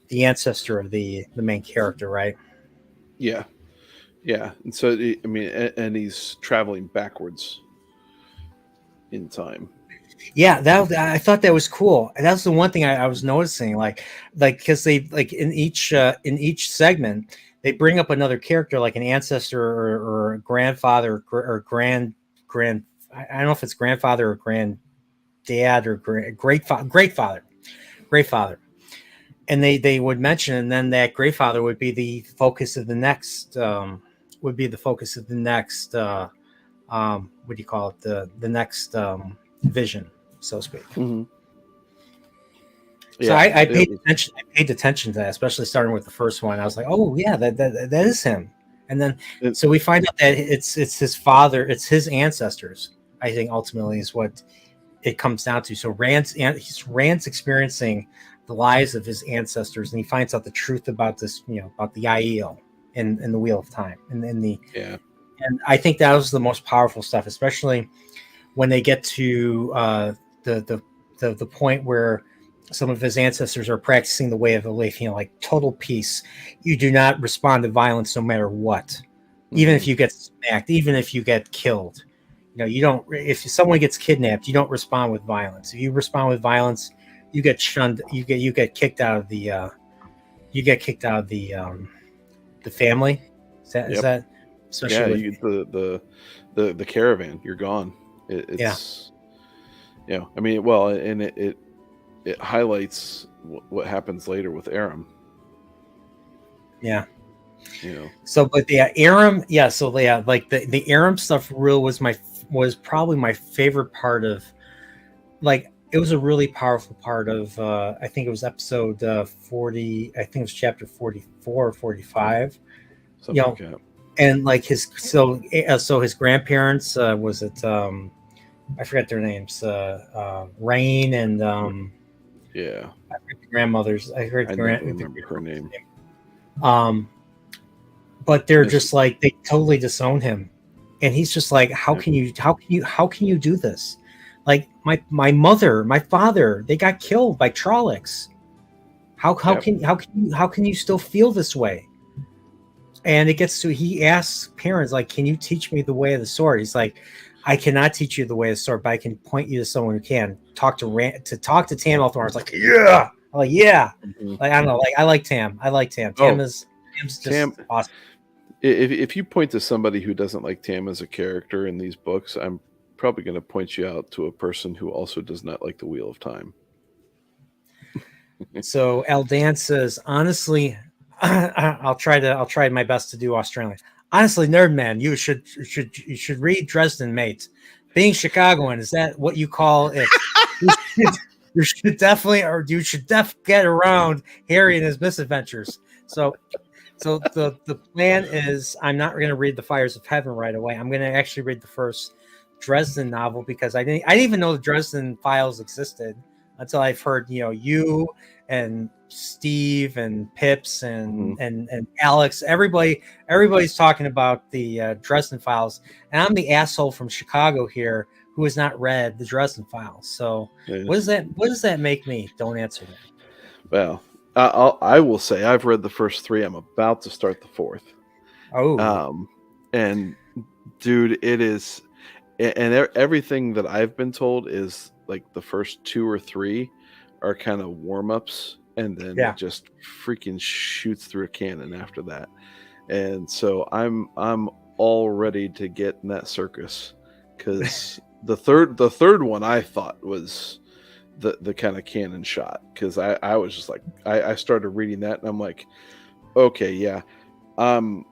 the ancestor of the main character, right?
Yeah. And so I mean, and he's traveling backwards in time.
Yeah, I thought that was cool. And that's the one thing I was noticing, like because they like in each segment they bring up another character, like an ancestor or a grandfather or grand. I don't know if it's grandfather or granddad or great father. And they would mention, and then that great father would be the focus of the next. What do you call it? The next vision, so to speak.
Mm-hmm.
Yeah, so I paid attention. I paid attention to that, especially starting with the first one. I was like, "Oh yeah, that is him." And then so we find out that it's his father, it's his ancestors. I think ultimately is what it comes down to. So Rand's experiencing the lives of his ancestors, and he finds out the truth about this, about the Aiel in the Wheel of Time, and I think that was the most powerful stuff, especially when they get to the point where some of his ancestors are practicing the way of the leaf, like total peace. You do not respond to violence no matter what, even if you get smacked, even if you get killed. You don't. If someone gets kidnapped, you don't respond with violence. If you respond with violence, you get shunned. You get kicked out of the. You get kicked out of the family. Is that? Especially
the caravan. You're gone. It's I mean, well, and it highlights what happens later with Aram.
Yeah.
So,
but Aram, like the Aram stuff was probably my favorite part of, like, it was a really powerful part of, I think it was episode 40, I think it was chapter 44 or 45.
Something like that.
And like his grandparents, was it, I forget their names, Rain and,
yeah.
I heard the grandmothers. I
never remember her name.
But they're just like, they totally disown him, and he's just like, how can you do this? Like my mother, my father, they got killed by Trollocs. How can you still feel this way? And it gets to, he asks parents, like, can you teach me the way of the sword? He's like, I cannot teach you the way of the sword, but I can point you to someone who can. Talk to Tam Elthorn. I was like, yeah. I'm like, yeah. Like, I don't know. Like, I like Tam. Tam's just awesome.
If you point to somebody who doesn't like Tam as a character in these books, I'm probably going to point you out to a person who also does not like the Wheel of Time.
So Aldan says, honestly, I'll try my best to do Australian. Honestly, Nerdman, you should read Dresden, mate. Being Chicagoan, is that what you call it? you should get around Harry and his misadventures. So the plan is, I'm not going to read The Fires of Heaven right away. I'm going to actually read the first Dresden novel, because I didn't even know the Dresden Files existed until I've heard you and Steve and Pips and Alex. Everybody's talking about the Dresden Files, and I'm the asshole from Chicago here who has not read the Dresden Files. So what does that make me? Don't answer that.
Well, I will say I've read the first 3. I'm about to start the 4th.
Oh,
and dude, it is, and everything that I've been told is like the first 2 or 3 are kind of warm-ups, and then it just freaking shoots through a cannon after that. And so I'm all ready to get in that circus, because the third one I thought was the kind of cannon shot, because I was just like, I started reading that and I'm like, okay, yeah, I'm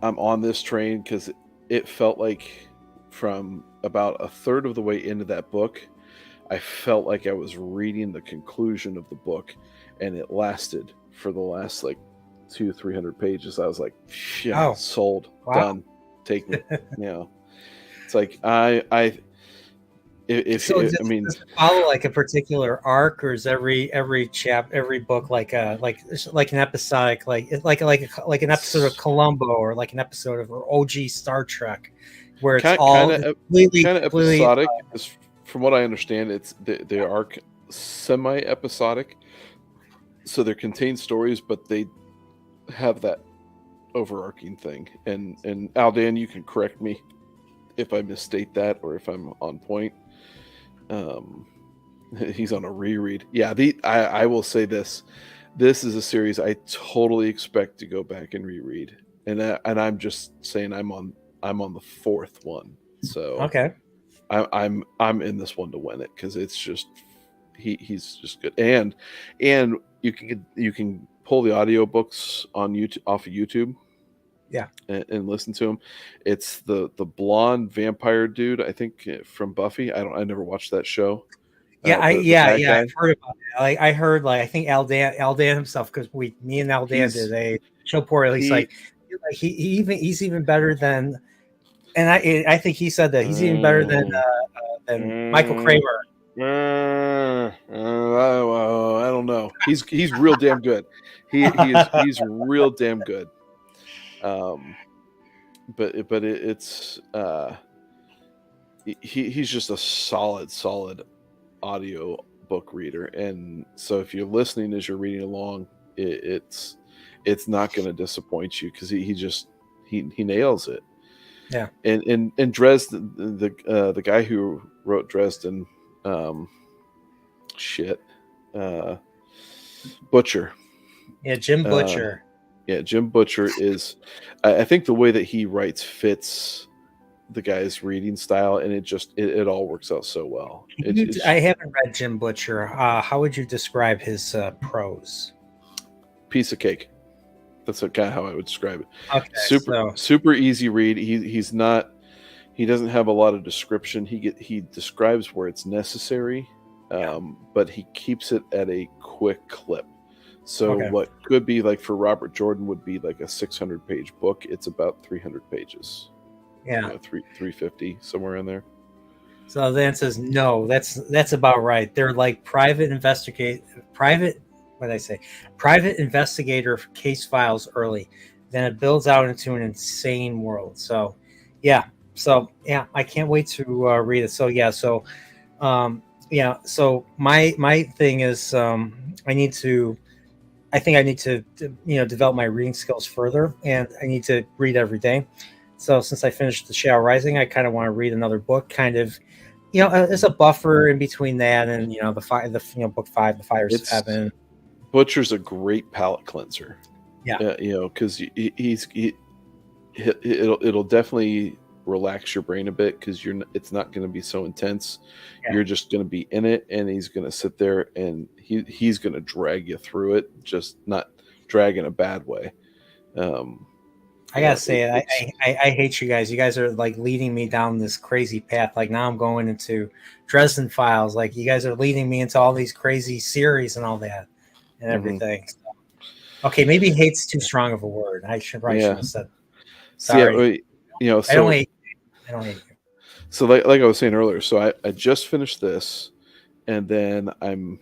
on this train, because it felt like from about a third of the way into that book, I felt like I was reading the conclusion of the book, and it lasted for the last like 200-300 pages. I was like, yeah, sold, done, take me. It's like I does it
follow like a particular arc, or is every book like an episodic, like an episode of Columbo, or like an episode of OG Star Trek, where it's completely
episodic? From what I understand, it's they are semi-episodic, so they're contained stories, but they have that overarching thing. And Aldan, you can correct me if I misstate that or if I'm on point. He's on a reread. Yeah, I will say this is a series I totally expect to go back and reread, and I'm just saying I'm on the 4th one. So
okay.
I'm in this one to win it, because it's just he's just good, and you can pull the audiobooks on YouTube, off of YouTube, and listen to them. It's the blonde vampire dude, I think, from Buffy. I never watched that show.
I've heard about it. I heard, like, I think Aldan himself, because me and Aldan did a Chillporeal. He's even better than. And I think he said that he's even better than Michael Kramer.
I don't know. He's real damn good. He's real damn good. But it's he's just a solid audio book reader, and so if you're listening as you're reading along, it's not going to disappoint you because he nails it.
Yeah.
And Dresden, the guy who wrote Dresden, shit, Butcher.
Yeah, Jim Butcher.
Yeah, Jim Butcher is. I think the way that he writes fits the guy's reading style, and it all works out so well.
I haven't read Jim Butcher. How would you describe his prose?
Piece of cake. That's kind of how I would describe it.
Okay,
super easy read. He's not. He doesn't have a lot of description. He describes where it's necessary, but he keeps it at a quick clip. So what could be like for Robert Jordan would be like a 600-page book. It's about 300 pages.
Yeah,
350 somewhere in there.
So the answer is no. That's about right. They're like private investigator case files early. Then it builds out into an insane world. So yeah, I can't wait to read it. So so my thing is I think I need to develop my reading skills further, and I need to read every day. So since I finished The Shadow Rising, I kind of want to read another book, kind of, there's a buffer in between that and book 5, The Fire's of Heaven.
Butcher's a great palate cleanser.
Yeah,
because it'll definitely relax your brain a bit because it's not going to be so intense. Yeah. You're just going to be in it, and he's going to sit there and he's going to drag you through it, just not drag in a bad way.
I gotta say, I hate you guys. You guys are like leading me down this crazy path. Like now I'm going into Dresden Files. Like you guys are leading me into all these crazy series and all that and everything. So, okay, maybe hate's too strong of a word. I should have said. Sorry.
So,
I don't hate you.
So like I was saying earlier, so I just finished this, and then I'm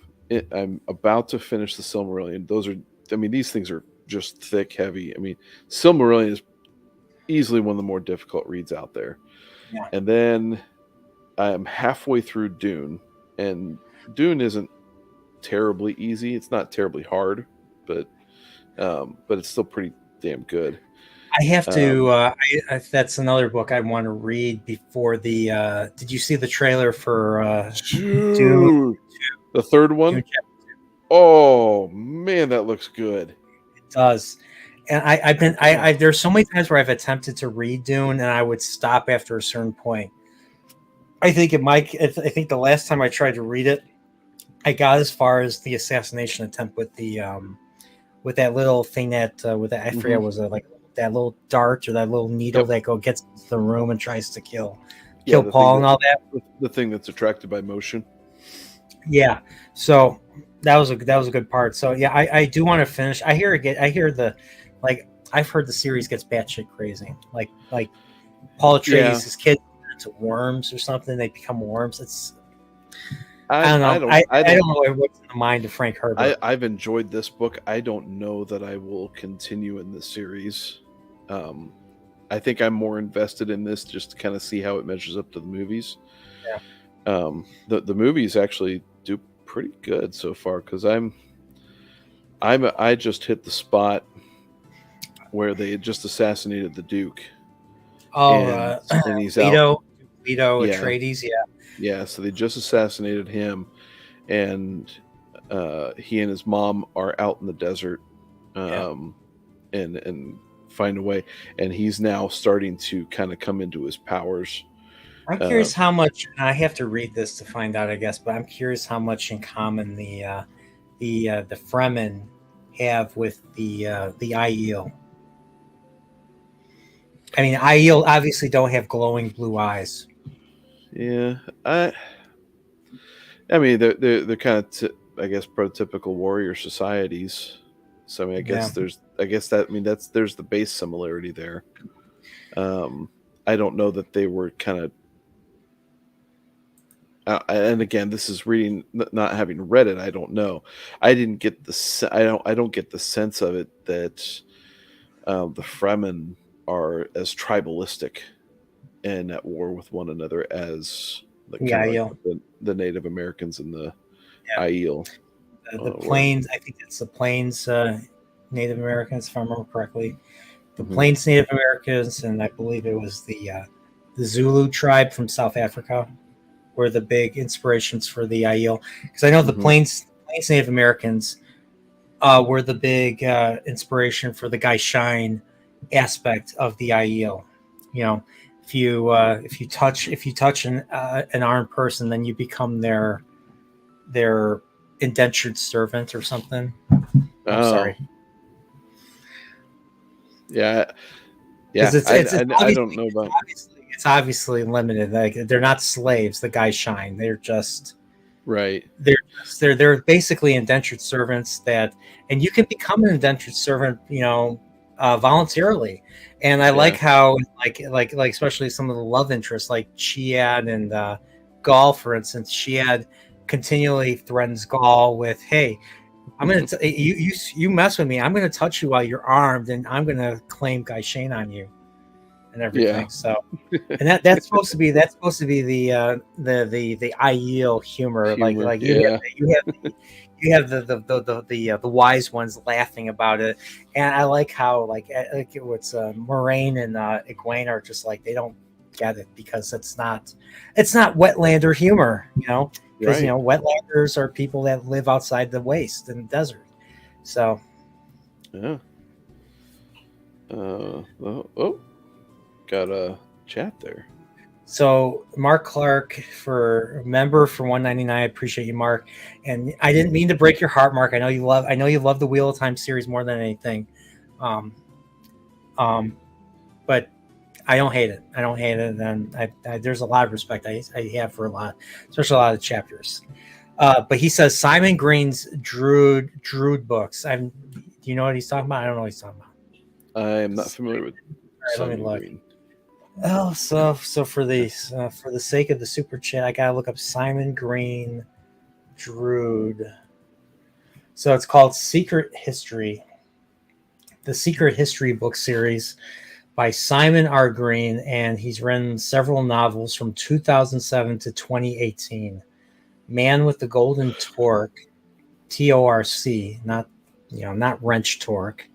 about to finish the Silmarillion. These things are just thick, heavy. Silmarillion is easily one of the more difficult reads out there. Yeah. And then I'm halfway through Dune, and Dune isn't terribly easy. It's not terribly hard, but it's still pretty damn good.
I have to. That's another book I want to read before the. Did you see the trailer for Dune?
The third one?
Dune
oh man, that looks good.
It does. And there's so many times where I've attempted to read Dune and I would stop after a certain point. I think the last time I tried to read it, I got as far as the assassination attempt with the with that little thing I forget was like that little dart or that little needle that gets into the room and tries to kill Paul and all that.
The thing that's attracted by motion.
Yeah. So that was a good part. So yeah, I do want to finish. I've heard the series gets batshit crazy. Like Paul Atreides, his kids turn into worms or something. They become worms. I don't know. I don't know what's in the mind of Frank Herbert.
I've enjoyed this book. I don't know that I will continue in this series. I think I'm more invested in this just to kind of see how it measures up to the movies. Yeah. The movies actually do pretty good so far because I just hit the spot where they had just assassinated the Duke.
Oh,
and he's
Leto Atreides,
yeah. So they just assassinated him, and he and his mom are out in the desert, and find a way. And he's now starting to kind of come into his powers.
I'm curious how much. I have to read this to find out, I guess, but I'm curious how much in common the Fremen have with the Aiel. Aiel obviously don't have glowing blue eyes.
Yeah, they're kind of I guess prototypical warrior societies. So I guess there's the base similarity there. I don't know that they were kind of. And again, this is reading, not having read it. I don't know. I didn't get I don't get the sense of it that the Fremen are as tribalistic and at war with one another as like
The
kind of
Aiel.
like the Native Americans and the
Yeah.
Aiel.
The Plains, I think it's the Plains Native Americans, if I remember correctly. The
Mhm.
Plains Native Americans, and I believe it was the Zulu tribe from South Africa were the big inspirations for the Aiel. Because I know the
Mhm.
Plains Native Americans were the big inspiration for the Gaishain aspect of the Aiel. You know, if you touch an armed person, then you become their indentured servant or something. I'm sorry.
Yeah. Yeah.
Because
I don't know about.
it's obviously limited. Like they're not slaves. The guys shine. They're just
Right.
they're basically indentured servants that, and you can become an indentured servant, voluntarily. And I like how like especially some of the love interests like Chiad and Gaul, for instance. Chiad continually threatens Gaul with, "Hey, I'm gonna you mess with me. I'm gonna touch you while you're armed, and I'm gonna claim Gaishain on you and everything."
Yeah.
So, and that's supposed to be the Aiel humor. Like you have the wise ones laughing about it, and I like how like it was Moraine and Egwene are just like they don't get it because it's not wetlander humor, because
Right.
wetlanders are people that live outside the waste and the desert. So
Yeah. Got a chat there.
So Mark Clark for member for 199. I appreciate you, Mark. And I didn't mean to break your heart, Mark. I know you love the Wheel of Time series more than anything. But I don't hate it. And I there's a lot of respect I have for especially a lot of chapters. But he says Simon Green's Druid books. Do you know what he's talking about? I don't know what he's talking about.
I am not familiar with Simon Green.
Oh, so for the sake of the super chat, I gotta look up Simon Green Druid. So it's called Secret History, the Secret History book series by Simon R. Green, and he's written several novels from 2007 to 2018. Man with the Golden Torque, TORC, not wrench torque,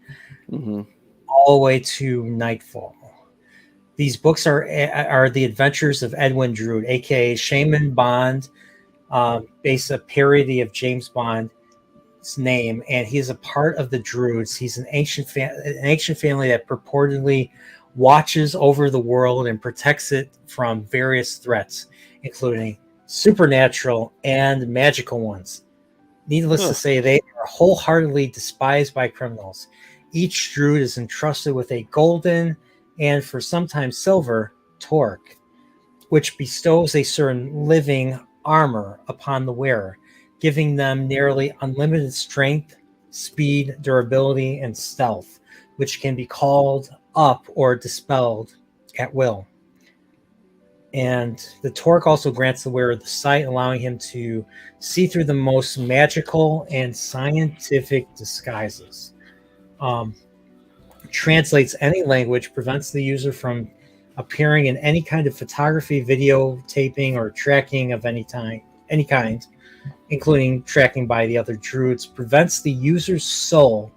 all the way to Nightfall. These books are the adventures of Edwin Drood, aka Shaman Bond, based a parody of James Bond's name, and he is a part of the Droods. He's an ancient family that purportedly watches over the world and protects it from various threats, including supernatural and magical ones. Needless to say, they are wholeheartedly despised by criminals. Each Druid is entrusted with a golden and for sometimes silver torque, which bestows a certain living armor upon the wearer, giving them nearly unlimited strength, speed, durability, and stealth, which can be called up or dispelled at will. And the torque also grants the wearer the sight, allowing him to see through the most magical and scientific disguises. Translates any language, prevents the user from appearing in any kind of photography, videotaping, or tracking of any kind, including tracking by the other druids, prevents the user's soul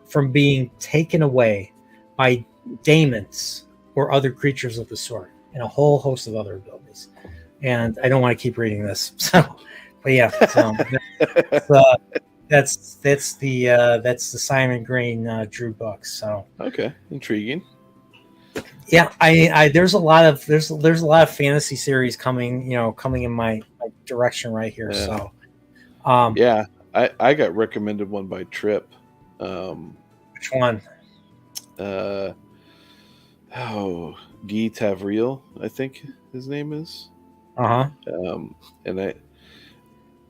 from being taken away by daemons or other creatures of the sort, and a whole host of other abilities. And I don't want to keep reading this, but yeah, that's the Simon Green Drew books. So
okay, intriguing.
Yeah, I there's a lot of fantasy series coming in my direction right here.
Yeah.
So,
yeah, I got recommended one by Trip.
Which one?
Guy Tavril, I think his name is. And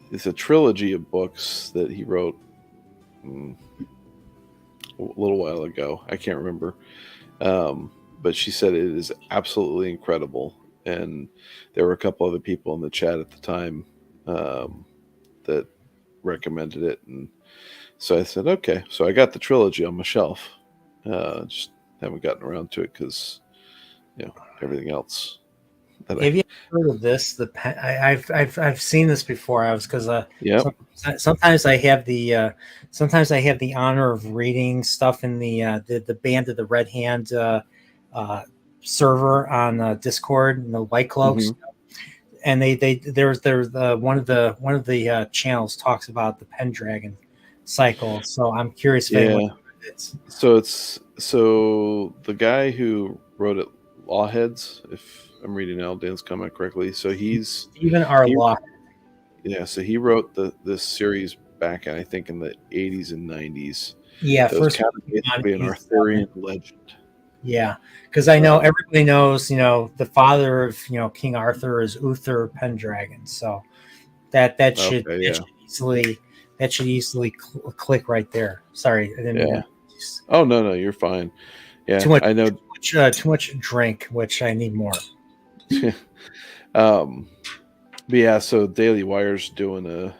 it's a trilogy of books that he wrote a little while ago. I can't remember. But she said it is absolutely incredible. And there were a couple other people in the chat at the time that recommended it. And so I said, okay. So I got the trilogy on my shelf. Just haven't gotten around to it because everything else.
Have you heard of this? I've seen this before. I was because
Yep.
sometimes I have the honor of reading stuff in the Band of the Red Hand server on Discord, and the White Cloaks, and there's one of the channels talks about the Pendragon cycle. So I'm curious if anyone knows it.
So the guy who wrote it, Lawheads, if I'm reading Dan's comment correctly, so
Stephen R. Law.
Yeah, so he wrote this series back, I think, in the 80s and 90s.
Yeah,
it was kind of basically an Arthurian legend.
Yeah, because I know everybody knows, the father of King Arthur is Uther Pendragon, so that should easily click right there. Sorry, I didn't mean to.
Oh no, you're fine. Yeah, I know.
Too much drink, which I need more.
But yeah, so Daily Wire's gonna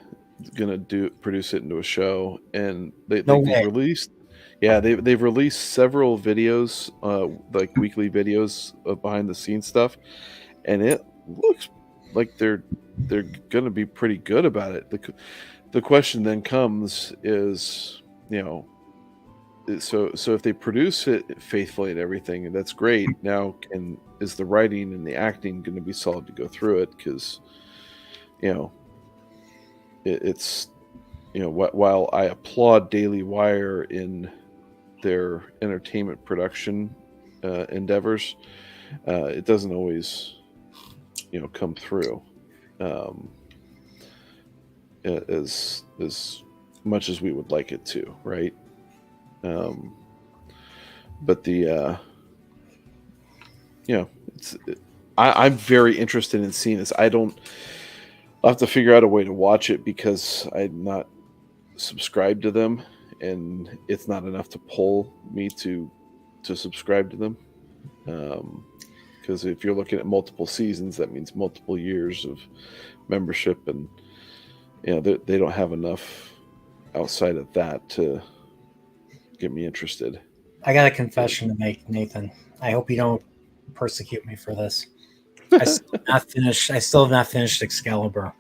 produce it into a show, and they've released. Yeah, they've released several videos, like weekly videos of behind the scenes stuff, and it looks like they're gonna be pretty good about it. The question then comes is, so if they produce it faithfully and everything, that's great. Now, is the writing and the acting going to be solid to go through it? Because it's while I applaud Daily Wire in their entertainment production endeavors, it doesn't always come through as much as we would like it to, right? But I'm very interested in seeing this. I'll have to figure out a way to watch it because I'm not subscribed to them, and it's not enough to pull me to subscribe to them. Because if you're looking at multiple seasons, that means multiple years of membership, and they don't have enough outside of that to get me interested.
I got a confession to make, Nathan. I hope you don't persecute me for this. I still have not finished Excalibur.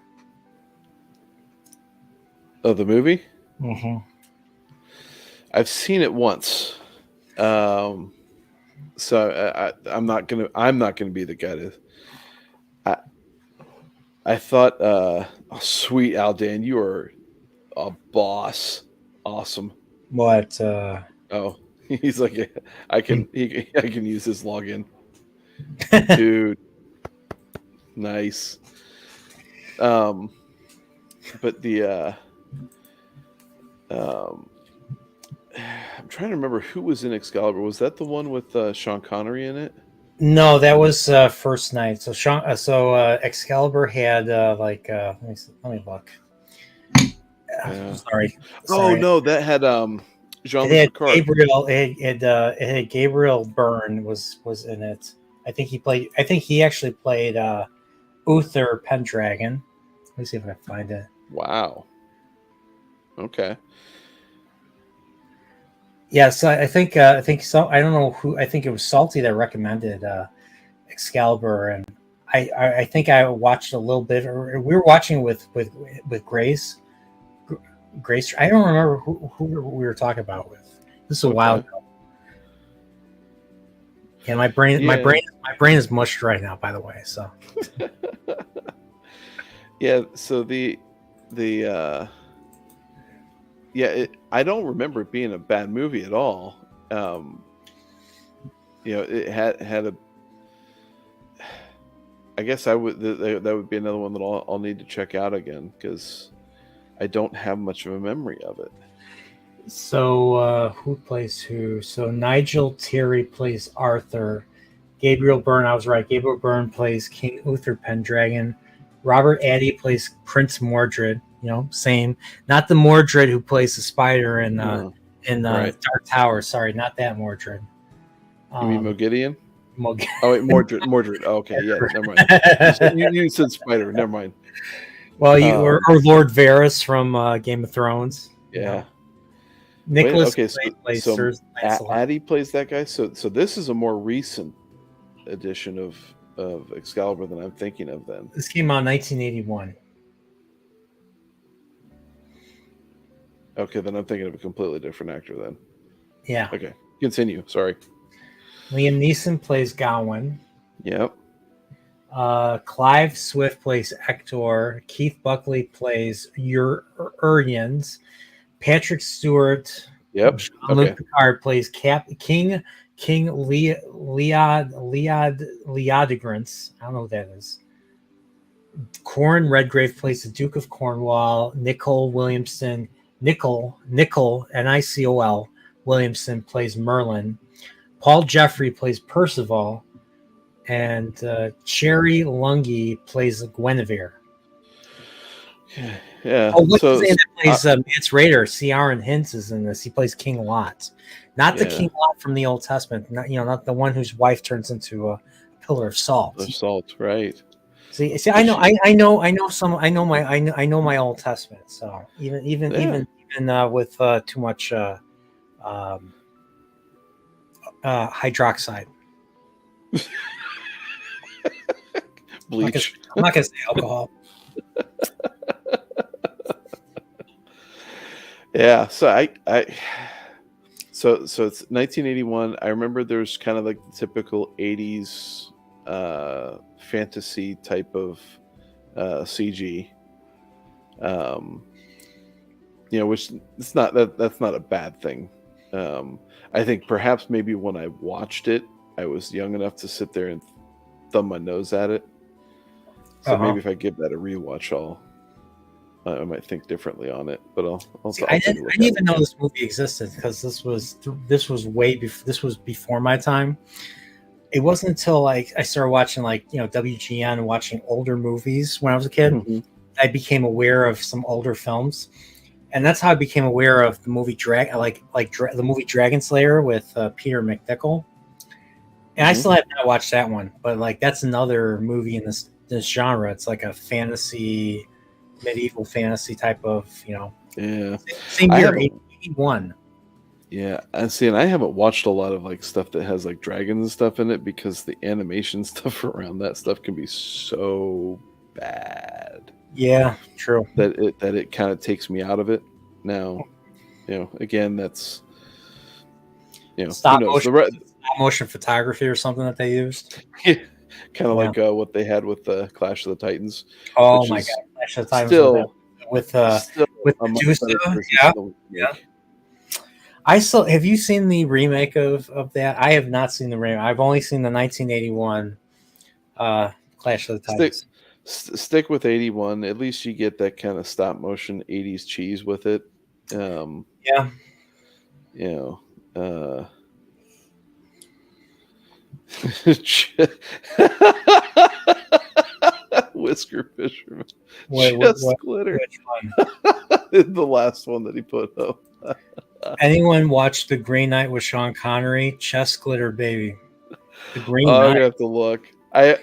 Oh, the movie?
Mm-hmm.
I've seen it once. So I'm not gonna be the guy to. I thought, oh, sweet Aldan, you are a boss. Awesome.
What?
Oh, he's like, I can use his login, dude. Nice. But I'm trying to remember who was in Excalibur. Was that the one with Sean Connery in it?
No, that was First Night. So Excalibur had let me look. Sorry.
Oh no, that had Jean-Luc Picard.
Gabriel. It had Gabriel Byrne was in it. I think he actually played Uther Pendragon. Let me see if I can find it.
Wow. Okay.
Yeah, so I think so. I don't know who. I think it was Salty that recommended Excalibur, and I think I watched a little bit. Or we were watching with Grace. Grace. I don't remember who we were talking about with. This is a while ago. Yeah, my brain is mushed right now. By the way, so.
Yeah. So I don't remember it being a bad movie at all. It had a. I guess that would be another one that I'll need to check out again because I don't have much of a memory of it.
So who plays who? So Nigel Terry plays Arthur. Gabriel Byrne, I was right. Gabriel Byrne plays King Uther Pendragon. Robert Addy plays Prince Mordred. Same. Not the Mordred who plays the spider in right. Dark Tower. Sorry, not that Mordred.
You mean Mogideon? Oh wait, Mordred. Oh, okay, yeah, never mind. You said spider. Never mind.
Well, or Lord Varys from Game of Thrones.
Yeah.
Nicholas
plays
Addy
plays that guy. So this is a more recent edition of Excalibur than I'm thinking of then.
This came out in 1981.
Okay, then I'm thinking of a completely different actor then.
Yeah.
Okay, continue. Sorry.
Liam Neeson plays Gawain.
Yep.
Clive Swift plays Hector. Keith Buckley plays Urians. Patrick Stewart.
Yep.
Luke
Okay.
Picard plays King Leodegrance. I don't know who that is. Corn Redgrave plays the Duke of Cornwall. Nicol Williamson, Nicol, Nicol Williamson plays Merlin. Paul Jeffrey plays Percival. And Cherry Lungi plays Guinevere.
Yeah.
Oh, what's his name that plays Mance Raider? Ciaran Hinds is in this. He plays King Lot. Not the King Lot from the Old Testament. Not the one whose wife turns into a pillar of salt.
Of salt, right.
See, I know my Old Testament. So even with too much hydroxide.
Bleach.
I'm not gonna say alcohol.
Yeah, so so it's 1981. I remember there's kind of like the typical 80s fantasy type of CG. Which it's not that's not a bad thing. I think perhaps maybe when I watched it, I was young enough to sit there and thumb my nose at it. So maybe if I give that a rewatch, I might think differently on it. But
I didn't even know this movie existed because this was before my time. It wasn't until I started watching WGN and watching older movies when I was a kid.
Mm-hmm.
I became aware of some older films, and that's how I became aware of the movie the movie Dragon Slayer with Peter McNichol. And I still have not watched that one, but that's another movie in this genre. It's like a fantasy, medieval fantasy type of same year, 81.
Yeah, and I haven't watched a lot of stuff that has dragons and stuff in it because the animation stuff around that stuff can be so bad.
Yeah, true.
That it kind of takes me out of it. Now, again, that's
stop motion photography or something that they used.
Kind of like what they had with the Clash of the Titans.
Oh my god, Clash of the Titans with Medusa. Yeah. I still have you seen the remake of that? I have not seen the remake. I've only seen the 1981 Clash of the Titans.
Stick with 81. At least you get that kind of stop motion 80s cheese with it. Whisker Fisherman. Just glitter.
Which one?
The last one that he put up.
Anyone watch The Green Knight with Sean Connery? Chest glitter, baby. The Green
I'm
Knight.
gonna have to look. I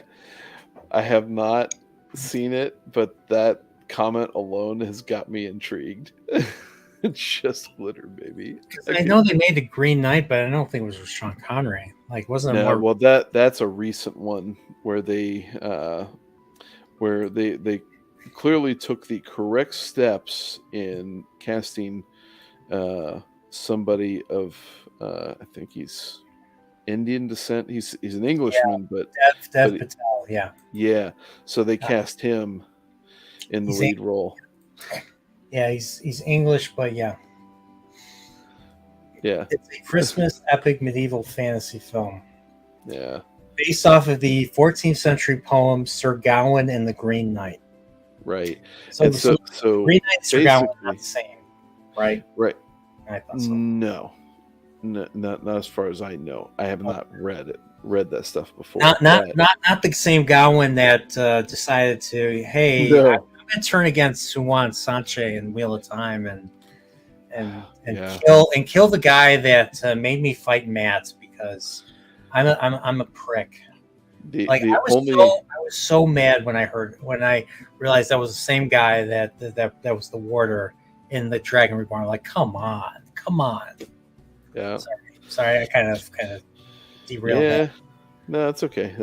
have not seen it, but that comment alone has got me intrigued. Just glitter, baby.
I know they made The Green Knight, but I don't think it was with Sean Connery. Wasn't it more?
Well, that's a recent one where they clearly took the correct steps in casting somebody of I think he's Indian descent. He's an Englishman, but
Dev Patel.
Yeah. So they cast him in the lead role.
Yeah, he's English, but yeah. It's a Christmas epic medieval fantasy film.
Yeah.
Based off of the 14th century poem Sir Gawain and the Green Knight.
Right.
So Green Knight and Sir Gawain are not the same, right?
Right.
I thought so.
No, not as far as I know. I have not read that stuff before.
Not the same Gawain that decided to, hey,
No.
I'm going to turn against Suan Sanche in Wheel of Time and kill the guy that made me fight Matt because I'm a prick. I was so mad when I realized that was the same guy that was the warder in the Dragon Reborn. Like, come on.
Yeah.
Sorry, I kind of derailed that.
No, it's okay.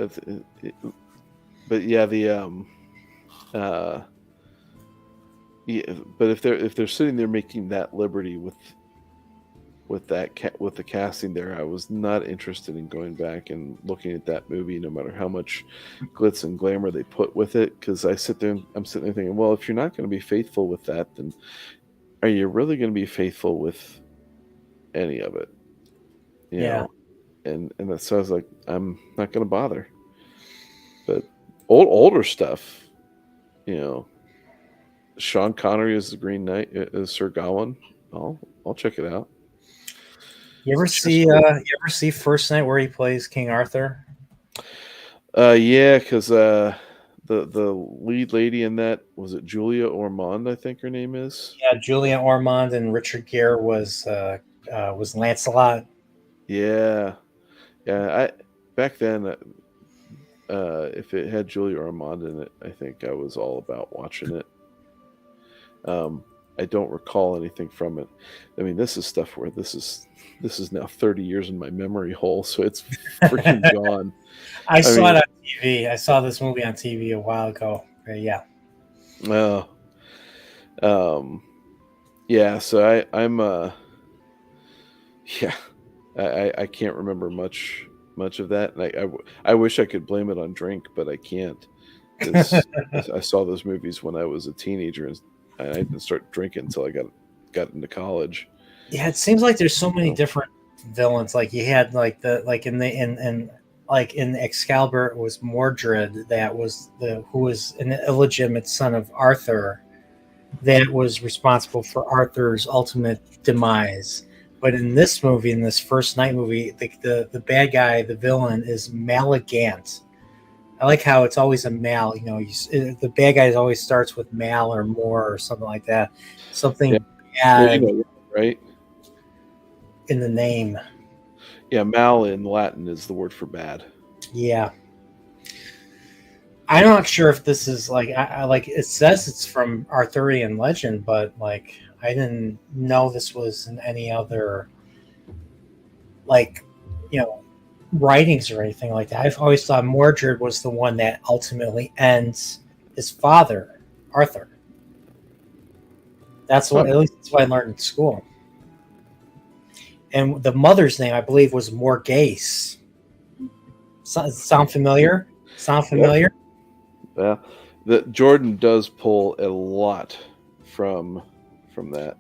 But yeah, yeah, but if they're sitting there making that liberty with with the casting there, I was not interested in going back and looking at that movie, no matter how much glitz and glamour they put with it. Because I'm sitting there thinking, well, if you're not going to be faithful with that, then are you really going to be faithful with any of it? You
Yeah.
know, and so I was like, I'm not going to bother. But older stuff, you know, Sean Connery as the Green Knight, as Sir Gawain. I'll check it out.
You ever
It's
see
just cool.
you ever see First Night where he plays King Arthur?
Yeah, because the lead lady in that, was it Julia Ormond? I think her name is.
Yeah, Julia Ormond and Richard Gere was Lancelot.
Yeah, yeah. I back then, if it had Julia Ormond in it, I think I was all about watching it. I don't recall anything from it. I mean, this is stuff where this is now 30 years in my memory hole, so it's freaking gone.
I saw
mean,
it on TV. I saw this movie on TV a while ago. Yeah.
well, yeah. So I'm yeah. I can't remember much of that. And I wish I could blame it on drink, but I can't. 'Cause I saw those movies when I was a teenager, and I didn't start drinking until I got into college.
Yeah, it seems like there's so many
So,
different villains. Like you had like the like in the in like in Excalibur it was Mordred that was the who was an illegitimate son of Arthur that was responsible for Arthur's ultimate demise. But in this movie, in this First Night movie, the bad guy, the villain, is Malagant. I like how it's always a Mal. You know, the bad guy always starts with Mal or more or something like that.
yeah,
Something
well, you
bad
know, right?
in the name.
Yeah, mal in Latin is the word for bad.
Yeah. I'm not sure if this is like I like it says it's from Arthurian legend, but like I didn't know this was in any other like writings or anything like that. I've always thought Mordred was the one that ultimately ends his father, Arthur. That's
Huh.
what at least that's what I learned in school. And the mother's name, I believe, was Morgase. Sound familiar? Sound familiar?
Yeah, the Jordan does pull a lot from that.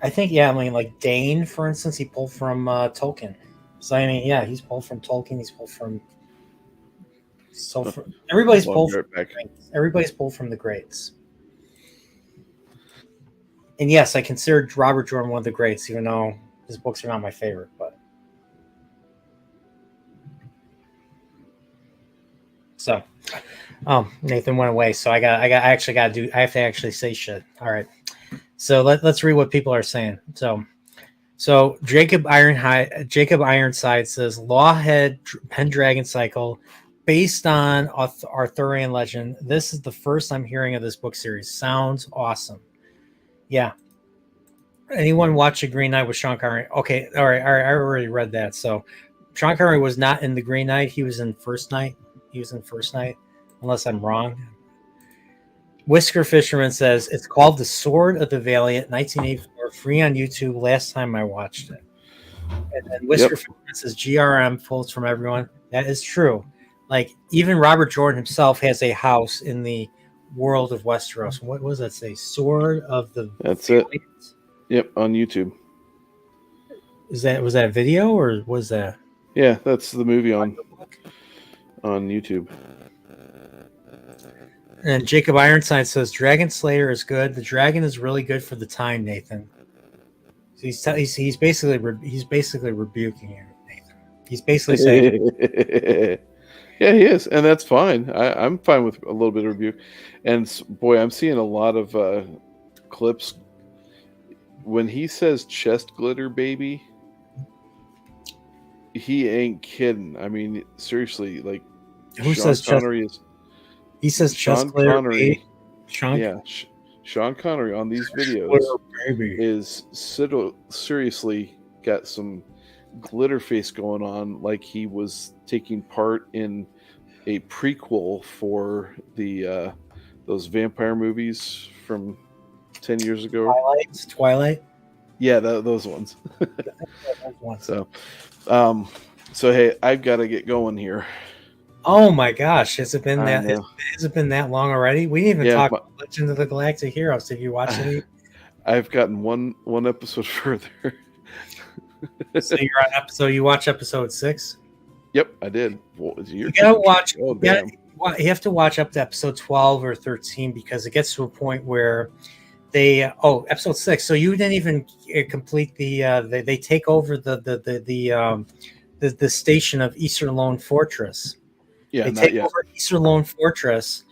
I think, yeah, I mean, like Dane, for instance, he pulled from Tolkien. So, I mean, yeah, he's pulled from Tolkien. He's pulled from. Everybody's
Well, I'll
pulled
be
from
right back.
the greats. Everybody's pulled from the greats. And yes, I consider Robert Jordan one of the greats, even though his books are not my favorite. But so, Nathan went away, so I have to actually say shit. All right, so let's read what people are saying. So Jacob Ironside says Lawhead Pendragon Cycle, based on Arthurian legend. This is the first I'm hearing of this book series. Sounds awesome. Yeah. Anyone watch A Green Knight with Sean Connery? Okay, all right. I already read that. So Sean Connery was not in The Green Knight. He was in First Night. Unless I'm wrong. Whisker Fisherman says it's called The Sword of the Valiant, 1984, free on YouTube. Last time I watched it. And then Whisker Fisherman says GRM pulls from everyone. That is true. Like even Robert Jordan himself has a house in the world of Westeros. What does that say? Sword of the
That's
Valiant?
it. Yep, on YouTube.
Was that a video or was that?
Yeah, that's the movie on YouTube.
And Jacob Ironside says Dragon Slayer is good. The dragon is really good for the time, Nathan. So he's basically rebuking you, Nathan. He's basically saying,
Yeah, he is, and that's fine. I'm fine with a little bit of rebuke. And boy, I'm seeing a lot of clips when he says chest glitter, baby. He ain't kidding. I mean, seriously, like
who
Sean
says
Connery
chest? He says chest glitter,
Connery.
Sean,
Yeah, Sean Connery on these videos
glitter, baby.
is seriously got some glitter face going on, like he was taking part in a prequel for the those vampire movies from 10 years ago.
Twilight.
Yeah, those ones.
Those ones.
So hey, I've got to get going here.
Oh my gosh, has it been
I
that?
know.
Has it been that long already? We didn't even
Yeah,
talk
but-
about Legend of the Galactic Heroes. Have you watched any?
I've gotten one episode further.
So you're on episode. You watch episode 6.
Yep, I did. Well,
You gotta watch.
Oh,
You,
damn.
you have to watch up to episode 12 or 13 because it gets to a point where they. Episode 6. So you didn't even complete the. They take over the station of Eastern Lone Fortress.
Yeah,
They
not
take
yet.
over Eastern Lone Fortress,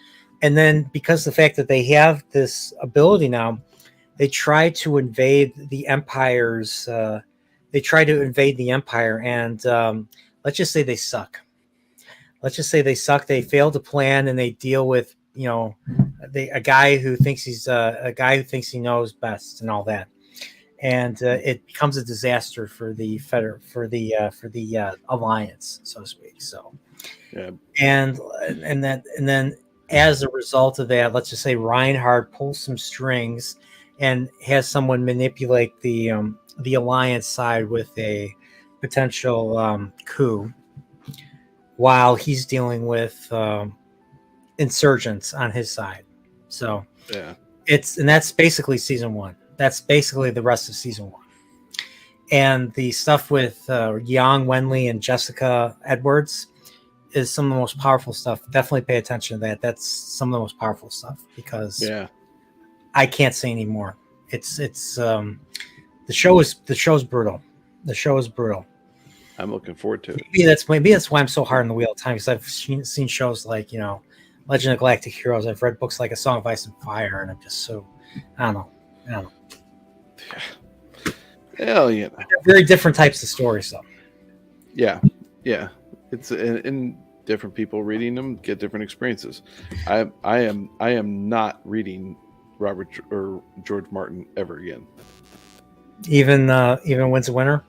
and then because the fact that they have this ability now, they try to invade the Empire's. They try to invade the Empire, and let's just say they suck. Let's just say they suck. They fail to plan, and they deal with a guy who thinks he knows best and all that, and it becomes a disaster for the alliance, so to speak. So.
Yeah.
And then as a result of that, let's just say Reinhardt pulls some strings and has someone manipulate the alliance side with a potential coup, while he's dealing with insurgents on his side. So
Yeah.
that's basically season 1. That's basically the rest of season 1. And the stuff with Yang Wenli and Jessica Edwards is some of the most powerful stuff. Definitely pay attention to that. That's some of the most powerful stuff because I can't say anymore. It's the show is brutal. The show is brutal.
I'm looking forward to it.
Maybe that's why I'm so hard on the wheel at times, because I've seen shows like Legend of Galactic Heroes. I've read books like A Song of Ice and Fire, and I'm just so I don't know.
Hell yeah.
They're very different types of stories, though.
Yeah. It's in different people reading them get different experiences. I am not reading Robert or George Martin ever again.
Even Winds of Winter.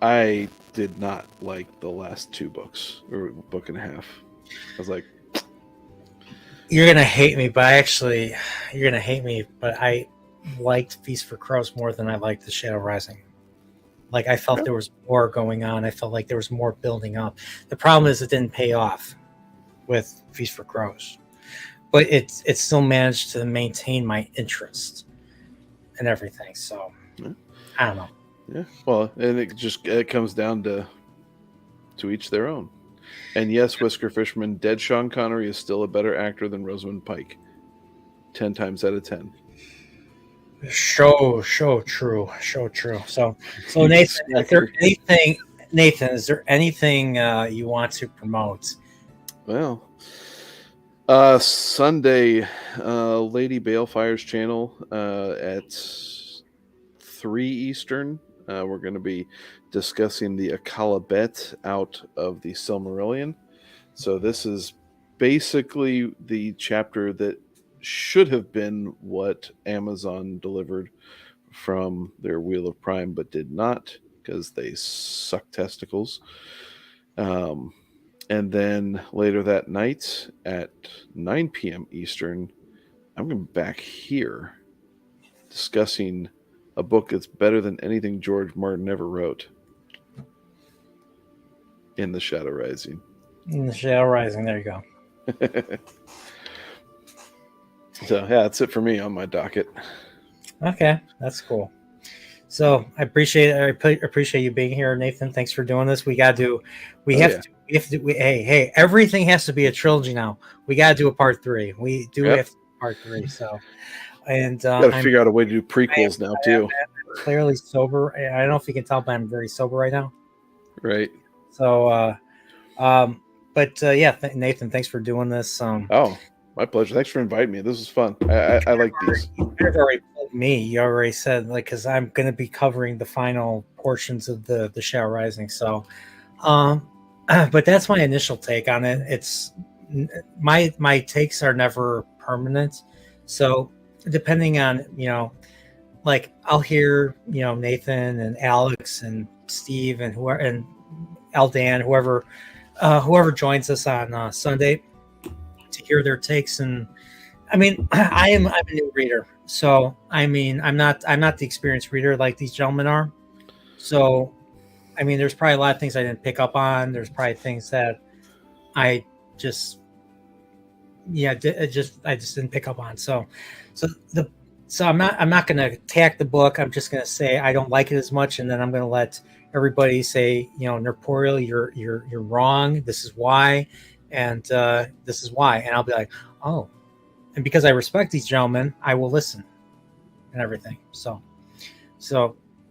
I did not like the last 2 books or book and a half. I was like,
You're gonna hate me, but I liked Feast for Crows more than I liked The Shadow Rising. Like I felt there was more going on. I felt like there was more building up. The problem is it didn't pay off with Feast for Crows, but it still managed to maintain my interest and everything. So I don't know.
yeah. Well, and it comes down to each their own. And yes, Whisker Fisherman, dead Sean Connery is still a better actor than Rosamund Pike. 10 times out of 10.
Show true. So Nathan, is there anything you want to promote?
Well, Sunday, Lady Balefire's channel at 3 Eastern. We're going to be discussing the Akala Bet out of the Silmarillion. So this is basically the chapter that should have been what Amazon delivered from their Wheel of Prime, but did not because they suck testicles. And then later that night at 9 p.m. Eastern, I'm going to be back here discussing a book that's better than anything George Martin ever wrote. In the Shadow Rising.
In the Shadow Rising, there you go.
So yeah, that's it for me on my docket.
Okay, that's cool. So I appreciate you being here, Nathan. Thanks for doing this. Hey, everything has to be a trilogy now. We got to do a part 3. We do have to do part 3. So, and
got to figure out a way to do prequels now too.
I'm clearly sober. I don't know if you can tell, but I'm very sober right now.
Right.
So, Nathan, thanks for doing this.
My pleasure. Thanks for inviting me. This was fun. I like these.
You already told me. You already said because I'm going to be covering the final portions of the Shadow Rising. So, but that's my initial take on it. It's my takes are never permanent. So depending on like I'll hear, Nathan and Alex and Steve and whoever and Aldan, whoever joins us on Sunday to hear their takes. And I mean, I'm a new reader, so I mean, I'm not the experienced reader like these gentlemen are. So, I mean, there's probably a lot of things I didn't pick up on. There's probably things that I just, I just didn't pick up on. So I'm not going to attack the book. I'm just going to say I don't like it as much, and then I'm going to let everybody say, Nerporial, you're wrong. This is why, and this is why, and I'll be like, oh, and because I respect these gentlemen, I will listen and everything. So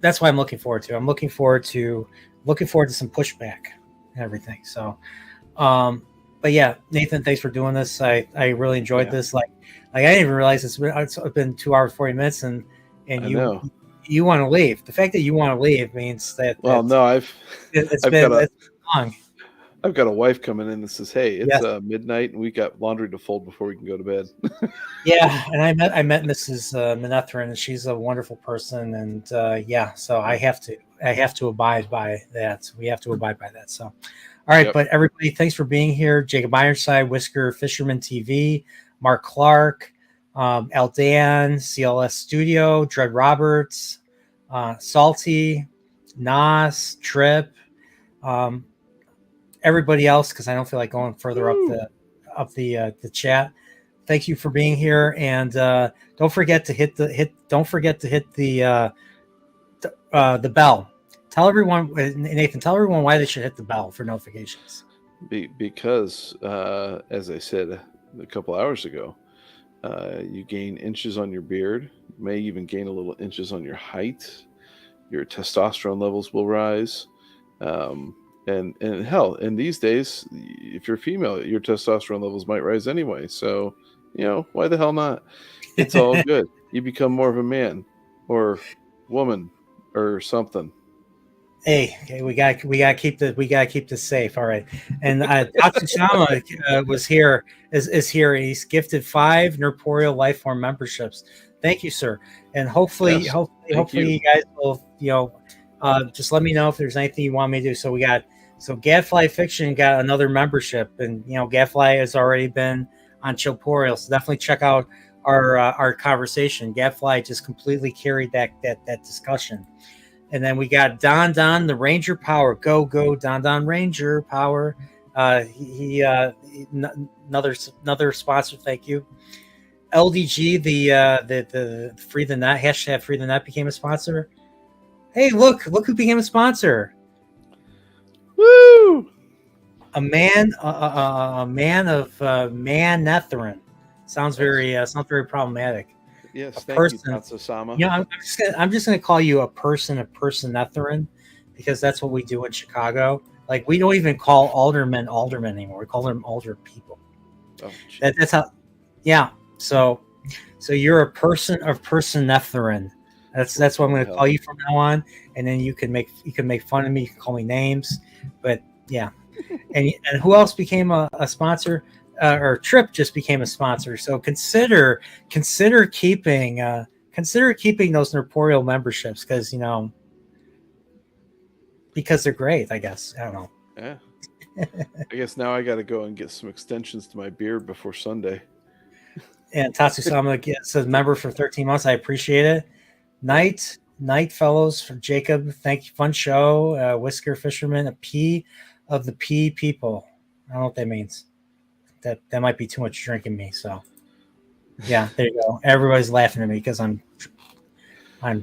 that's what I'm looking forward to. I'm looking forward to some pushback and everything. So, but yeah, Nathan, thanks for doing this. I really enjoyed this. Like I didn't even realize it's been 2 hours 40 minutes, and you want to leave. The fact that you want to leave means that.
Well, no,
it's been long.
I've got a wife coming in that says, "Hey, it's midnight, and we got laundry to fold before we can go to bed."
Yeah, and I met Mrs. Manetheren, and she's a wonderful person, and so I have to abide by that. We have to abide by that. So, all right, but everybody, thanks for being here. Jacob Ironside, Whisker Fisherman TV, Mark Clark, Aldan, CLS Studio, Dread Roberts, Salty, Nas, Trip. Everybody else, because I don't feel like going further up the chat. Thank you for being here, and don't forget to hit the bell. Tell everyone, Nathan. Tell everyone why they should hit the bell for notifications.
Because, as I said a couple hours ago, you gain inches on your beard. You may even gain a little inches on your height. Your testosterone levels will rise. And hell, in these days, if you're female, your testosterone levels might rise anyway. So, why the hell not? It's all good. You become more of a man or woman or something.
Hey, we gotta keep this safe. All right. And Tatsushima is here. He's gifted 5 Nerporial Lifeform memberships. Thank you, sir. And hopefully you guys will, just let me know if there's anything you want me to do. So Gadfly Fiction got another membership, and Gadfly has already been on Chillporeal, so definitely check out our conversation. Gadfly just completely carried that discussion. And then we got Don the Ranger Power. Go Don Ranger Power. He another sponsor. Thank you. LDG, the Free the Net hashtag Free the Net became a sponsor. Hey, look who became a sponsor.
Woo!
A man of Manetheren. Sounds very problematic.
Yes,
thank you,
Tatsusama.
I'm just gonna call you a Manetheren, because that's what we do in Chicago. Like, we don't even call aldermen anymore. We call them alder people.
Oh,
that's how. Yeah. So you're a Manetheren. That's what I'm going to call you from now on, and then you can make fun of me. You can call me names, but yeah. and who else became a sponsor? Or Trip just became a sponsor. So consider keeping those Nerporial memberships, because they're great. I guess, I don't know.
Yeah. I guess now I got to go and get some extensions to my beard before Sunday.
And Tatsusama says member for 13 months. I appreciate it. Night Fellows for Jacob. Thank you. Fun show. Whisker Fisherman, a P of the P people. I don't know what that means. That might be too much drinking me. So yeah, there you go. Everybody's laughing at me because I'm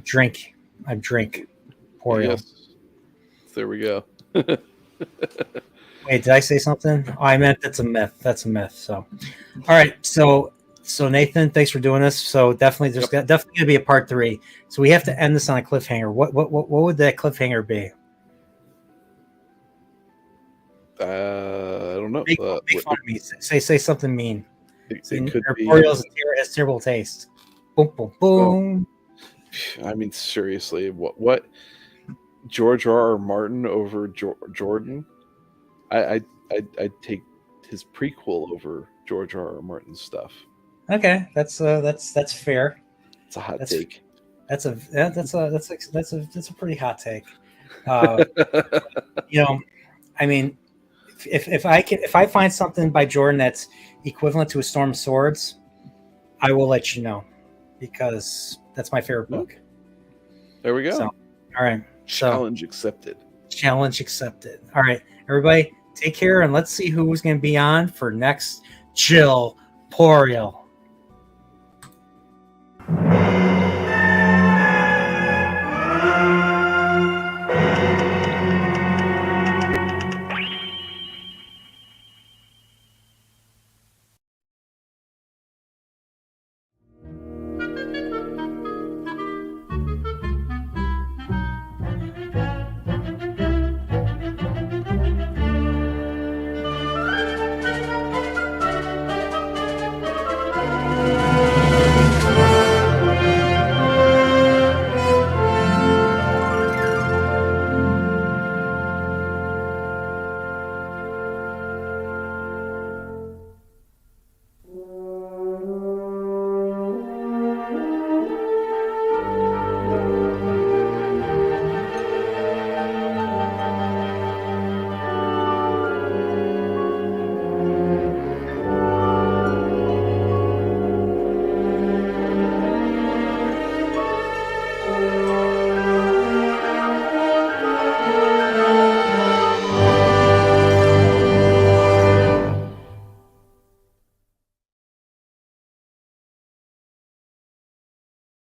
drink Porial. Yes.
There we go.
Wait, did I say something? Oh, I meant that's a myth. So all right. So Nathan, thanks for doing this. So definitely there's definitely gonna be a part 3. So we have to end this on a cliffhanger. What would that cliffhanger be?
I don't know.
Make fun of me. Say something mean.
It could be.
Has terrible taste. Boom, boom, boom.
I mean, seriously, what? George R. Martin over Jordan? I'd take his prequel over George R. Martin's stuff.
Okay, that's fair.
It's a hot take.
That's a pretty hot take. You know, I mean, if I find something by Jordan that's equivalent to A Storm of Swords, I will let you know because that's my favorite book.
There we go.
So, all right.
Challenge accepted.
Challenge accepted. All right, everybody, take care and let's see who's going to be on for next Chillporeal.